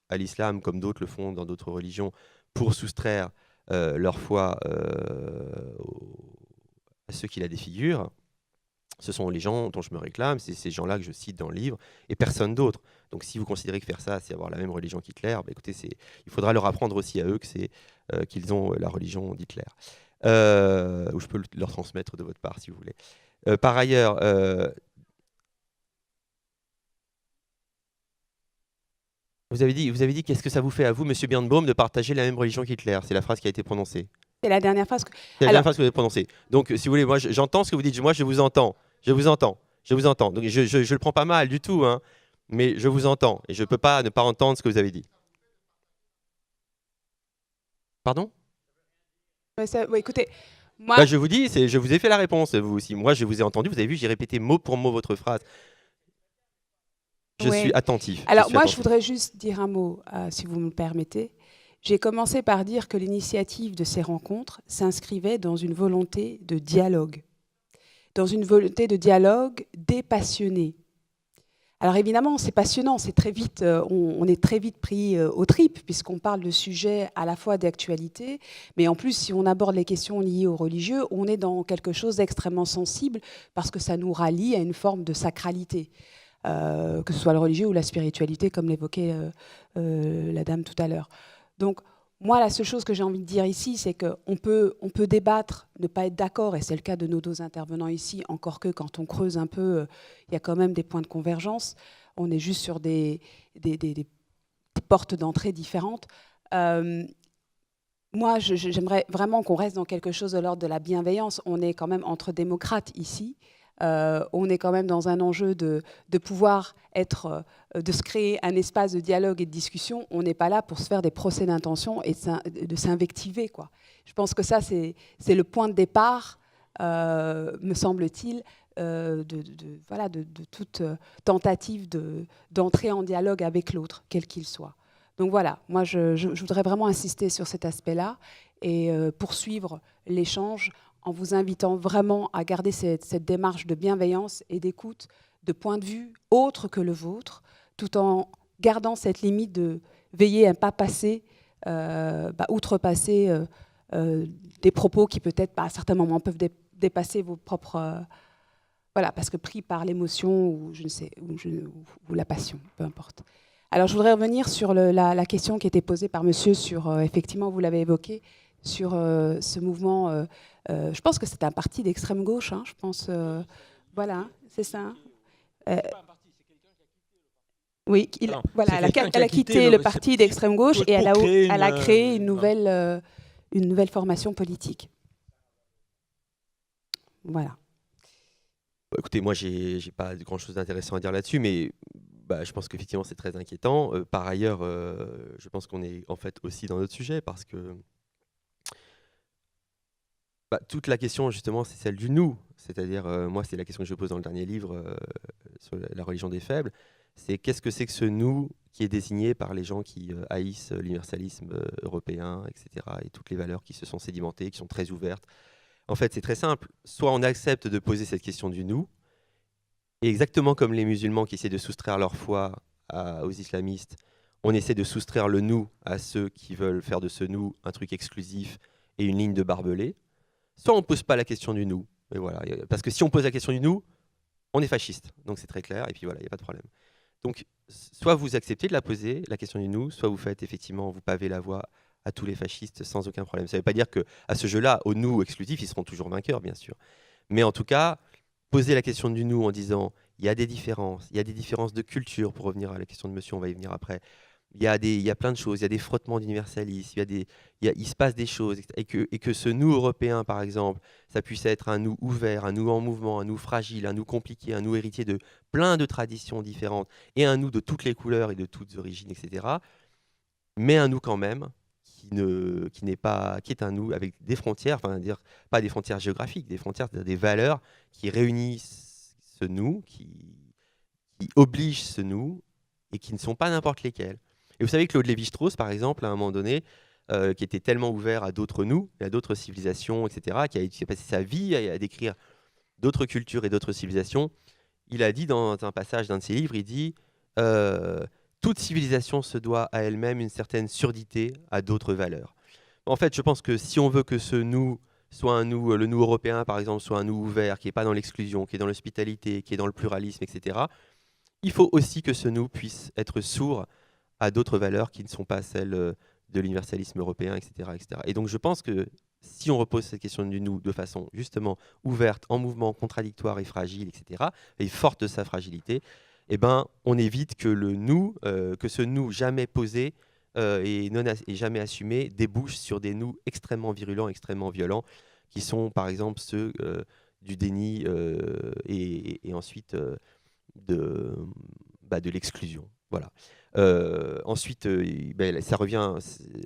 à l'islam, comme d'autres le font dans d'autres religions, pour soustraire leur foi à ceux qui la défigurent, ce sont les gens dont je me réclame, c'est ces gens-là que je cite dans le livre, et personne d'autre. Donc si vous considérez que faire ça, c'est avoir la même religion qu'Hitler, bah, écoutez, il faudra leur apprendre aussi à eux qu'ils ont la religion d'Hitler. Ou je peux leur transmettre de votre part, si vous voulez. Par ailleurs... Vous avez dit qu'est-ce que ça vous fait à vous, Monsieur Birnbaum, de partager la même religion qu'Hitler? C'est la phrase qui a été prononcée. C'est la dernière phrase. C'est la dernière phrase que vous avez prononcée. Donc, si vous voulez, moi, j'entends ce que vous dites. Moi, je vous entends. Je vous entends. Donc, je le prends pas mal du tout, hein, mais je vous entends et je peux pas ne pas entendre ce que vous avez dit. Pardon? Écoutez, moi... Bah, je vous dis, je vous ai fait la réponse, vous aussi. Moi, je vous ai entendu. Vous avez vu, j'ai répété mot pour mot votre phrase. Je suis attentif. Alors, je voudrais juste dire un mot, si vous me le permettez. J'ai commencé par dire que l'initiative de ces rencontres s'inscrivait dans une volonté de dialogue. Dans une volonté de dialogue dépassionné. Alors évidemment, c'est passionnant, c'est très vite, on est très vite pris aux tripes, puisqu'on parle de sujets à la fois d'actualité, mais en plus, si on aborde les questions liées aux religieux, on est dans quelque chose d'extrêmement sensible, parce que ça nous rallie à une forme de sacralité, que ce soit le religieux ou la spiritualité, comme l'évoquait la dame tout à l'heure. Donc, moi, la seule chose que j'ai envie de dire ici, c'est qu'on peut débattre, ne pas être d'accord, et c'est le cas de nos deux intervenants ici, encore que quand on creuse un peu, il y a quand même des points de convergence. On est juste sur des portes d'entrée différentes. Moi, j'aimerais vraiment qu'on reste dans quelque chose de l'ordre de la bienveillance. On est quand même entre démocrates ici. On est quand même dans un enjeu de pouvoir être, de se créer un espace de dialogue et de discussion. On n'est pas là pour se faire des procès d'intention et de s'invectiver, quoi. Je pense que ça, c'est le point de départ, me semble-t-il, de toute tentative d'entrer en dialogue avec l'autre, quel qu'il soit. Donc voilà, moi, je voudrais vraiment insister sur cet aspect-là et poursuivre l'échange en vous invitant vraiment à garder cette démarche de bienveillance et d'écoute de points de vue autres que le vôtre, tout en gardant cette limite de veiller à ne pas passer, outrepasser des propos qui peut-être à certains moments peuvent dépasser vos propres... voilà, parce que pris par l'émotion ou ou la passion, peu importe. Alors je voudrais revenir sur la question qui était posée par monsieur sur, effectivement, vous l'avez évoqué, sur ce mouvement... je pense que c'est un parti d'extrême gauche, hein, je pense. Voilà, c'est ça. Oui, voilà, elle a quitté le parti d'extrême gauche et elle a créé une nouvelle formation politique. Voilà. Écoutez, moi, j'ai pas grand-chose d'intéressant à dire là-dessus, mais je pense qu'effectivement, c'est très inquiétant. Par ailleurs, je pense qu'on est en fait aussi dans notre sujet, parce que toute la question, justement, c'est celle du nous. C'est-à-dire, moi, c'est la question que je pose dans le dernier livre sur la religion des faibles. C'est qu'est-ce que c'est que ce nous qui est désigné par les gens qui haïssent l'universalisme européen, etc., et toutes les valeurs qui se sont sédimentées, qui sont très ouvertes. En fait, c'est très simple. Soit on accepte de poser cette question du nous, et exactement comme les musulmans qui essaient de soustraire leur foi aux islamistes, on essaie de soustraire le nous à ceux qui veulent faire de ce nous un truc exclusif et une ligne de barbelé. Soit on ne pose pas la question du nous, et voilà. Parce que si on pose la question du nous, on est fasciste, donc c'est très clair, et puis voilà, il n'y a pas de problème. Donc, soit vous acceptez de la poser, la question du nous, soit vous faites effectivement, vous pavez la voie à tous les fascistes sans aucun problème. Ça ne veut pas dire qu'à ce jeu-là, au nous exclusif, ils seront toujours vainqueurs, bien sûr. Mais en tout cas, poser la question du nous en disant, il y a des différences de culture, pour revenir à la question de monsieur, on va y venir après. Il y a plein de choses, il y a des frottements d'universalisme, il se passe des choses, et que ce nous européen, par exemple, ça puisse être un nous ouvert, un nous en mouvement, un nous fragile, un nous compliqué, un nous héritier de plein de traditions différentes, et un nous de toutes les couleurs et de toutes origines, etc. Mais un nous quand même, qui est un nous avec des frontières, enfin dire pas des frontières géographiques, des frontières, des valeurs qui réunissent ce nous, qui obligent ce nous, et qui ne sont pas n'importe lesquels. Et vous savez que Claude Lévi-Strauss, par exemple, à un moment donné, qui était tellement ouvert à d'autres nous, et à d'autres civilisations, etc., qui a passé sa vie à décrire d'autres cultures et d'autres civilisations, il a dit dans un passage d'un de ses livres, il dit toute civilisation se doit à elle-même une certaine surdité à d'autres valeurs. En fait, je pense que si on veut que ce nous soit un nous, le nous européen, par exemple, soit un nous ouvert, qui n'est pas dans l'exclusion, qui est dans l'hospitalité, qui est dans le pluralisme, etc., il faut aussi que ce nous puisse être sourd à d'autres valeurs qui ne sont pas celles de l'universalisme européen, etc., etc. Et donc je pense que si on repose cette question du nous de façon justement ouverte, en mouvement, contradictoire et fragile, etc., et forte de sa fragilité, eh ben, on évite que le nous, que ce nous jamais posé et jamais assumé débouche sur des nous extrêmement virulents, extrêmement violents, qui sont par exemple ceux du déni et ensuite de l'exclusion. Voilà. Ensuite, ça revient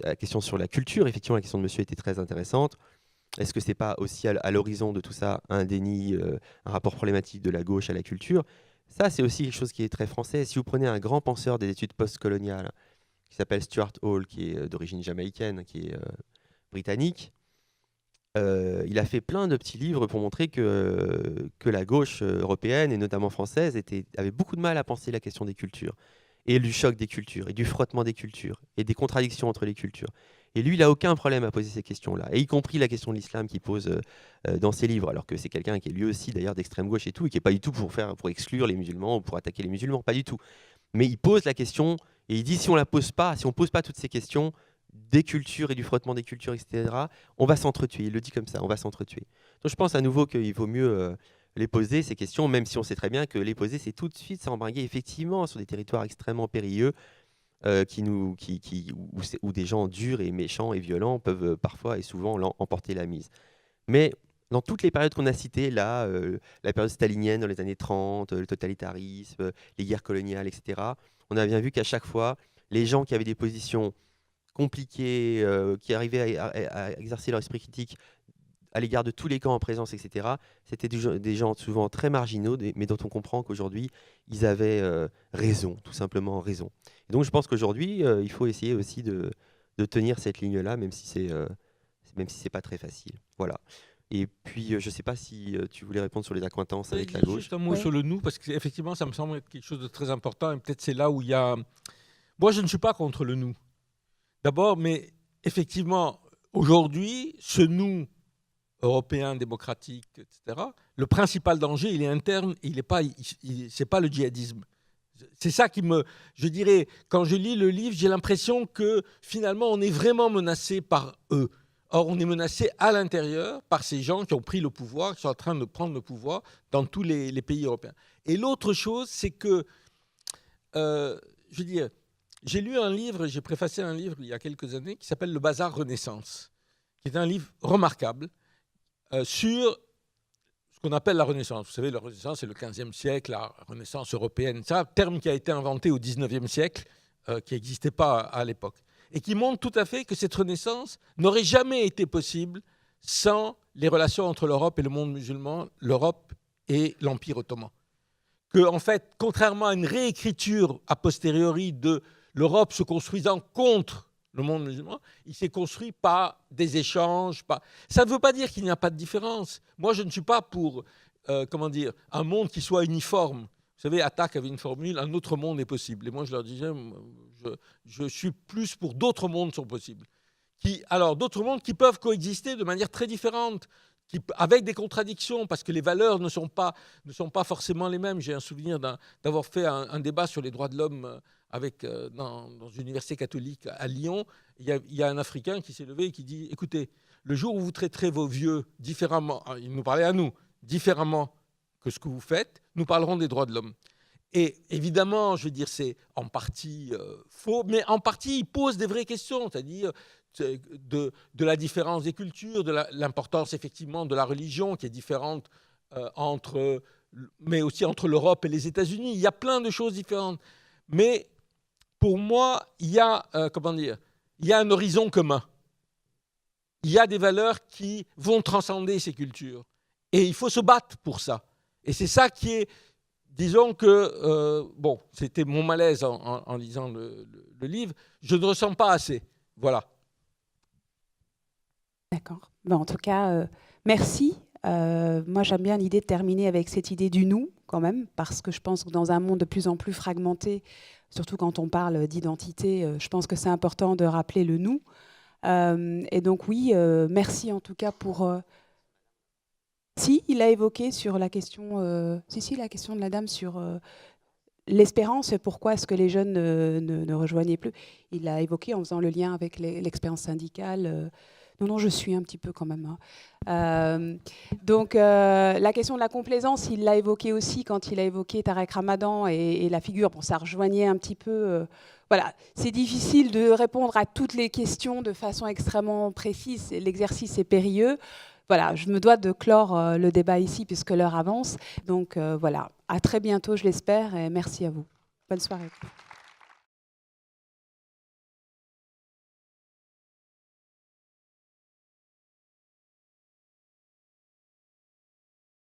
à la question sur la culture. Effectivement, la question de monsieur était très intéressante. Est-ce que ce n'est pas aussi à l'horizon de tout ça un déni, un rapport problématique de la gauche à la culture? Ça, c'est aussi quelque chose qui est très français. Si vous prenez un grand penseur des études postcoloniales qui s'appelle Stuart Hall, qui est d'origine jamaïcaine, qui est britannique, il a fait plein de petits livres pour montrer que la gauche européenne, et notamment française, avait beaucoup de mal à penser la question des cultures, et du choc des cultures, et du frottement des cultures, et des contradictions entre les cultures. Et lui, il n'a aucun problème à poser ces questions-là, et y compris la question de l'islam qu'il pose dans ses livres, alors que c'est quelqu'un qui est lui aussi d'ailleurs d'extrême gauche et tout, et qui n'est pas du tout pour exclure les musulmans ou pour attaquer les musulmans, pas du tout. Mais il pose la question, et il dit si on ne pose pas toutes ces questions, des cultures et du frottement des cultures, etc., on va s'entretuer. Il le dit comme ça, on va s'entretuer. Donc je pense à nouveau qu'il vaut mieux les poser, ces questions, même si on sait très bien que les poser, c'est tout de suite s'embringuer effectivement sur des territoires extrêmement périlleux où des gens durs et méchants et violents peuvent parfois et souvent emporter la mise. Mais dans toutes les périodes qu'on a citées, là, la période stalinienne dans les années 30, le totalitarisme, les guerres coloniales, etc., on a bien vu qu'à chaque fois, les gens qui avaient des positions compliqués, qui arrivaient à exercer leur esprit critique à l'égard de tous les camps en présence, etc., c'était des gens souvent très marginaux, mais dont on comprend qu'aujourd'hui, ils avaient raison, tout simplement raison. Et donc je pense qu'aujourd'hui, il faut essayer aussi de tenir cette ligne-là, même si c'est pas très facile. Voilà. Et puis, je ne sais pas si tu voulais répondre sur les accointances avec la gauche. Juste un mot sur le nous, parce qu'effectivement, ça me semble être quelque chose de très important, et peut-être c'est là où il y a... Moi, je ne suis pas contre le nous. D'abord, mais effectivement, aujourd'hui, ce nous européen, démocratique, etc., le principal danger, il est interne, c'est pas le djihadisme. C'est ça qui me... Je dirais, quand je lis le livre, j'ai l'impression que finalement, on est vraiment menacé par eux. Or, on est menacé à l'intérieur par ces gens qui ont pris le pouvoir, qui sont en train de prendre le pouvoir dans tous les pays européens. Et l'autre chose, c'est que, je veux dire, j'ai lu un livre, j'ai préfacé un livre il y a quelques années qui s'appelle Le Bazar Renaissance, qui est un livre remarquable sur ce qu'on appelle la Renaissance. Vous savez, la Renaissance, c'est le XVe siècle, la Renaissance européenne. C'est un terme qui a été inventé au XIXe siècle, qui n'existait pas à l'époque, et qui montre tout à fait que cette Renaissance n'aurait jamais été possible sans les relations entre l'Europe et le monde musulman, l'Europe et l'Empire ottoman. Que, en fait, contrairement à une réécriture a posteriori de l'Europe se construisant contre le monde musulman, il s'est construit par des échanges. Ça ne veut pas dire qu'il n'y a pas de différence. Moi, je ne suis pas pour un monde qui soit uniforme. Vous savez, Attaque avait une formule, un autre monde est possible. Et moi, je leur disais, je suis plus pour d'autres mondes sont possibles. Alors, d'autres mondes qui peuvent coexister de manière très différente, avec des contradictions, parce que les valeurs ne sont pas forcément les mêmes. J'ai un souvenir d'avoir fait un débat sur les droits de l'homme dans une université catholique à Lyon. Il y a un Africain qui s'est levé et qui dit « Écoutez, le jour où vous traiterez vos vieux différemment, il nous parlait à nous, différemment que ce que vous faites, nous parlerons des droits de l'homme. » Et évidemment, je veux dire, c'est en partie faux, mais en partie, il pose des vraies questions, c'est-à-dire de la différence des cultures, de l'importance effectivement de la religion qui est différente mais aussi entre l'Europe et les États-Unis. Il y a plein de choses différentes. Mais pour moi, il y a un horizon commun. Il y a des valeurs qui vont transcender ces cultures. Et il faut se battre pour ça. Et c'est ça qui est... Disons que, c'était mon malaise en lisant le livre. Je ne ressens pas assez. Voilà. D'accord. En tout cas, merci. Moi, j'aime bien l'idée de terminer avec cette idée du « nous », quand même, parce que je pense que dans un monde de plus en plus fragmenté, surtout quand on parle d'identité, je pense que c'est important de rappeler le « nous ». Et donc, oui, merci en tout cas pour... Si, il a évoqué sur la question... la question de la dame sur l'espérance, pourquoi est-ce que les jeunes ne rejoignaient plus. Il l'a évoqué en faisant le lien avec l'expérience syndicale. Non, je suis un petit peu quand même. Donc, la question de la complaisance, il l'a évoqué aussi quand il a évoqué Tarek Ramadan et la figure. Bon, ça rejoignait un petit peu... voilà, c'est difficile de répondre à toutes les questions de façon extrêmement précise. L'exercice est périlleux. Voilà, je me dois de clore le débat ici puisque l'heure avance. Donc, voilà, à très bientôt, je l'espère, et merci à vous. Bonne soirée.